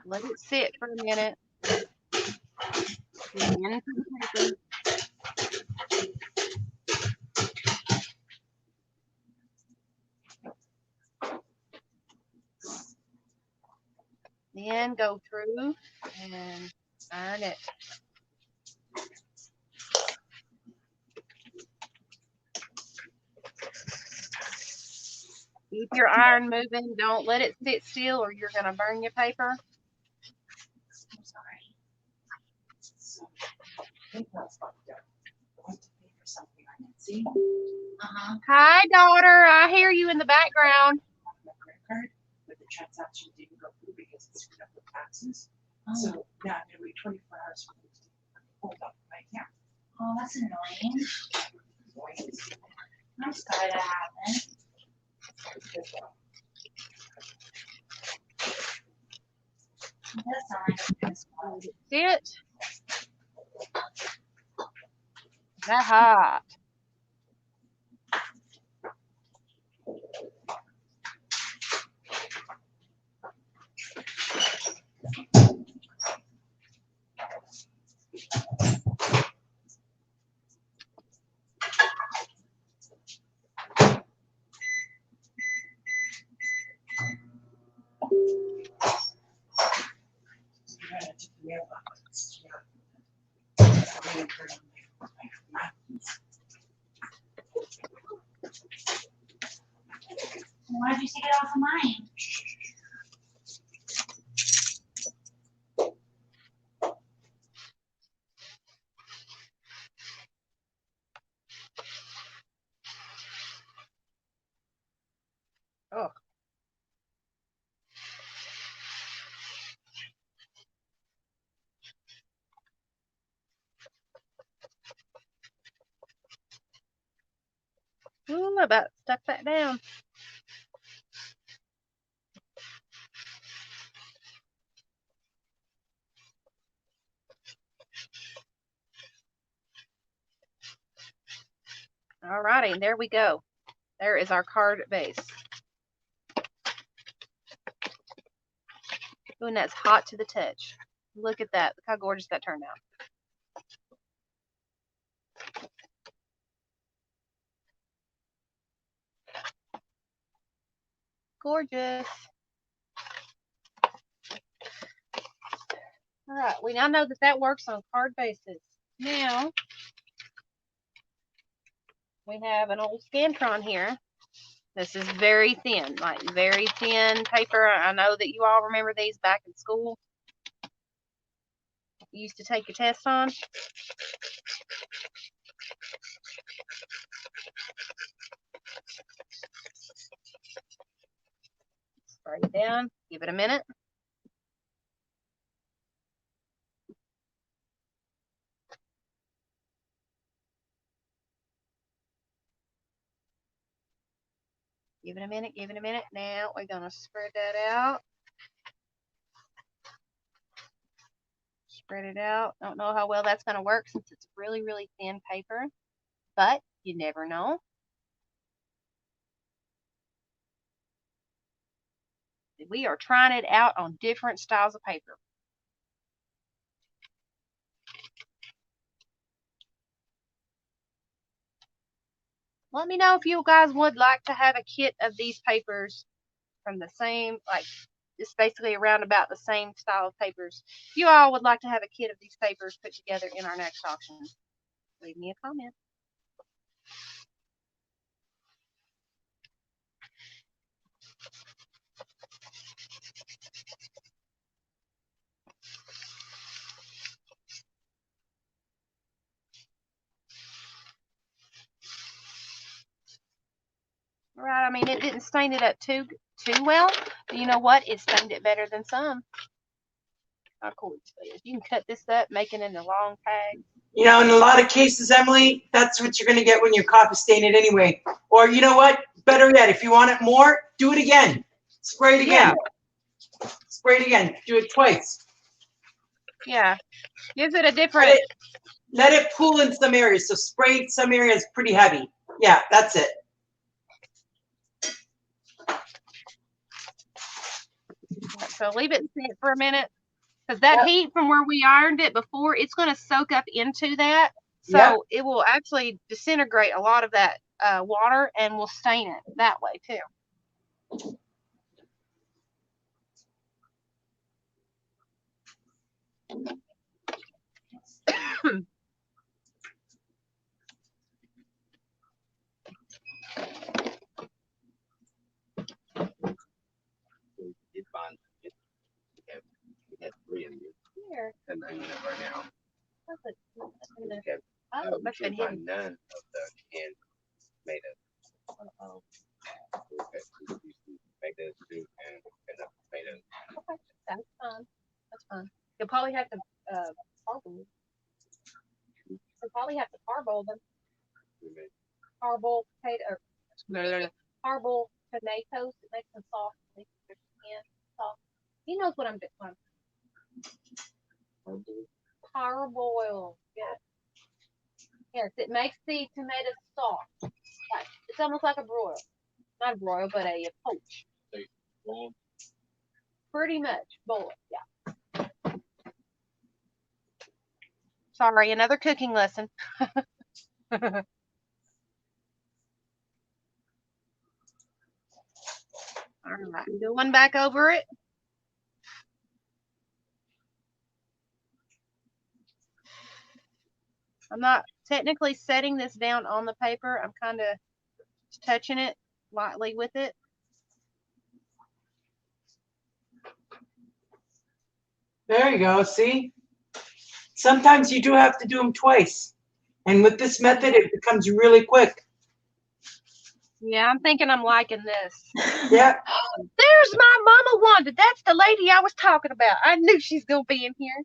Let it sit for a minute. Then go through and iron it. Keep your iron moving. Don't let it sit still or you're going to burn your paper. Hi, daughter. I hear you in the background. But the transaction didn't go through because it screwed up the taxes. So now I'm gonna wait 24 hours for it to hold up right now. Oh, that's annoying. I'm sorry that happened. It does sound like a good spot. Sit. That hot. Why'd you take it off of mine? Oh. Ooh, I about stuck that down. All righty, there we go. There is our card base. Ooh, and that's hot to the touch. Look at that. Look how gorgeous that turned out. Gorgeous. All right, we now know that that works on card bases. Now, we have an old Scantron here. This is very thin, like very thin paper. I know that you all remember these back in school. You used to take your test on. Spray it down. Give it a minute. Give it a minute. Give it a minute. Now we're going to spread that out. Spread it out. Don't know how well that's going to work since it's really, really thin paper, but you never know. We are trying it out on different styles of paper. Let me know if you guys would like to have a kit of these papers from the same, like, it's basically around about the same style of papers. If you all would like to have a kit of these papers put together in our next auction, leave me a comment. Right, I mean, it didn't stain it up too well, but you know what? It stained it better than some. How cool is. You can cut this up, make it into long tags. You know, in a lot of cases, Emily, that's what you're going to get when your coffee stain it anyway. Or you know what? Better yet, if you want it more, do it again. Spray it again. Yeah. Spray it again. Do it twice. Yeah. Gives it a different... Let it pool in some areas. So spray some areas pretty heavy. Yeah, that's it. So leave it sit for a minute. Because that heat from where we ironed it before, it's going to soak up into that. So it will actually disintegrate a lot of that water and will stain it that way too. doing it right now. Oh, it must have been hidden. None of the canned tomatoes. Oh, Make those two and tomatoes. okay. That's fine. That's fine. You'll probably have to parboil. You'll probably have to parboil them. Parboil potato or parboil tomatoes. It makes them soft. Makes their skin soft. He knows what I'm doing. Parboil. Yes. Yes, it makes the tomatoes soft. Like, it's almost like a broil. Not a broil, but a poach. Pretty much. Boil it, yeah. Sorry, another cooking lesson. All right, going back over it. I'm not technically setting this down on the paper. I'm kind of touching it lightly with it. There you go. See? Sometimes you do have to do them twice. And with this method, it becomes really quick. Yeah, I'm thinking I'm liking this. Yeah. There's my Mama Wanda. That's the lady I was talking about. I knew she's going to be in here.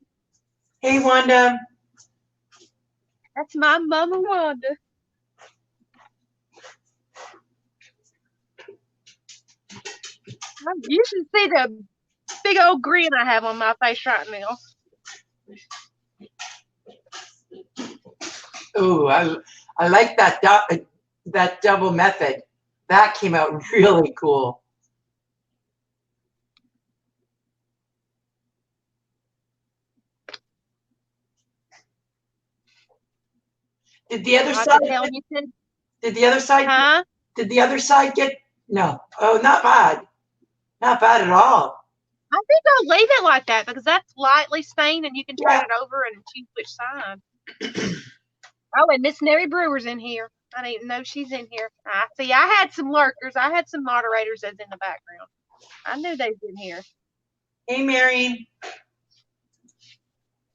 Hey, Wanda. That's my Mama Wanda. You should see the big old grin I have on my face right now. Ooh, I like that double method. That came out really cool. Did the other side? Did the other side? Huh? Did the other side get? No. Oh, not bad. Not bad at all. I think I'll leave it like that because that's lightly stained and you can turn it over and choose which side. Oh, and Miss Mary Brewer's in here. I didn't even know she's in here. I see. I had some lurkers. I had some moderators that's in the background. I knew they was in here. Hey, Mary.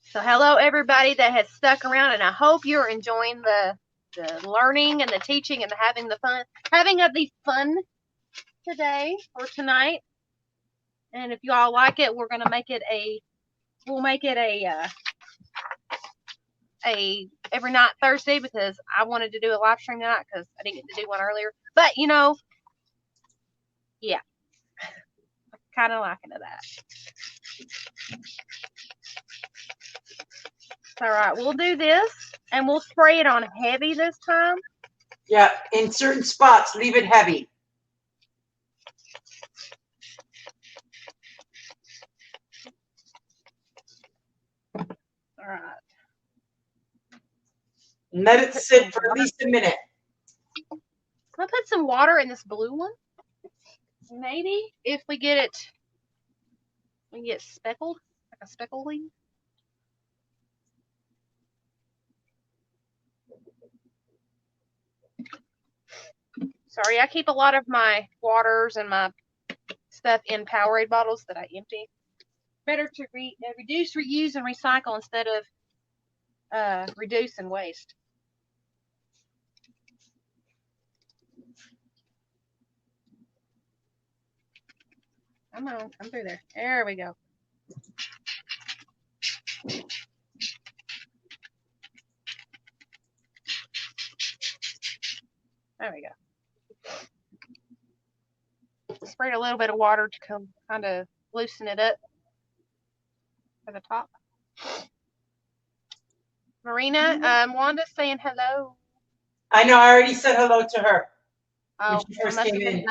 So hello, everybody that has stuck around, and I hope you're enjoying the learning and the teaching and having the fun today or tonight. And if you all like it, we're gonna make it we'll make it a every night Thursday because I wanted to do a live stream tonight because I didn't get to do one earlier. But you know, yeah, I'm kind of liking that. All right, we'll do this and we'll spray it on heavy this time. Yeah, in certain spots, leave it heavy. All right. And let it sit for at least a minute. Can I put some water in this blue one? Maybe if we get it, we can get speckled, like a speckling. Sorry, I keep a lot of my waters and my stuff in Powerade bottles that I empty. Better to reduce, reuse, and recycle instead of reduce and waste. Come on, come through there. There we go. There we go. Sprayed a little bit of water to kind of loosen it up at the top. Marina, Wanda's saying hello. I know. I already said hello to her. Oh, when she first came in.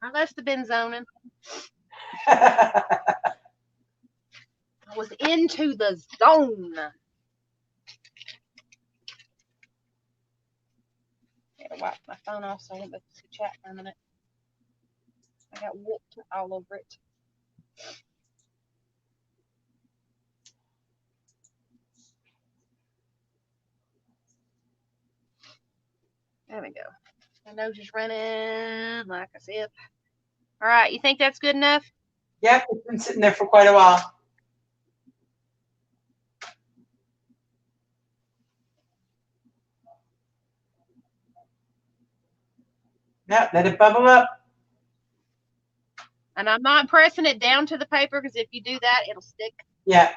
I must have been zoning. I was into the zone. I gotta wipe my phone off so I won't be able to chat for a minute. I got whooped all over it. There we go. My nose is running like a zip. All right, you think that's good enough? Yep, it's been sitting there for quite a while. Yeah, let it bubble up. And I'm not pressing it down to the paper because if you do that, it'll stick. Yeah.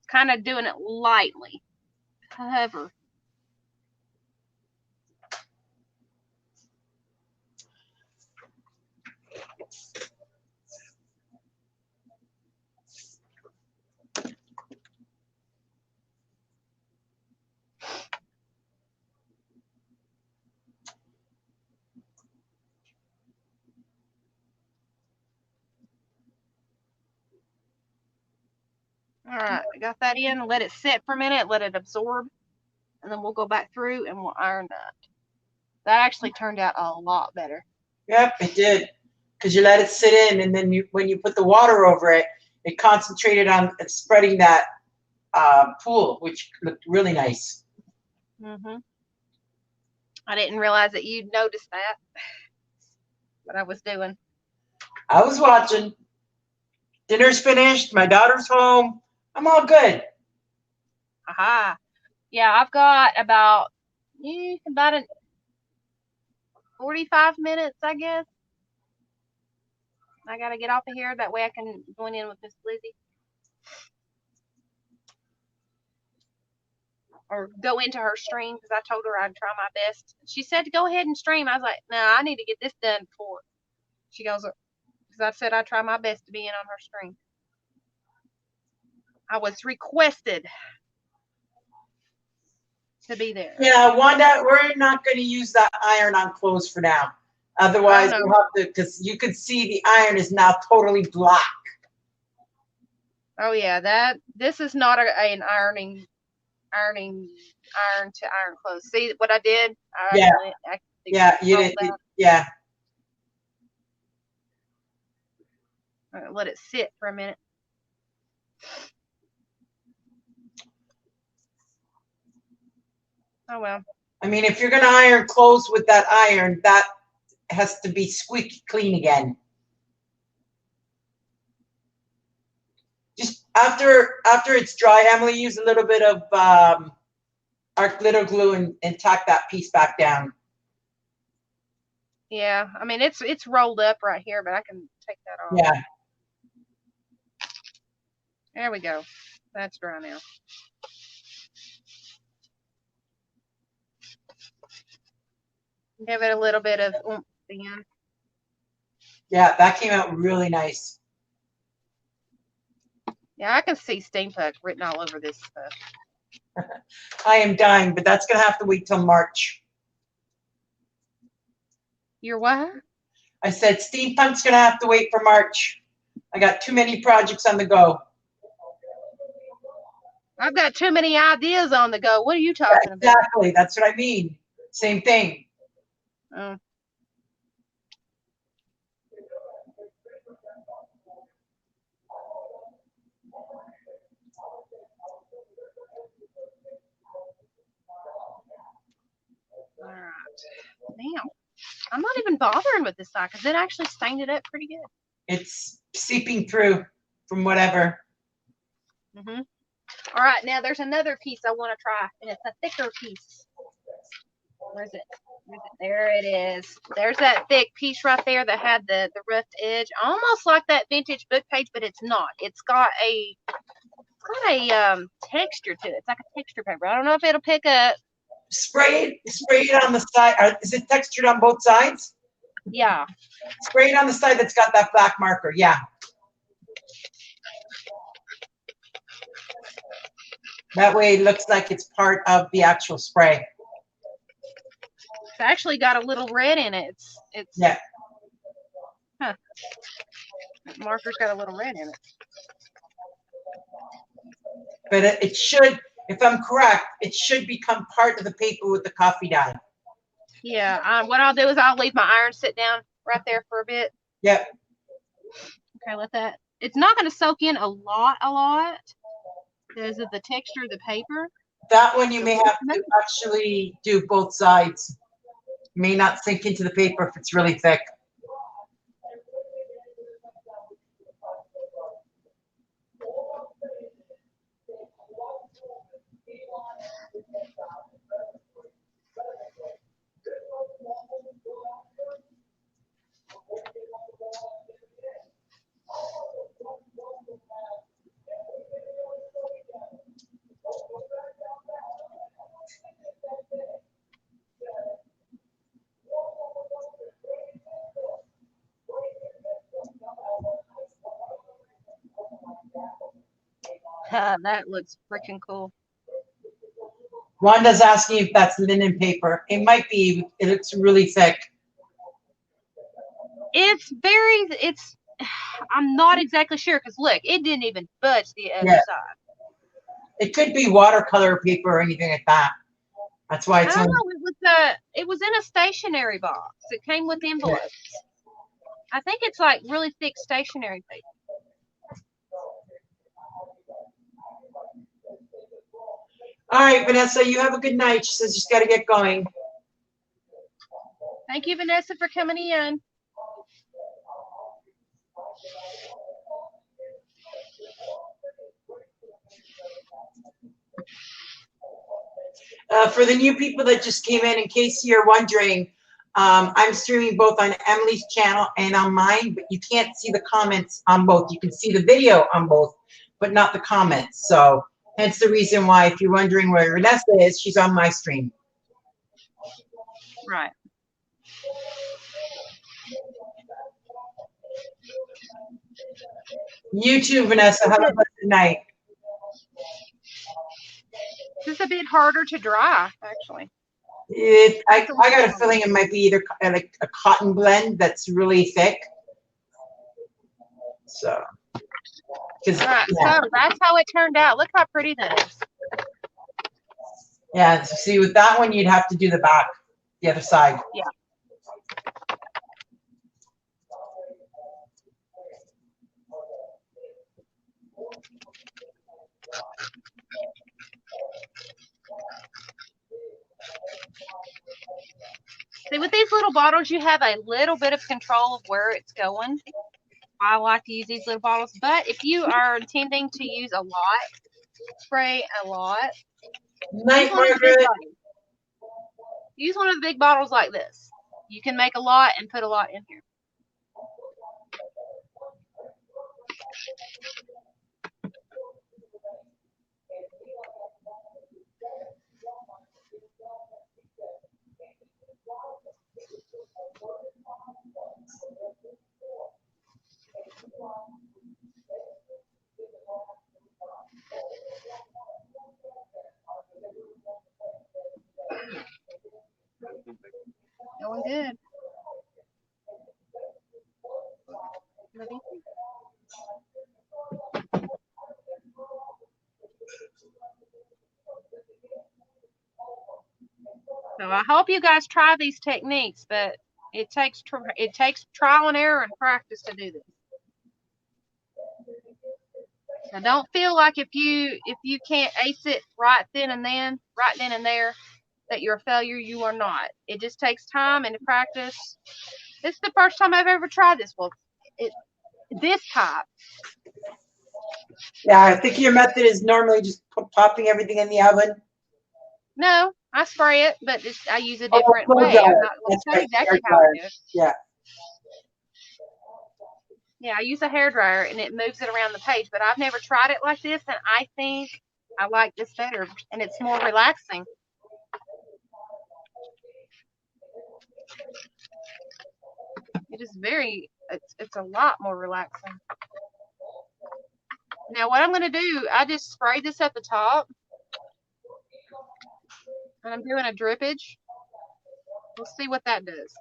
Kind of doing it lightly. However. All right, I got that in. Let it sit for a minute. Let it absorb. And then we'll go back through and we'll iron that. That actually turned out a lot better. Yep, it did. Because you let it sit in, and then when you put the water over it, it concentrated on spreading that pool, which looked really nice. I didn't realize that you'd noticed that. What I was doing. I was watching. Dinner's finished. My daughter's home. I'm all good. Aha. Yeah, I've got about 45 minutes, I guess. I got to get off of here. That way I can join in with Miss Lizzie. Or go into her stream because I told her I'd try my best. She said to go ahead and stream. I was like, no, I need to get this done before. She goes, because I said I'd try my best to be in on her stream. I was requested to be there. Yeah, Wanda, we're not going to use that iron on clothes for now. Otherwise, we'll have to, because you can see the iron is now totally black. Oh yeah, this is not an iron to iron clothes. See what I did? You did. Yeah. Let it sit for a minute. Oh well. I mean, if you're going to iron clothes with that iron, that has to be squeaky clean again. Just after it's dry, Emily, use a little bit of our glitter glue and tack that piece back down. Yeah, I mean it's rolled up right here, but I can take that off. Yeah. There we go. That's dry now. Give it a little bit of oomph again. Yeah, that came out really nice. Yeah, I can see steampunk written all over this stuff. I am dying, but that's going to have to wait till March. You're what? I said steampunk's going to have to wait for March. I got too many projects on the go. I've got too many ideas on the go. What are you talking about? Exactly. That's what I mean. Same thing. Oh. All right. Now, I'm not even bothering with this side because it actually stained it up pretty good. It's seeping through from whatever. All right, now there's another piece I want to try, and it's a thicker piece. Where is it? There it is. There's that thick piece right there that had the roughed edge, almost like that vintage book page, but it's not. It's got a texture to it. It's like a texture paper. I don't know if it'll pick up. Spray it on the side. Is it textured on both sides? Yeah. Spray it on the side that's got that black marker. Yeah. That way it looks like it's part of the actual spray. It's actually got a little red in it. It's yeah. Huh. That marker's got a little red in it. But it should, if I'm correct, it should become part of the paper with the coffee dye. Yeah. What I'll do is I'll leave my iron sit down right there for a bit. Yep. Okay, let that. It's not going to soak in a lot because of the texture of the paper. That one you may have to actually do both sides. May not sink into the paper if it's really thick. That looks freaking cool. Wanda's asking if that's linen paper. It might be. It looks really thick. It's I'm not exactly sure because look, it didn't even budge the other Yeah. side. It could be watercolor paper or anything like that. That's why I it's don't on. know. It was in a stationery box. It came with envelopes. I think it's like really thick stationery paper. All right, Vanessa, you have a good night. She says she's got to get going. Thank you, Vanessa, for coming in. For the new people that just came in case you're wondering, I'm streaming both on Emily's channel and on mine, but you can't see the comments on both. You can see the video on both, but not the comments. So hence the reason why, if you're wondering where Vanessa is, she's on my stream. Right. You too, Vanessa. Have a blessed night. This is a bit harder to dry, actually. I got a feeling it might be either like a cotton blend that's really thick. So, right, so that's how it turned out. Look how pretty that is. Yeah, see, with that one, you'd have to do the back, the other side. Yeah. See, with these little bottles, you have a little bit of control of where it's going. I like to use these little bottles, but if you are intending to use a lot, spray a lot, Night, Margaret. Use one of the big bottles like this. You can make a lot and put a lot in here. Going good. So I hope you guys try these techniques, but it takes trial and error and practice to do this. So don't feel like if you can't ace it right then and there, that you're a failure. You are not. It just takes time and practice. This is the first time I've ever tried this. Well, this type. Yeah, I think your method is normally just popping everything in the oven. No, I spray it, but I use a different way. I'm not going to tell you exactly how I do it. Yeah. Yeah, I use a hairdryer and it moves it around the page, but I've never tried it like this, and I think I like this better, and it's more relaxing. It is it's a lot more relaxing. Now what I'm going to do, I just spray this at the top, and I'm doing a drippage. We'll see what that does.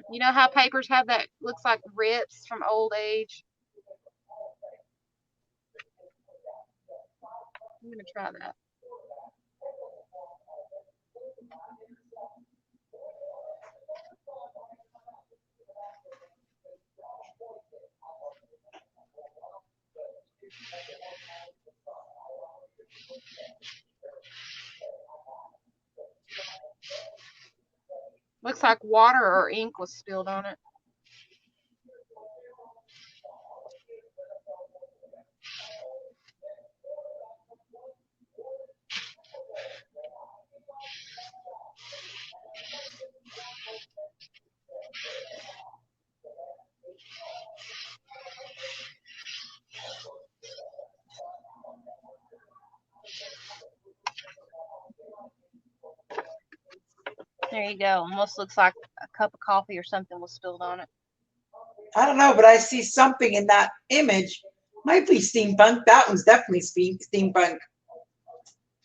You know how papers have that, looks like rips from old age? I'm going to try that. Looks like water or ink was spilled on it. There you go. Almost looks like a cup of coffee or something was spilled on it. I don't know, but I see something in that image. Might be steampunk. That one's definitely steampunk.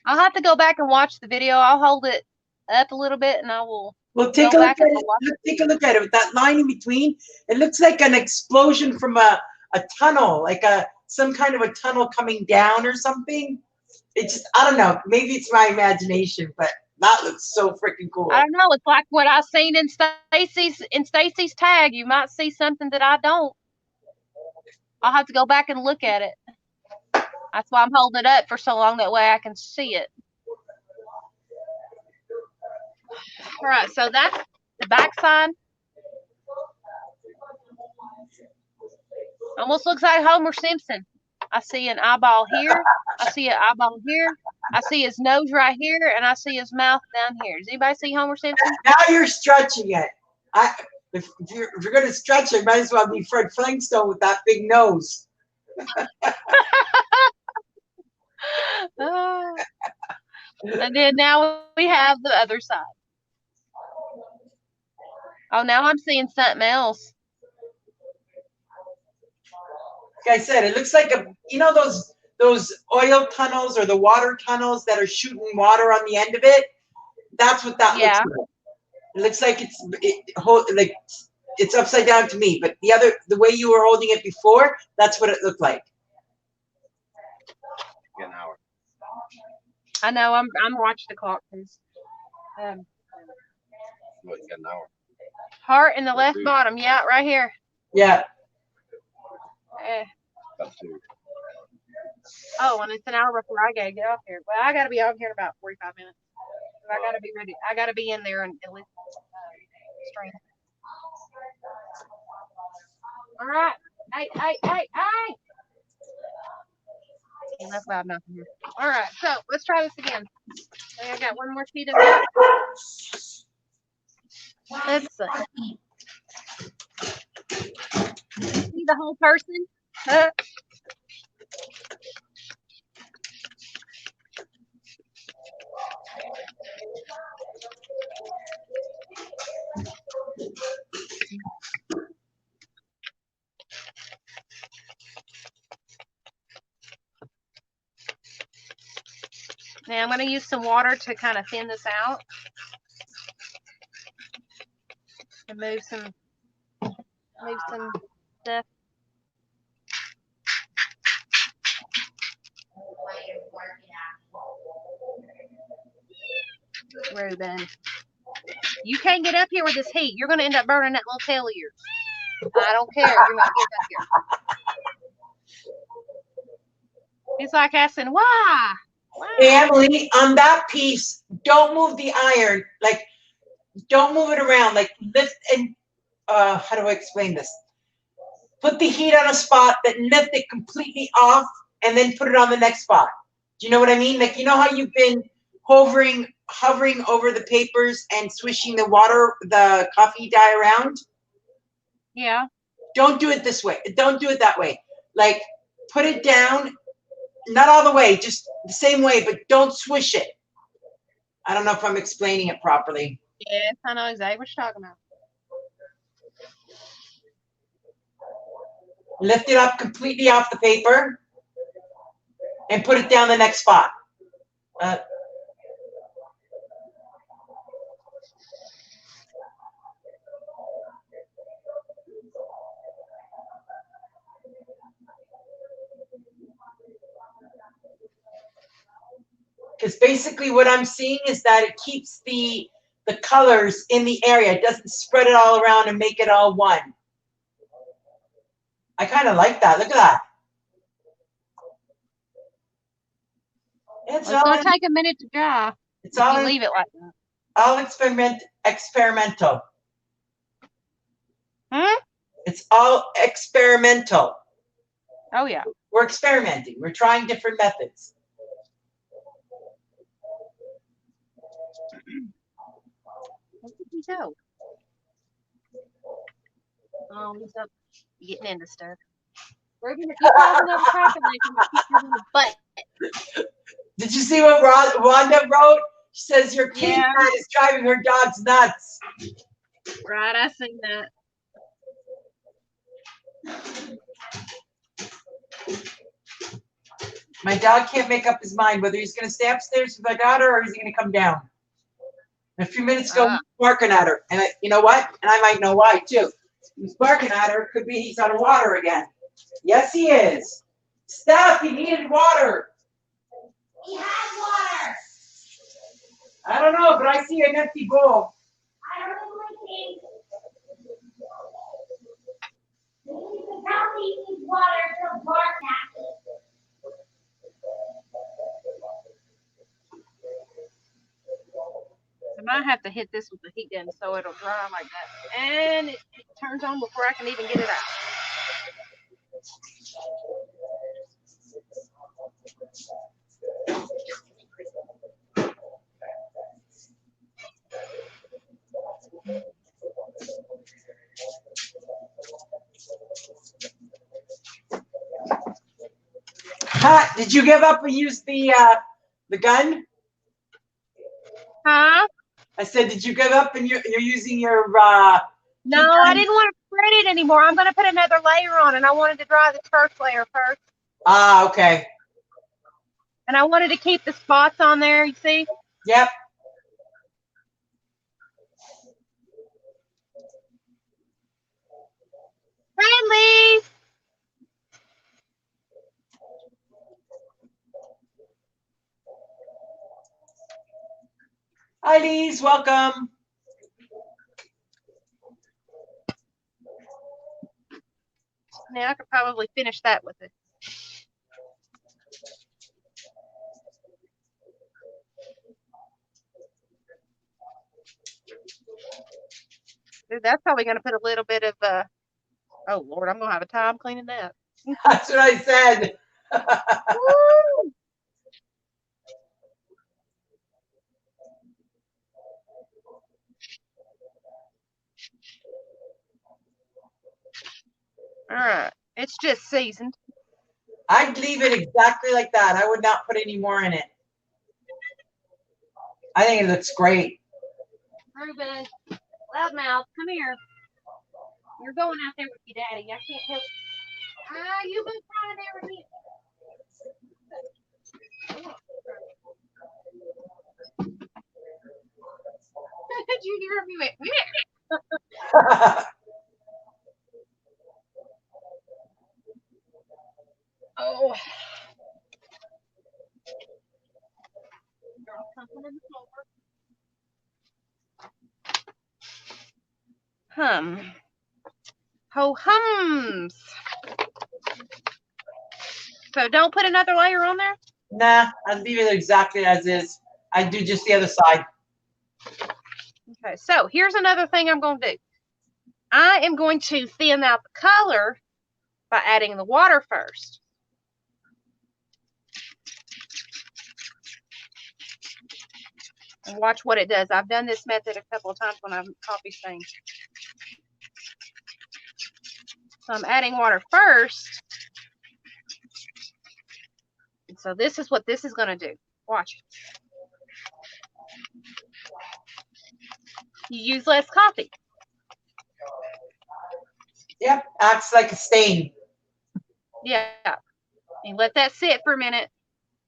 I'll have to go back and watch the video. I'll hold it up a little bit and I will Well, take go a look back at and it. watch. Take a look at it with that line in between. It looks like an explosion from a tunnel, like some kind of a tunnel coming down or something. It's just, I don't know. Maybe it's my imagination, but that looks so freaking cool. I don't know. It's like what I seen in Stacy's tag. You might see something that I don't. I'll have to go back and look at it. That's why I'm holding it up for so long. That way I can see it. All right. So that's the back side. Almost looks like Homer Simpson. I see an eyeball here. I see an eyeball here. I see his nose right here, and I see his mouth down here. Does anybody see Homer Simpson? Now you're stretching it. If you're going to stretch it, might as well be Fred Flintstone with that big nose. And then now we have the other side. Oh, now I'm seeing something else. Like I said, it looks like those oil tunnels or the water tunnels that are shooting water on the end of it. That's what that looks like. It looks like it's upside down to me, but the way you were holding it before, that's what it looked like. An hour. I know. I'm watching the clock. What, you got an hour? Heart in the left bottom. Yeah, right here. Yeah. About 2. Oh, and it's an hour before I gotta get off here. Well, I gotta be out here in about 45 minutes. I gotta be ready. I gotta be in there and at least stream. All right. Hey. Enough loud nothing here. All right. So let's try this again. Okay, I got one more sheet of it. Let's see. See the whole person? Now I'm going to use some water to kind of thin this out and move some stuff. Ruben, you can't get up here with this heat. You're going to end up burning that little tail of yours. I don't care. You're not getting up here. It's like asking, why? Hey, Emily, on that piece, don't move the iron. Like, don't move it around. Like, lift and, how do I explain this? Put the heat on a spot, then lift it completely off, and then put it on the next spot. Do you know what I mean? Like, you know how you've been hovering over the papers and swishing the coffee dye around? Yeah. Don't do it this way. Don't do it that way. Like, put it down, not all the way, just the same way, but don't swish it. I don't know if I'm explaining it properly. Yes, I know exactly what you're talking about. Lift it up completely off the paper and put it down the next spot. Because basically what I'm seeing is that it keeps the colors in the area. It doesn't spread it all around and make it all one. I kind of like that. Look at that. It's going to take a minute to dry. It's all leave it like that. All experimental. It's all experimental. Oh, yeah. We're experimenting. We're trying different methods. Where did he go? Oh, he's up getting into stuff. Ruben, if you cause another traffic light, I'm going to kick your little butt. Did you see what Wanda wrote? She says your kitty cat is driving her dogs nuts. Right, I seen that. My dog can't make up his mind whether he's going to stay upstairs with my daughter or he's going to come down. And a few minutes ago, he was barking at her. And you know what? And I might know why, too. He's barking at her. Could be he's out of water again. Yes, he is. Steph, he needed water. He has water. I don't know, but I see an empty bowl. I don't know what he needs. He can tell me he needs water to bark at me. I might have to hit this with the heat gun so it'll dry like that. And it turns on before I can even get it out. Huh? Did you give up and use the gun? Huh? I said, did you give up and you're using your No, I didn't want to spread it anymore. I'm going to put another layer on, and I wanted to dry this first layer first. Ah, okay. And I wanted to keep the spots on there, you see? Yep. Friendlies! Hi, Lise. Welcome. Now I could probably finish that with it. Dude, that's probably going to put a little bit of, oh, Lord, I'm going to have a time cleaning that. That's what I said. Woo! All right. It's just seasoned. I'd leave it exactly like that. I would not put any more in it. I think it looks great. Ruben, loudmouth, come here. You're going out there with your daddy. I can't help. You've been crying ever since. Did you hear me? Oh. Ho hums. So don't put another layer on there? Nah, I'd leave it exactly as is. I'd do just the other side. Okay, so here's another thing I'm going to do. I am going to thin out the color by adding the water first. And watch what it does. I've done this method a couple of times when I've coffee stains. So I'm adding water first. And so this is what this is going to do. Watch. You use less coffee. Yep, acts like a stain. Yeah. You let that sit for a minute.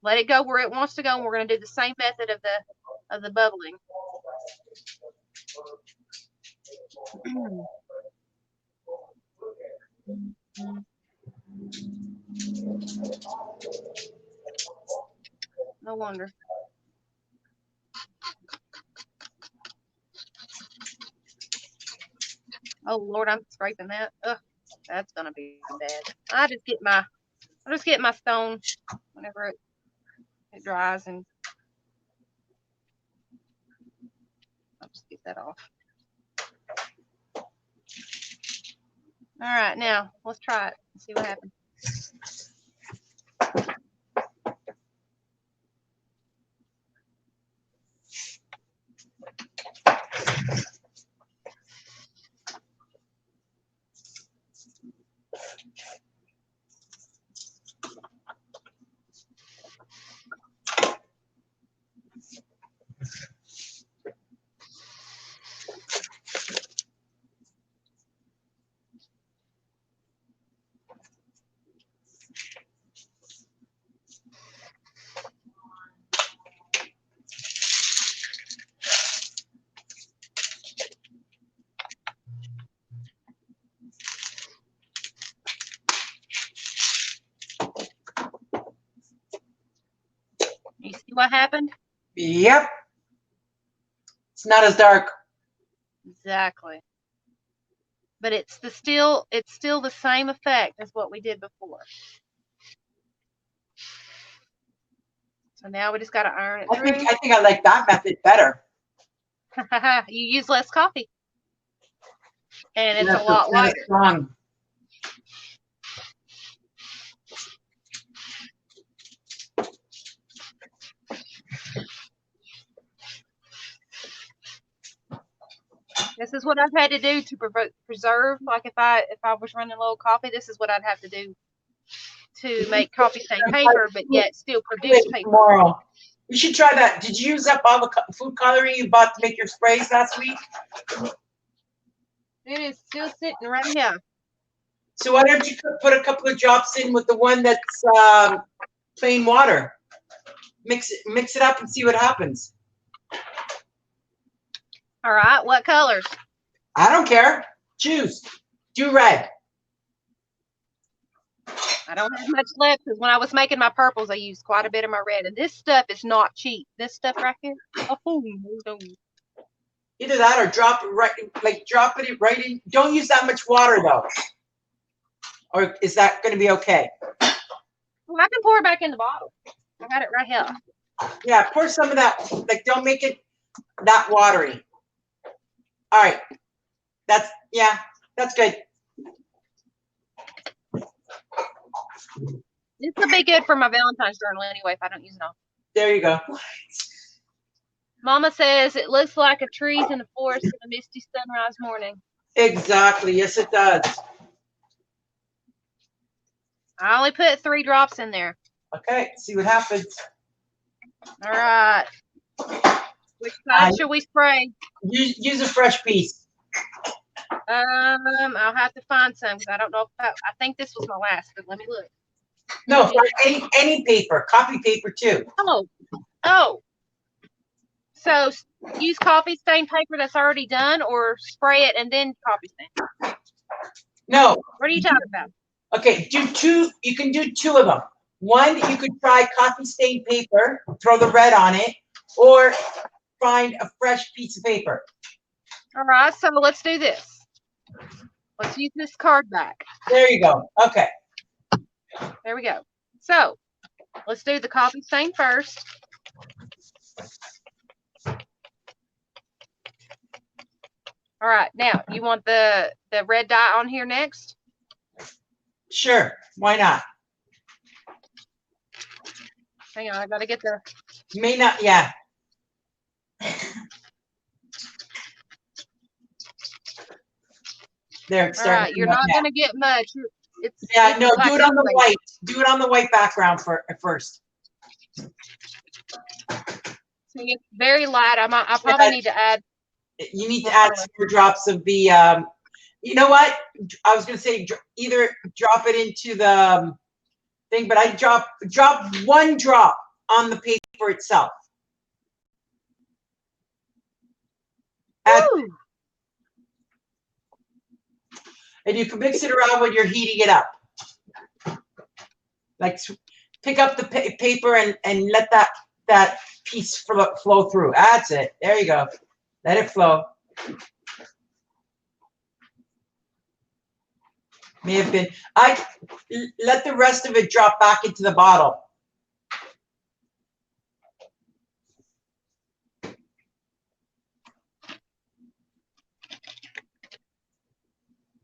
Let it go where it wants to go, and we're going to do the same method of the bubbling. No wonder. Oh Lord, I'm scraping that. Ugh, that's gonna be bad. I just get my stone whenever it dries, and I'll just get that off. All right, now let's try it and see what happens. what happened? Yep. It's not as dark. Exactly. But it's still the same effect as what we did before. So now we just got to iron it through. I think I like that method better. You use less coffee. And it's That's a lot not as lighter. strong. This is what I've had to do to preserve. Like if I was running low coffee, this is what I'd have to do to make coffee stain paper, but yet still produce paper. Tomorrow. You should try that. Did you use up all the food coloring you bought to make your sprays last week? It is still sitting right here. So why don't you put a couple of drops in with the one that's plain water? Mix it up and see what happens. All right, what colors? I don't care. Choose. Do red. I don't have much left because when I was making my purples, I used quite a bit of my red. And this stuff is not cheap. This stuff right here. Oh, no. Either that or drop it right in. Don't use that much water though. Or is that going to be okay? Well, I can pour it back in the bottle. I got it right here. Yeah, pour some of that. Like, don't make it that watery. All right. That's good. This will be good for my Valentine's journal anyway if I don't use it all. There you go. Mama says it looks like a trees in the forest in a misty sunrise morning. Exactly. Yes, it does. I only put 3 drops in there. Okay, see what happens. All right. Which side should we spray? Use a fresh piece. I'll have to find some because I don't know if I think this was my last, but let me look. No, for any paper, copy paper too. Oh. So use coffee stain paper that's already done, or spray it and then coffee stain. No. What are you talking about? Okay, do 2. You can do 2 of them. One, you could try coffee stain paper, throw the red on it, or find a fresh piece of paper. All right, so let's do this. Let's use this card back. There you go. Okay. There we go. So let's do the coffee stain first. All right, now you want the red dye on here next? Sure. Why not? Hang on, I gotta get the. You may not. Yeah. There. It's all right, you're not gonna get much. Do it on the white. Do it on the white background first. So it's very light. I probably need to add. You need to add some more drops of the. You know what? I was gonna say either drop it into the thing, but I drop 1 drop on the paper itself. And you can mix it around when you're heating it up. Like pick up the paper and let that piece flow through. That's it. There you go. Let it flow. May have been. I let the rest of it drop back into the bottle.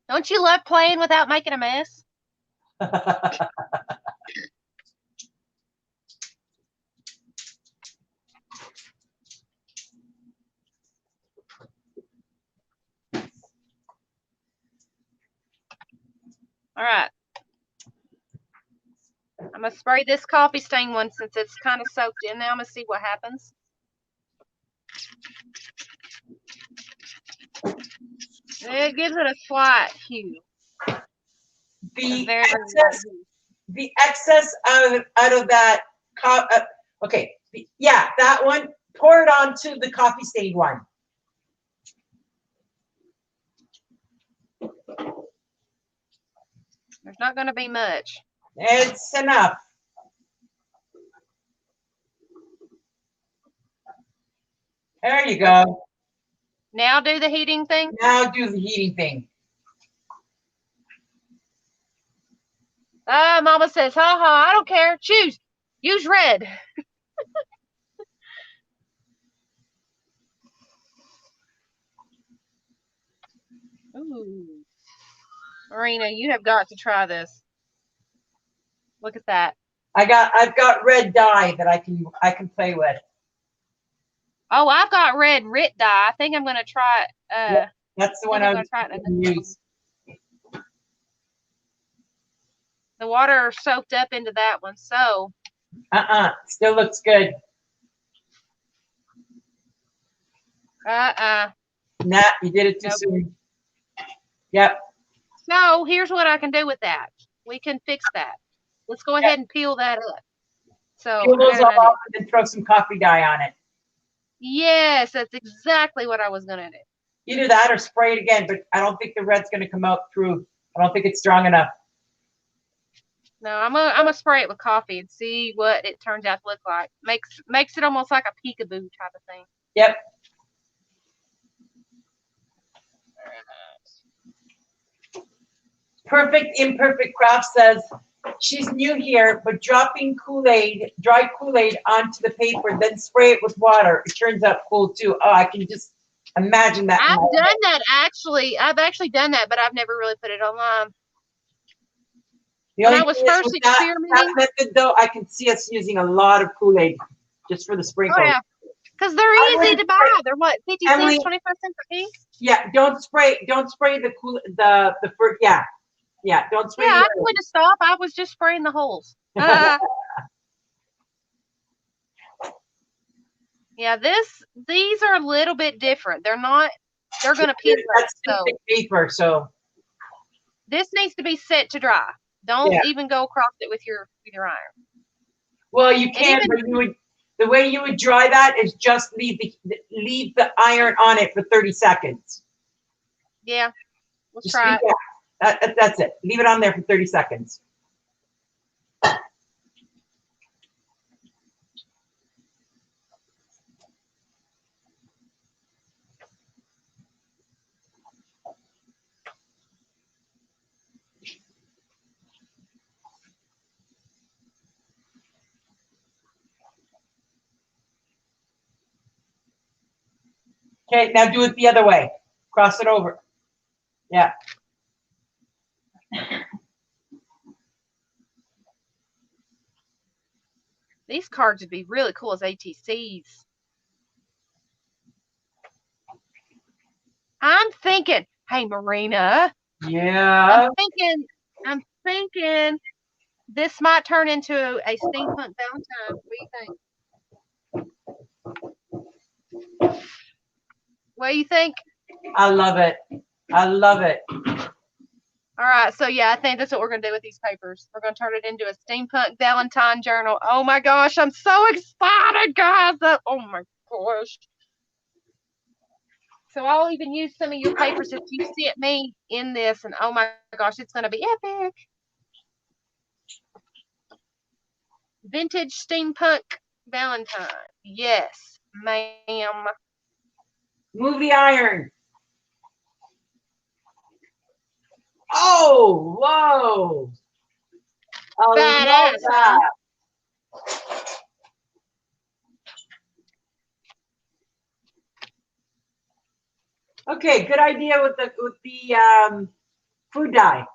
Don't you love playing without making a mess? All right. I'm going to spray this coffee stain one since it's kind of soaked in now. I'm going to see what happens. It gives it a slight hue. The excess out of that okay. That one, pour it onto the coffee stain one. There's not going to be much. It's enough. There you go. Now do the heating thing. Now do the heating thing. Mama says, ha ha, I don't care. Choose. Use red. Ooh. Marina, you have got to try this. Look at that. I've got red dye that I can play with. Oh, I've got red Rit dye. I think I'm gonna try it. Yep, that's the one I was going going to use. The water soaked up into that one, so. Still looks good. Nah, you did it too soon. Yep. So here's what I can do with that. We can fix that. Let's go ahead and peel that up. So Peel those I got an all idea. off and then throw some coffee dye on it. Yes, that's exactly what I was gonna do. Either that or spray it again, but I don't think the red's going to come out through. I don't think it's strong enough. No, I'm gonna spray it with coffee and see what it turns out to look like. Makes it almost like a peekaboo type of thing. Yep. Perfect Imperfect Craft says she's new here, but dropping dry Kool-Aid onto the paper, then spray it with water. It turns out cool too. Oh, I can just imagine that. I've done that actually. I've actually done that, but I've never really put it online. When I was first experimenting. That method, though, I can see us using a lot of Kool-Aid just for the sprinkles. Oh, yeah. Because they're easy to buy. They're what, 50 Emily, cents, 25 cents a piece? Yeah, don't spray the fruit. Yeah, don't spray. Yeah, I knew when to stop. I was just spraying the holes. Yeah, these are a little bit different. They're gonna peel up. That's thick paper, so this needs to be set to dry. Don't even go across it with your iron. Well, you can, but the way you would dry that is just leave the iron on it for 30 seconds. Yeah, let's try it. Yeah, that's it. Leave it on there for 30 seconds. Okay, now do it the other way. Cross it over. Yeah. These cards would be really cool as ATCs. I'm thinking, hey, Marina. Yeah. I'm thinking this might turn into a steampunk Valentine. What do you think? What do you think? I love it. I love it. All right, so yeah, I think that's what we're going to do with these papers. We're going to turn it into a steampunk Valentine journal. Oh my gosh, I'm so excited, guys. Oh my gosh. So I'll even use some of your papers if you sent me in this, and oh my gosh, it's going to be epic. Vintage steampunk Valentine. Yes, ma'am. Move the iron. Oh, whoa. I love that. Okay, good idea with the food dye.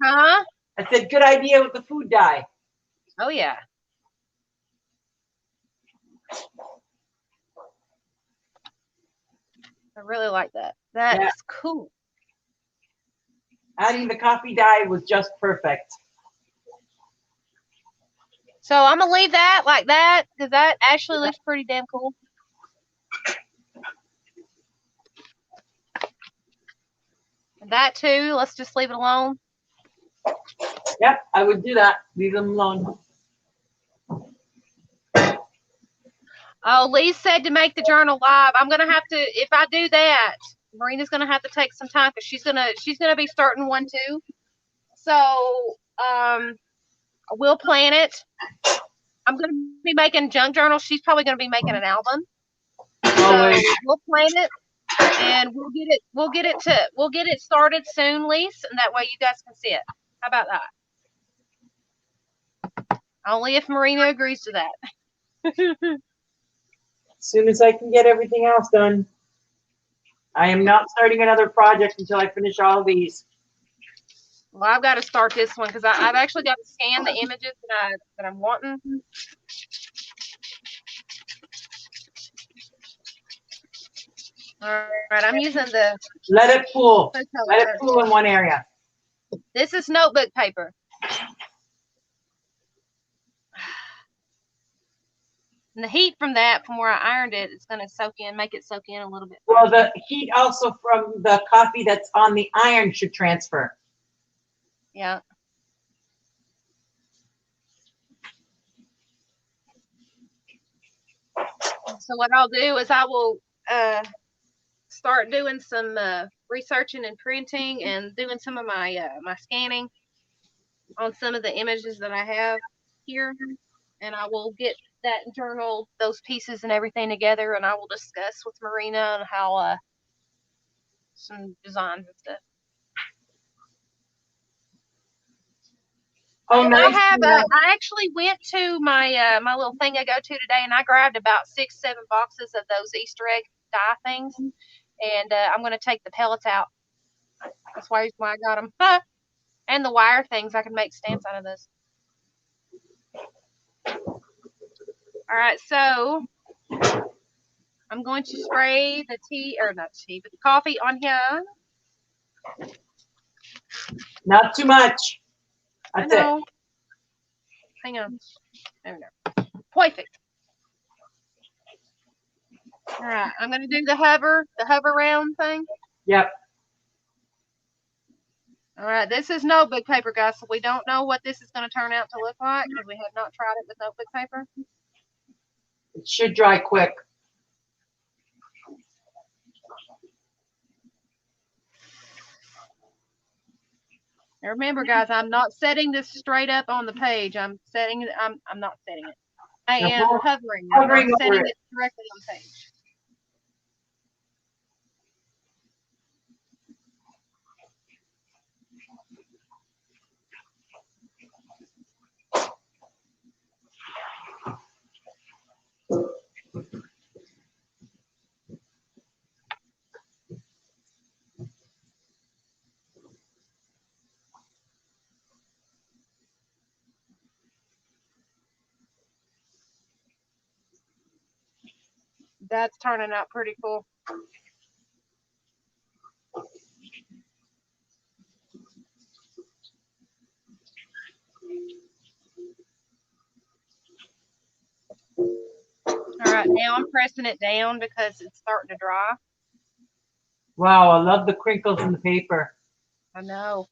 Huh? I said good idea with the food dye. Oh yeah. I really like that. That is cool. Adding the coffee dye was just perfect. So I'm going to leave that like that because that actually looks pretty damn cool. And that too, let's just leave it alone. Yep, I would do that. Leave them alone. Oh, Lee said to make the journal live. I'm going to have to, if I do that, Marina's going to have to take some time because she's going to be starting one too. So, we'll plan it. I'm going to be making junk journals. She's probably going to be making an album. Always. So we'll plan it, and we'll get it started soon, Lise, and that way you guys can see it. How about that? Only if Marina agrees to that. As soon as I can get everything else done. I am not starting another project until I finish all these. Well, I've got to start this one because I've actually got to scan the images that I'm wanting. All right, I'm using the. Let it pool. Let it pool in one area. This is notebook paper. And the heat from where I ironed it, it's going to make it soak in a little bit. Well, the heat also from the coffee that's on the iron should transfer. Yeah. So what I'll do is I will start doing some researching and printing and doing some of my my scanning on some of the images that I have here, and I will get that journal, those pieces and everything together, and I will discuss with Marina on how some designs and stuff. Oh, nice. I actually went to my my little thing I go to today, and I grabbed about 6-7 boxes of those Easter egg die things, and I'm going to take the pellets out. That's why I got them. And the wire things, I can make stamps out of this. All right, so I'm going to spray the the coffee on here. Not too much. That's it. Hang on. There we go. Perfect. All right, I'm going to do the hover round thing. Yep. All right, this is notebook paper, guys, so we don't know what this is going to turn out to look like because we have not tried it with notebook paper. It should dry quick. Now remember, guys, I'm not setting this straight up on the page. I'm not setting it. I am hovering. I'm not setting it directly on the page. That's turning out pretty cool. All right, now I'm pressing it down because it's starting to dry. Wow, I love the crinkles in the paper. I know.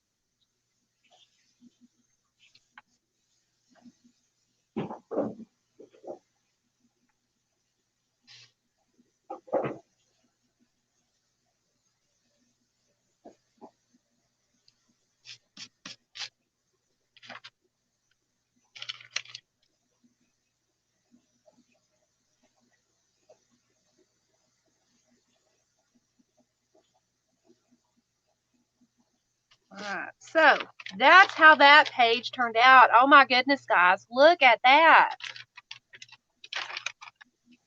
All right, so that's how that page turned out. Oh my goodness, guys, look at that.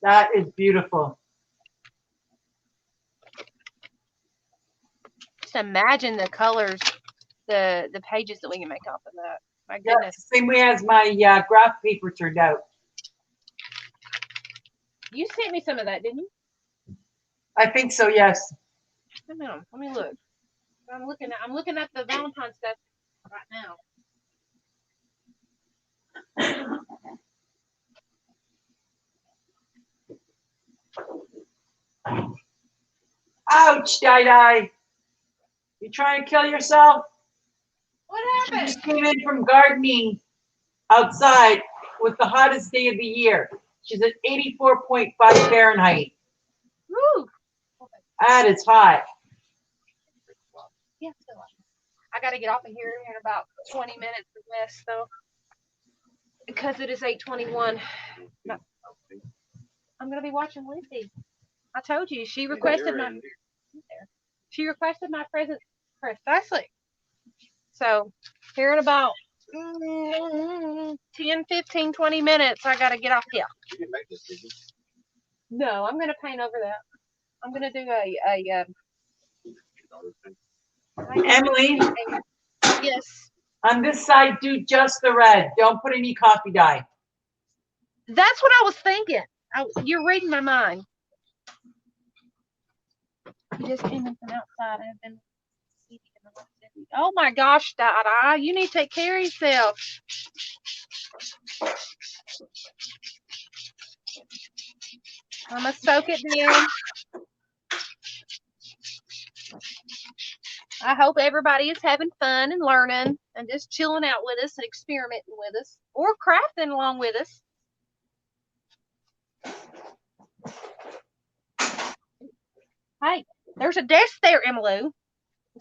That is beautiful. Just imagine the colors, the pages that we can make off of that. My goodness. Yeah, same way as my graph paper turned out. You sent me some of that, didn't you? I think so, yes. Hang on, let me look. I'm looking at the Valentine's stuff right now. Ouch, Di. You trying to kill yourself? What She happened? just came in from gardening outside with the hottest day of the year. She's at 84.5 Fahrenheit. Woo! That is hot. Yeah, I got to get off of here in about 20 minutes or less, though, because it is 8:21. I'm going to be watching Lucy. I told you she requested my present precisely. So here in about 10, 15, 20 minutes, I gotta get off here. You can make this, did you? No, I'm gonna paint over that. I'm gonna do Emily, yes. on this side, do just the red. Don't put any coffee dye. That's what I was thinking. You're reading my mind. You just came in from outside. I've been eating in the city. Oh my gosh, Dada, you need to take care of yourself. I'm gonna soak it down. I hope everybody is having fun and learning and just chilling out with us and experimenting with us or crafting along with us. Hey, there's a desk there, Emily. I'm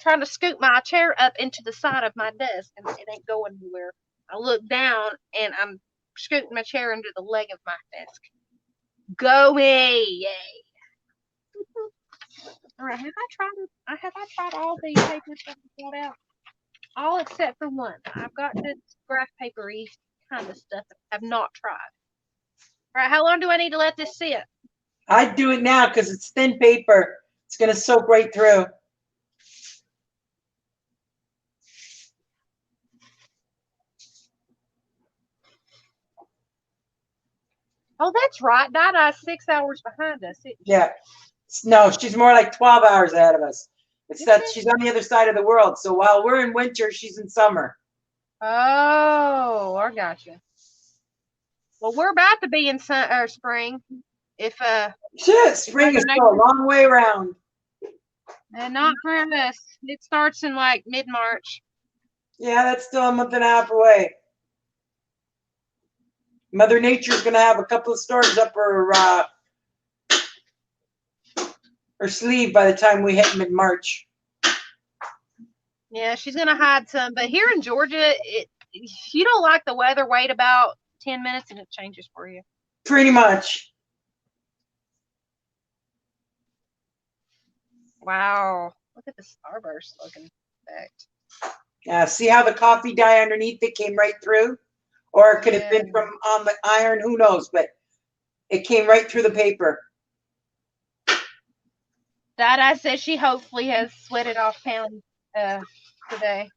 trying to scoot my chair up into the side of my desk and it ain't going anywhere. I look down and I'm scooting my chair under the leg of my desk. Go me, yay. All right, have I tried all the papers that I brought out? All except for one. I've got this graph papery kind of stuff that I've not tried. All right, how long do I need to let this sit? I'd do it now because it's thin paper. It's going to soak right through. Oh, that's right. Dada's 6 hours behind us. Yeah. No, she's more like 12 hours ahead of us. It's Is that she? she's on the other side of the world. So while we're in winter, she's in summer. Oh, I got you. Well, we're about to be in spring. If Shit, spring is still a long way around. and not for us. It starts in like mid-March. Yeah, that's still a month and a half away. Mother Nature's going to have a couple of storms up her sleeve by the time we hit mid-March. Yeah, she's gonna hide some. But here in Georgia, you don't like the weather, wait about 10 minutes and it changes for you. Pretty much. Wow. Look at the starburst looking effect. Yeah, see how the coffee dye underneath it came right through? Or it could have been from on the iron, who knows, but it came right through the paper. Dada says she hopefully has sweated off pounds today.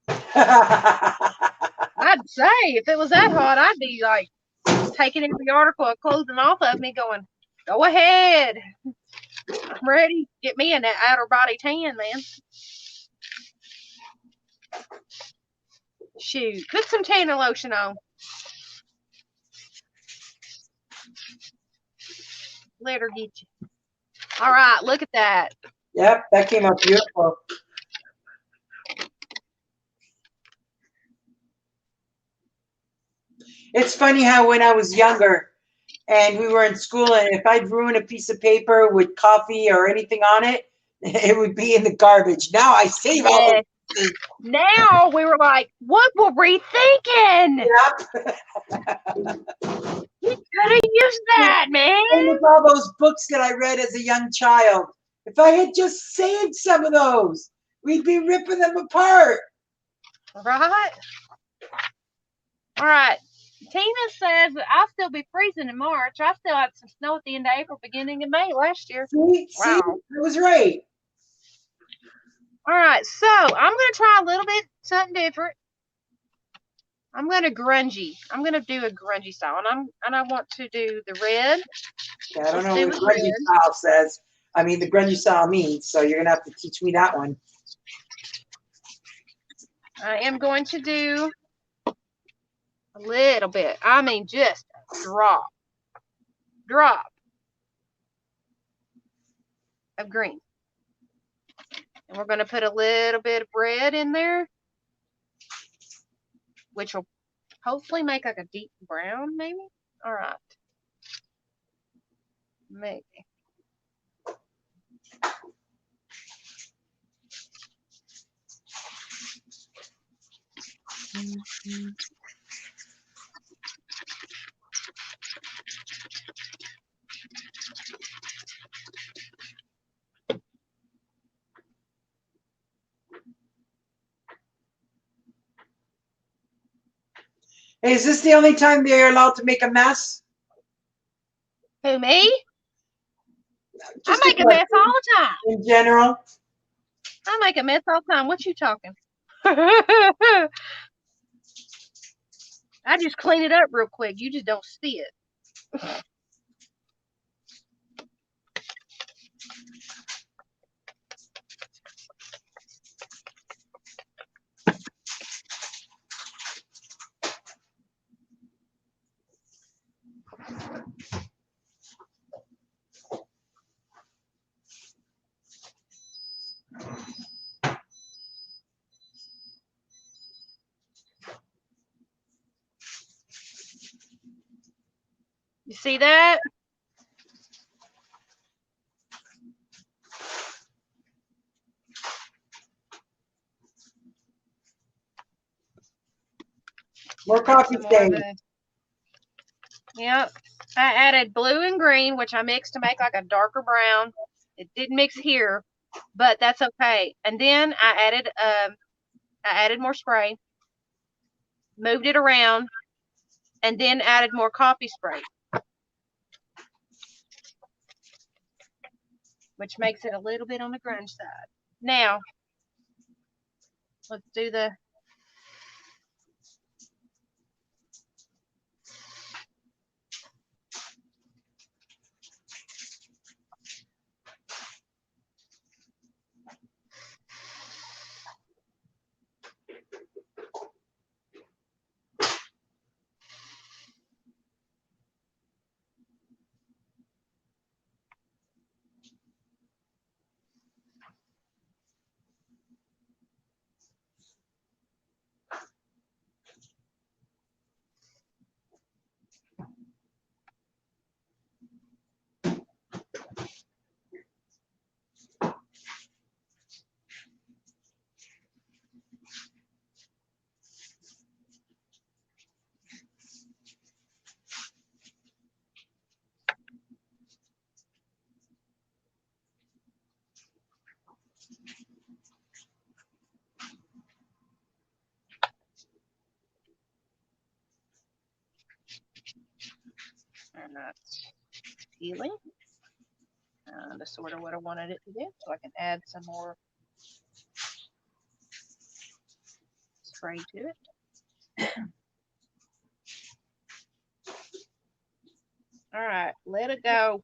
I'd say if it was that hot, I'd be like taking every article of clothing off of me going, go ahead. I'm ready. Get me in that outer body tan, man. Shoot. Put some tanning lotion on. Let her get you. All right, look at that. Yep, that came out beautiful. It's funny how when I was younger and we were in school, and if I'd ruin a piece of paper with coffee or anything on it, it would be in the garbage. Now I save all of it. Now we were like, what were we thinking? Yep. You could have used that, man. And with all those books that I read as a young child. If I had just saved some of those, we'd be ripping them apart. Right? All right. Tina says I'll still be freezing in March. I still had some snow at the end of April, beginning of May last year. See, Wow. I was right. All right, so I'm going to try a little bit something different. I'm going to grungy. I'm going to do a grungy style, and I want to do the red. Yeah, I don't know what grungy style says. I mean, the grungy style means, so you're going to have to teach me that one. I am going to do a little bit. I mean, just a drop of green. And we're going to put a little bit of red in there, which will hopefully make like a deep brown, maybe. All right. Maybe. Hey, is this the only time they're allowed to make a mess? Who, me? Just I make a mess all the time. in general. I make a mess all the time. What you talking? I just clean it up real quick. You just don't see it. You see that? More coffee Some more of stains. the, yep. I added blue and green, which I mixed to make like a darker brown. It didn't mix here, but that's okay. And then I added more spray, moved it around, and then added more coffee spray, which makes it a little bit on the grunge side. Now, let's do the peeling. That's sort of what I wanted it to do, so I can add some more spray to it. All right, let it go.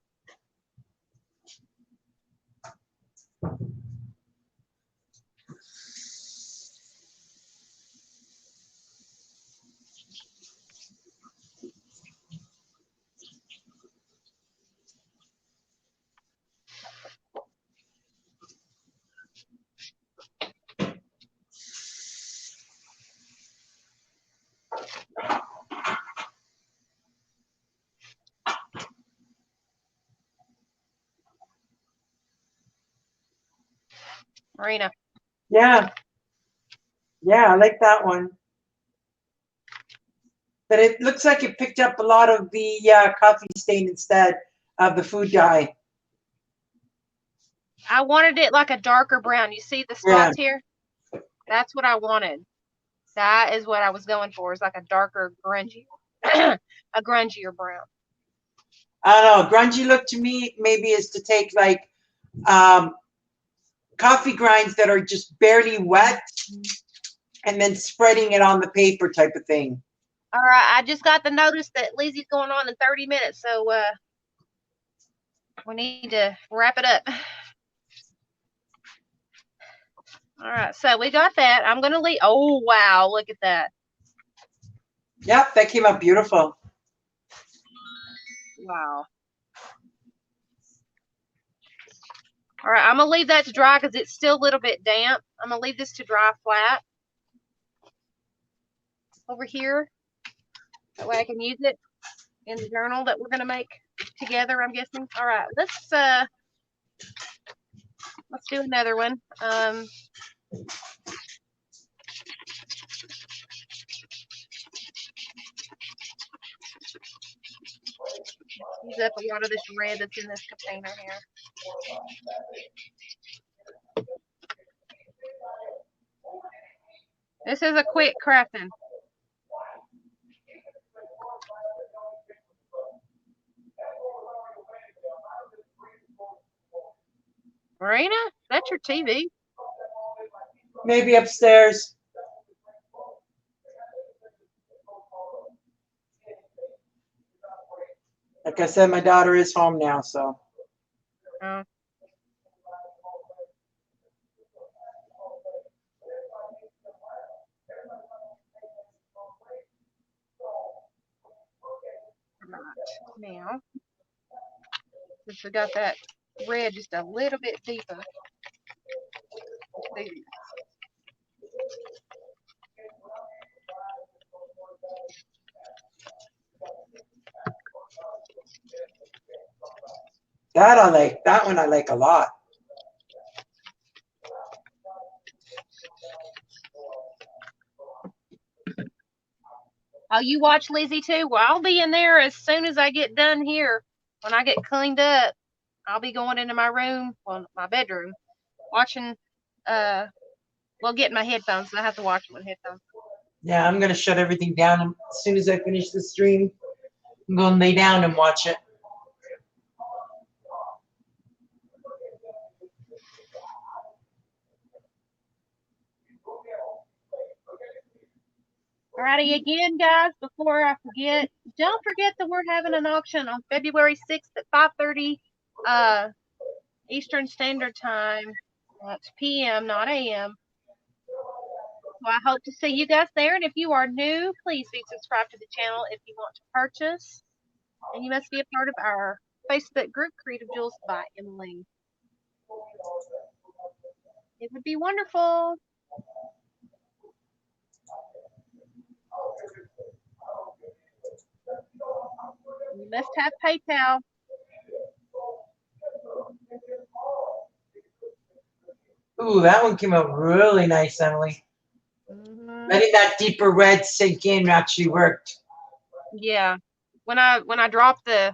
Marina. Yeah. Yeah, I like that one. But it looks like it picked up a lot of the coffee stain instead of the food dye. I wanted it like a darker brown. You see the spots here? That's what I wanted. That is what I was going for. It's like a darker, grungy, a grungier brown. I don't know. Grungy look to me maybe is to take like coffee grinds that are just barely wet and then spreading it on the paper type of thing. All right, I just got the notice that Lizzie's going on in 30 minutes, so we need to wrap it up. All right, so we got that. I'm going to leave. Oh, wow, look at that. Yep, that came out beautiful. Wow. All right, I'm going to leave that to dry because it's still a little bit damp. I'm going to leave this to dry flat over here. That way I can use it in the journal that we're going to make together, I'm guessing. All right, let's do another one. Use up a lot of this red that's in this container here. This is a quick crafting. Marina, that's your TV. Maybe upstairs. Like I said, my daughter is home now, so. Oh. Right. Now, since we got that red just a little bit deeper. That I like. That one I like a lot. Oh, you watch Lizzie too? Well, I'll be in there as soon as I get done here. When I get cleaned up, I'll be going into my room, well, my bedroom, watching, well, getting my headphones. I have to watch them with headphones. Yeah, I'm gonna shut everything down as soon as I finish the stream. I'm gonna lay down and watch it. Alrighty, again, guys, before I forget, don't forget that we're having an auction on February 6th at 5:30 Eastern Standard Time. That's PM, not AM. So I hope to see you guys there. And if you are new, please be subscribed to the channel if you want to purchase. And you must be a part of our Facebook group, Creative Jewels by Emily. It would be wonderful. You must have PayPal. Ooh, that one came out really nice, Emily. Letting that deeper red sink in actually worked. Yeah. When I dropped the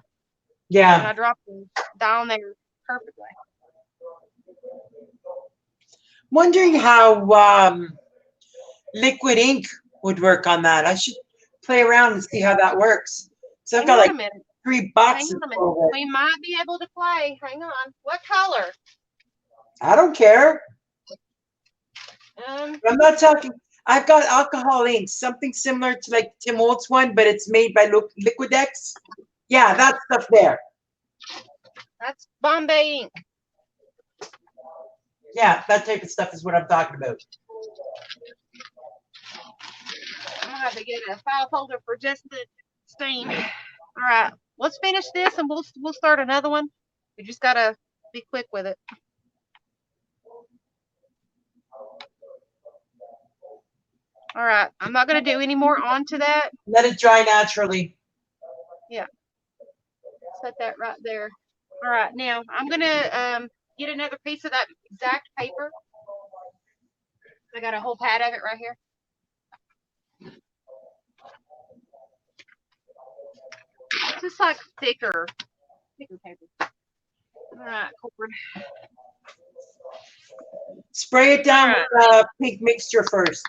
down there perfectly. Wondering how liquid ink would work on that. I should play around and see how that works. So I've got like 3 boxes. Hang on a minute. We might be able to play. Hang on. What color? I don't care. I'm not talking. I've got alcohol ink, something similar to like Tim Holtz one, but it's made by Liquidex. Yeah, that stuff there. That's Bombay ink. Yeah, that type of stuff is what I'm talking about. I'm gonna have to get a file folder for just the steam. All right, let's finish this and we'll start another one. We just gotta be quick with it. All right, I'm not gonna do any more onto that. Let it dry naturally. Yeah. Set that right there. All right, now I'm gonna get another piece of that exact paper. I got a whole pad of it right here. Just like thicker paper. All right, Corcoran. Spray it down with pink mixture first.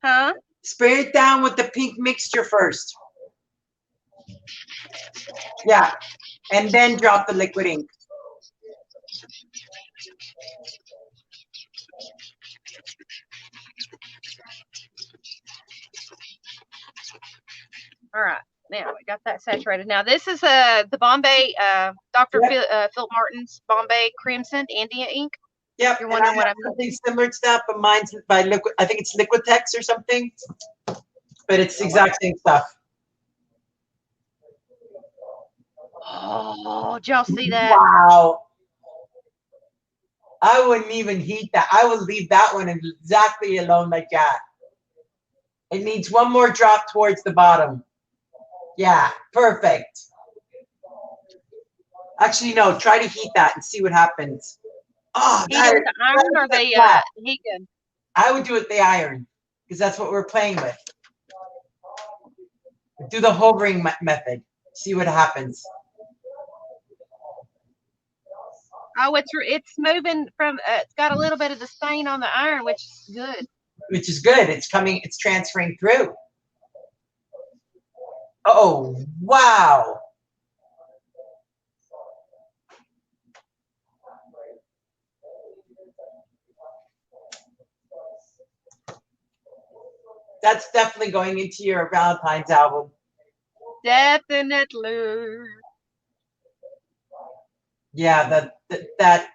Huh? Spray it down with the pink mixture first. Yeah, and then drop the liquid ink. All right, now we got that saturated. Now this is the Bombay Dr. Philip Martin's Bombay Crimson India ink. Yep. You're wondering what I'm something similar to that, but mine's by Liquid. I think it's Liquitex or something. But it's the exact same stuff. Oh, did y'all see that? Wow. I wouldn't even heat that. I would leave that one exactly alone like that. It needs one more drop towards the bottom. Yeah, perfect. Actually, no, try to heat that and see what happens. Oh, heat it with the iron or the heat gun? I would do it with the iron because that's what we're playing with. Do the hovering method. See what happens. Oh, it's moving from. It's got a little bit of the stain on the iron, which is good. Which is good. It's coming. It's transferring through. Oh wow! That's definitely going into your Valentine's album. Definitely. Yeah, that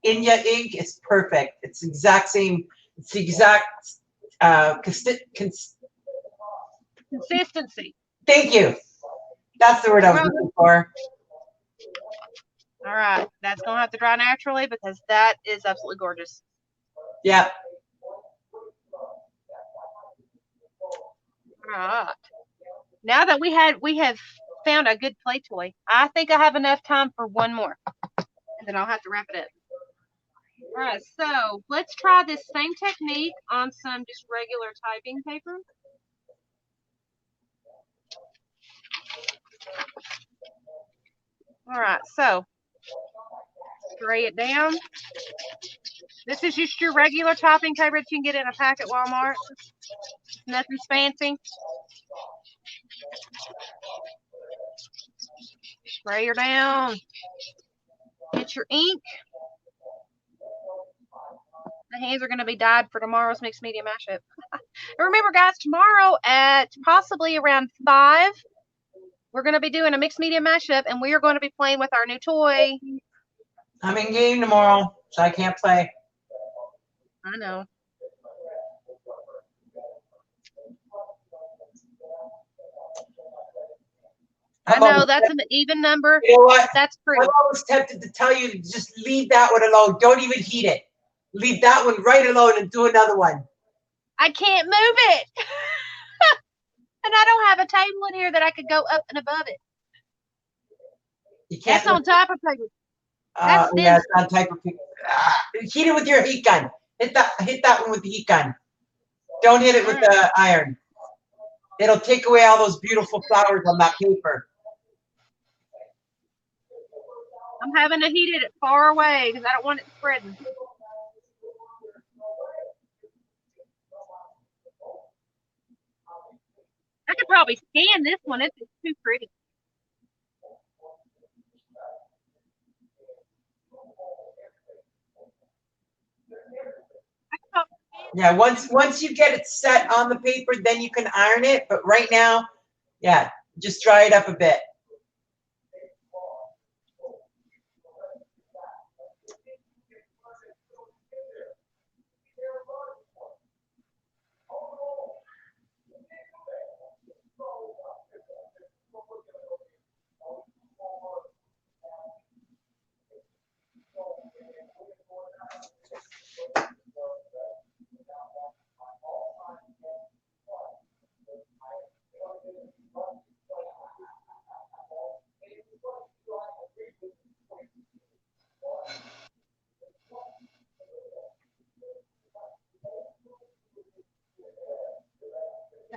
India ink is perfect. It's the exact same. It's the exact. Consistency. Thank you. That's the word I was looking for. All right, that's gonna have to dry naturally because that is absolutely gorgeous. Yeah. All right. Now that we have found a good play toy, I think I have enough time for one more, and then I'll have to wrap it up. All right, so let's try this same technique on some just regular typing paper. All right, so spray it down. This is just your regular typing paper that you can get in a pack at Walmart. Nothing's fancy. Spray her down. Get your ink. The hands are going to be dyed for tomorrow's mixed media mashup. And remember, guys, tomorrow at possibly around 5, we're going to be doing a mixed media mashup, and we are going to be playing with our new toy. I'm in game tomorrow, so I can't play. I know. I know that's an even number. You know what? That's true. I'm always tempted to tell you to just leave that one alone. Don't even heat it. Leave that one right alone and do another one. I can't move it. And I don't have a table in here that I could go up and above it. You can't. That's on top of paper. Yeah, it's on type of paper. Heat it with your heat gun. Hit that one with the heat gun. Don't hit it with the iron. It'll take away all those beautiful flowers on that paper. I'm having to heat it far away because I don't want it spreading. I could probably scan this one if it's too pretty. Yeah, once you get it set on the paper, then you can iron it. But right now, yeah, just dry it up a bit.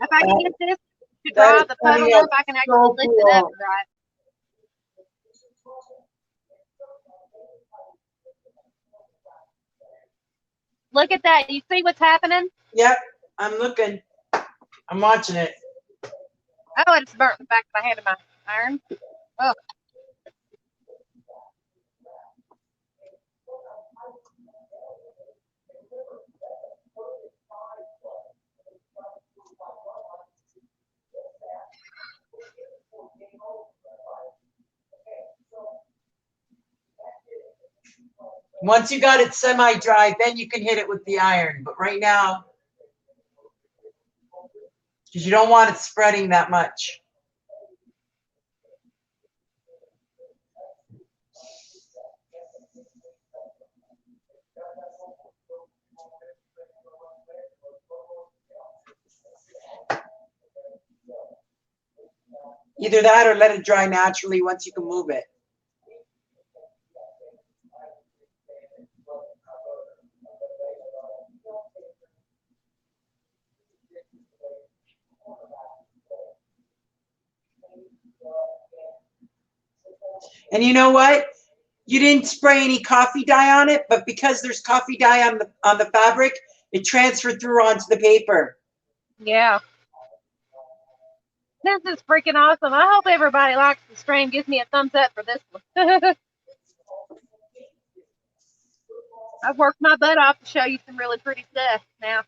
If I can get this to dry the puddle up, I can actually lift it up and dry it. Look at that. You see what's happening? Yep, I'm looking. I'm watching it. Oh, it's burnt the back of my hand of my iron. Oh. Once you got it semi-dry, then you can hit it with the iron. But right now, because you don't want it spreading that much. Either that or let it dry naturally once you can move it. And you know what? You didn't spray any coffee dye on it, but because there's coffee dye on the fabric, it transferred through onto the paper. Yeah. This is freaking awesome. I hope everybody likes the stream. Gives me a thumbs up for this one. I've worked my butt off to show you some really pretty stuff now.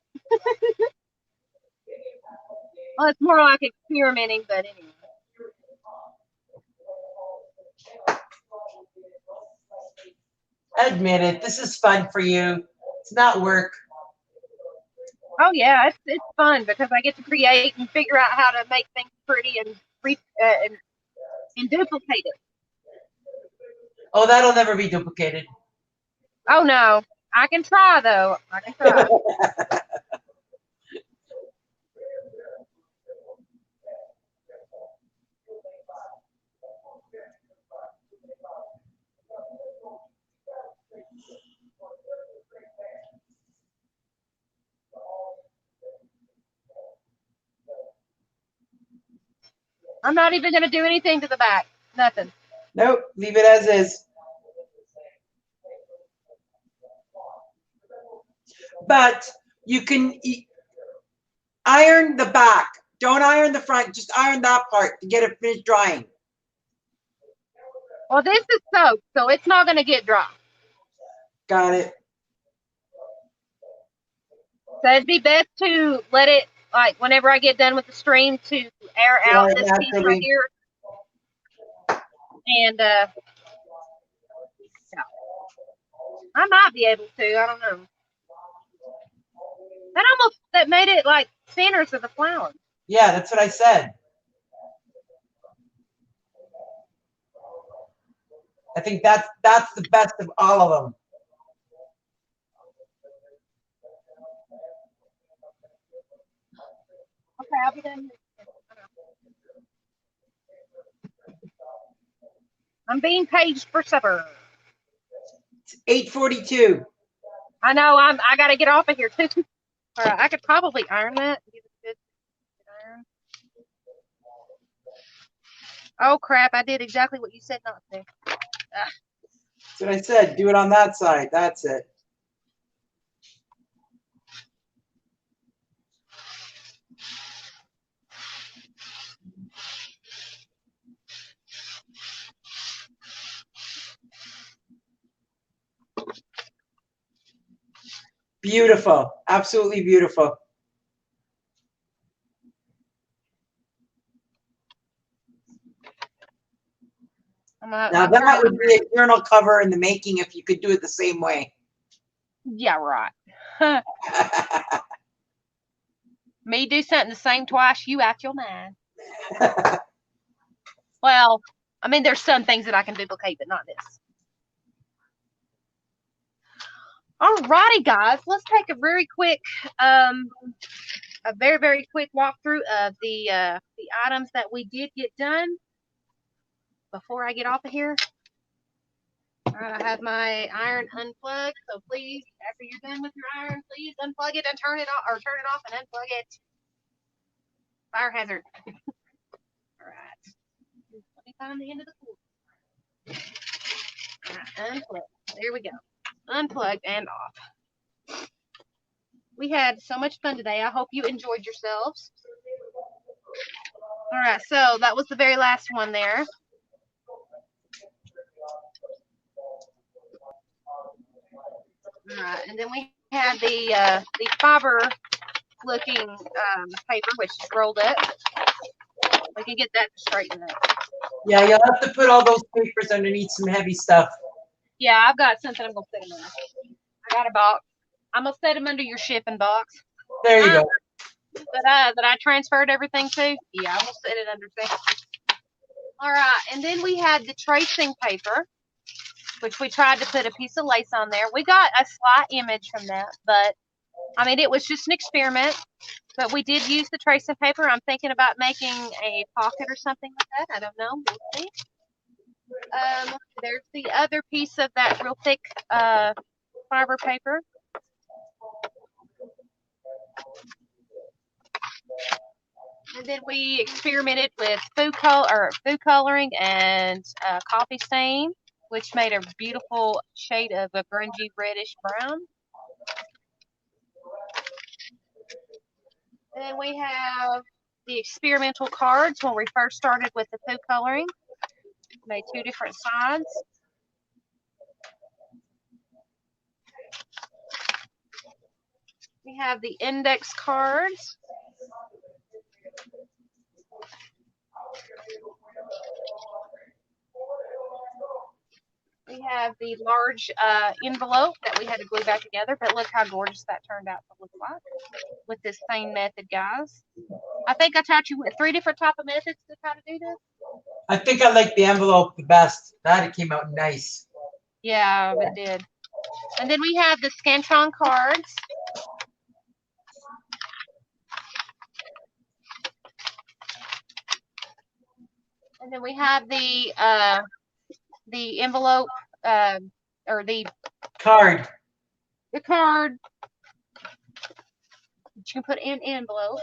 Well, it's more like experimenting, but anyway. Admit it. This is fun for you. It's not work. Oh yeah, it's fun because I get to create and figure out how to make things pretty and and duplicate it. Oh, that'll never be duplicated. Oh no, I can try though. I can try. I'm not even gonna do anything to the back. Nothing. Nope, leave it as is. But you can iron the back. Don't iron the front. Just iron that part to get it finished drying. Well, this is soaked, so it's not gonna get dry. Got it. So it'd be best to let it, like, whenever I get done with the stream, to air out Dry this piece right naturally. here. And yeah. I might be able to. I don't know. That made it like centers of the flower. Yeah, that's what I said. I think that's the best of all of them. Okay, I'll be done. I'm being paged for supper. It's 8:42. I know. I got to get off of here too. All right, I could probably iron that. Give it a good iron. Oh crap! I did exactly what you said not to. That's what I said. Do it on that side. That's it. Beautiful. Absolutely beautiful. Now that would be a journal cover in the making if you could do it the same way. Yeah, right. Me do something the same twice, you out your mind. Well, I mean, there's some things that I can duplicate, but not this. Alrighty, guys, let's take a very quick, very quick walkthrough of the items that we did get done before I get off of here. All right, I have my iron unplugged, so please, after you're done with your iron, please unplug it and turn it off, or turn it off and unplug it. Fire hazard. All right. Let me find the end of the cord. All right, unplugged. There we go. Unplugged and off. We had so much fun today. I hope you enjoyed yourselves. All right, so that was the very last one there. All right, and then we had the fiber looking paper, which is rolled up. We can get that straightened up. Yeah, you'll have to put all those papers underneath some heavy stuff. Yeah, I've got something I'm going to set them under. I got a box. I'm going to set them under your shipping box. There you go. That I transferred everything to. Yeah, I'm going to set it under there. All right, and then we had the tracing paper, which we tried to put a piece of lace on there. We got a slight image from that, but I mean, it was just an experiment. But we did use the tracing paper. I'm thinking about making a pocket or something like that. I don't know. We'll see. There's the other piece of that real thick fiber paper. And then we experimented with food coloring and coffee stain, which made a beautiful shade of a grungy reddish brown. And then we have the experimental cards when we first started with the food coloring. Made two different sides. We have the index cards. We have the large envelope that we had to glue back together, but look how gorgeous that turned out to look like with this same method, guys. I think I taught you 3 different type of methods to how to do this. I think I like the envelope the best. That it came out nice. Yeah, it did. And then we have the Scantron cards. And then we have the envelope or the Card. the card that you can put in envelope.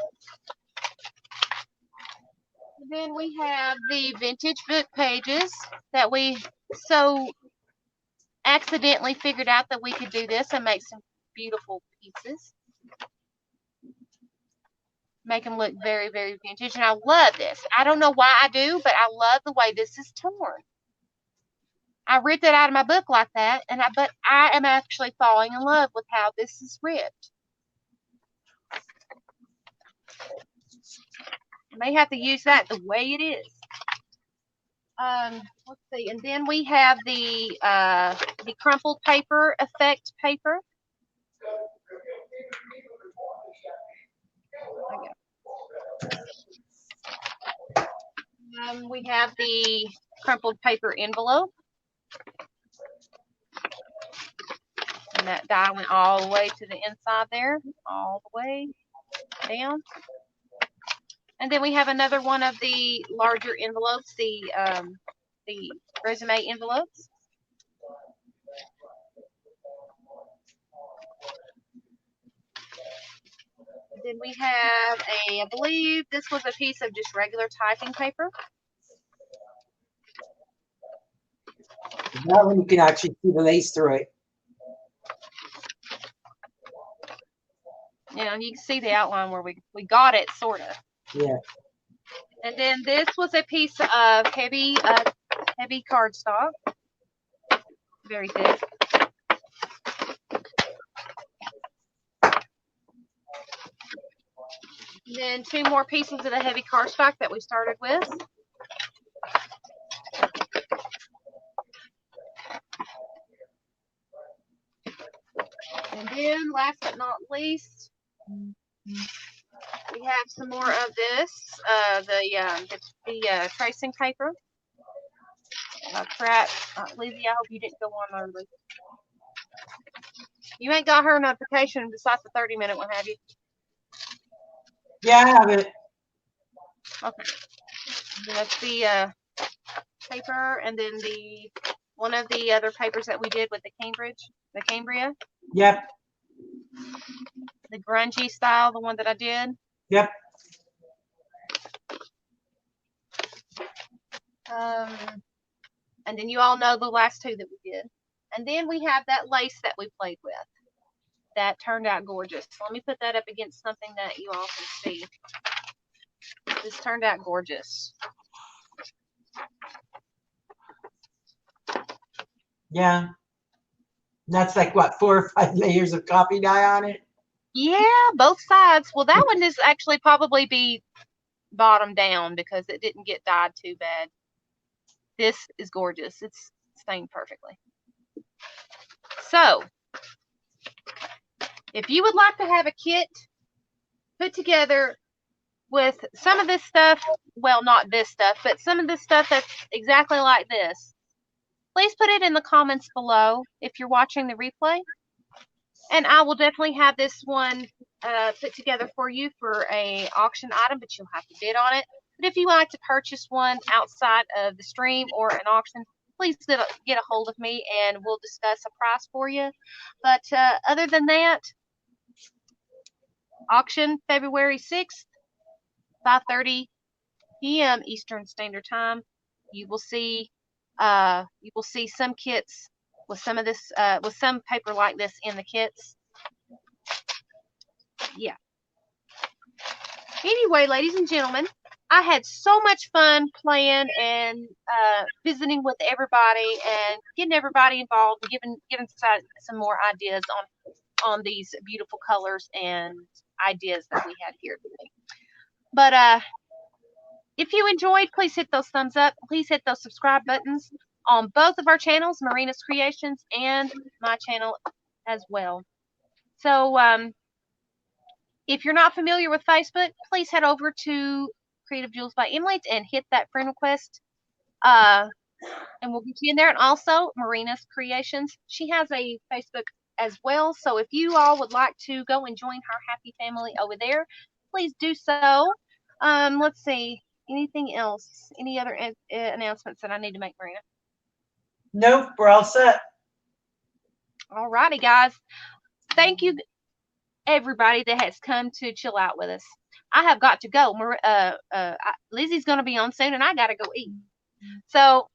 And then we have the vintage book pages that we so accidentally figured out that we could do this and make some beautiful pieces. Make them look very, very vintage. And I love this. I don't know why I do, but I love the way this is torn. I ripped it out of my book like that, but I am actually falling in love with how this is ripped. I may have to use that the way it is. Let's see, and then we have the crumpled paper effect paper. We have the crumpled paper envelope. And that die went all the way to the inside there, all the way down. And then we have another one of the larger envelopes, the resume envelopes. And then we have I believe this was a piece of just regular typing paper. That one you can actually see the lace through it. You know, you can see the outline where we got it, sort of. Yeah. And then this was a piece of heavy cardstock, very thick. And then 2 more pieces of the heavy cardstock that we started with. And then, last but not least, we have some more of this, the tracing paper. Crap, Lizzie, I hope you didn't go on early. You ain't got her notification besides the 30-minute one, have you? Yeah, I have it. Okay. That's the paper, and then one of the other papers that we did with the Cambria. Yep. The grungy style, the one that I did. Yep. And then you all know the last 2 that we did. And then we have that lace that we played with. That turned out gorgeous. Let me put that up against something that you all can see. This turned out gorgeous. Yeah. That's like what, 4 or 5 layers of copy dye on it? Yeah, both sides. Well, that one is actually probably be bottom down because it didn't get dyed too bad. This is gorgeous. It's stained perfectly. So, if you would like to have a kit put together with some of this stuff, well, not this stuff, but some of this stuff that's exactly like this, please put it in the comments below if you're watching the replay. And I will definitely have this one put together for you for a auction item, but you'll have to bid on it. But if you like to purchase one outside of the stream or an auction, please get a hold of me and we'll discuss a price for you. But other than that, auction February 6th, 5:30 p.m. Eastern Standard Time. You will see some kits with some of this with some paper like this in the kits. Yeah. Anyway, ladies and gentlemen, I had so much fun playing and visiting with everybody and getting everybody involved and giving some more ideas on these beautiful colors and ideas that we had here today. But if you enjoyed, please hit those thumbs up. Please hit those subscribe buttons. on both of our channels, Marina's Creations and my channel as well. So if you're not familiar with Facebook, please head over to Creative Jewels by Emily and hit that friend request. And we'll get you in there. And also Marina's Creations, she has a Facebook as well. So if you all would like to go and join her happy family over there, please do so. Let's see. Anything else? Any other announcements that I need to make, Marina? Nope, we're all set. All righty, guys. Thank you, everybody that has come to chill out with us. I have got to go. Lizzie's going to be on soon, and I got to go eat. So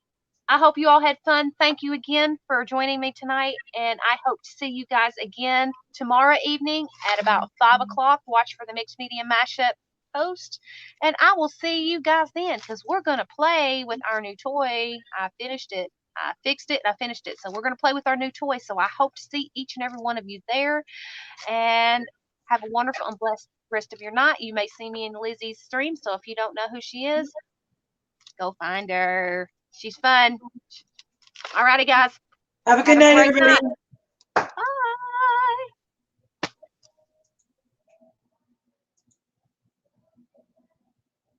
I hope you all had fun. Thank you again for joining me tonight, and I hope to see you guys again tomorrow evening at about 5 o'clock. Watch for the Mixed Media Mashup post, and I will see you guys then, because we're going to play with our new toy. I finished it. I fixed it. I finished it. So we're going to play with our new toy. So I hope to see each and every one of you there, and have a wonderful and blessed rest of your night. You may see me in Lizzie's stream, so if you don't know who she is, go find her. She's fun. All righty, guys. Have a good night, everybody.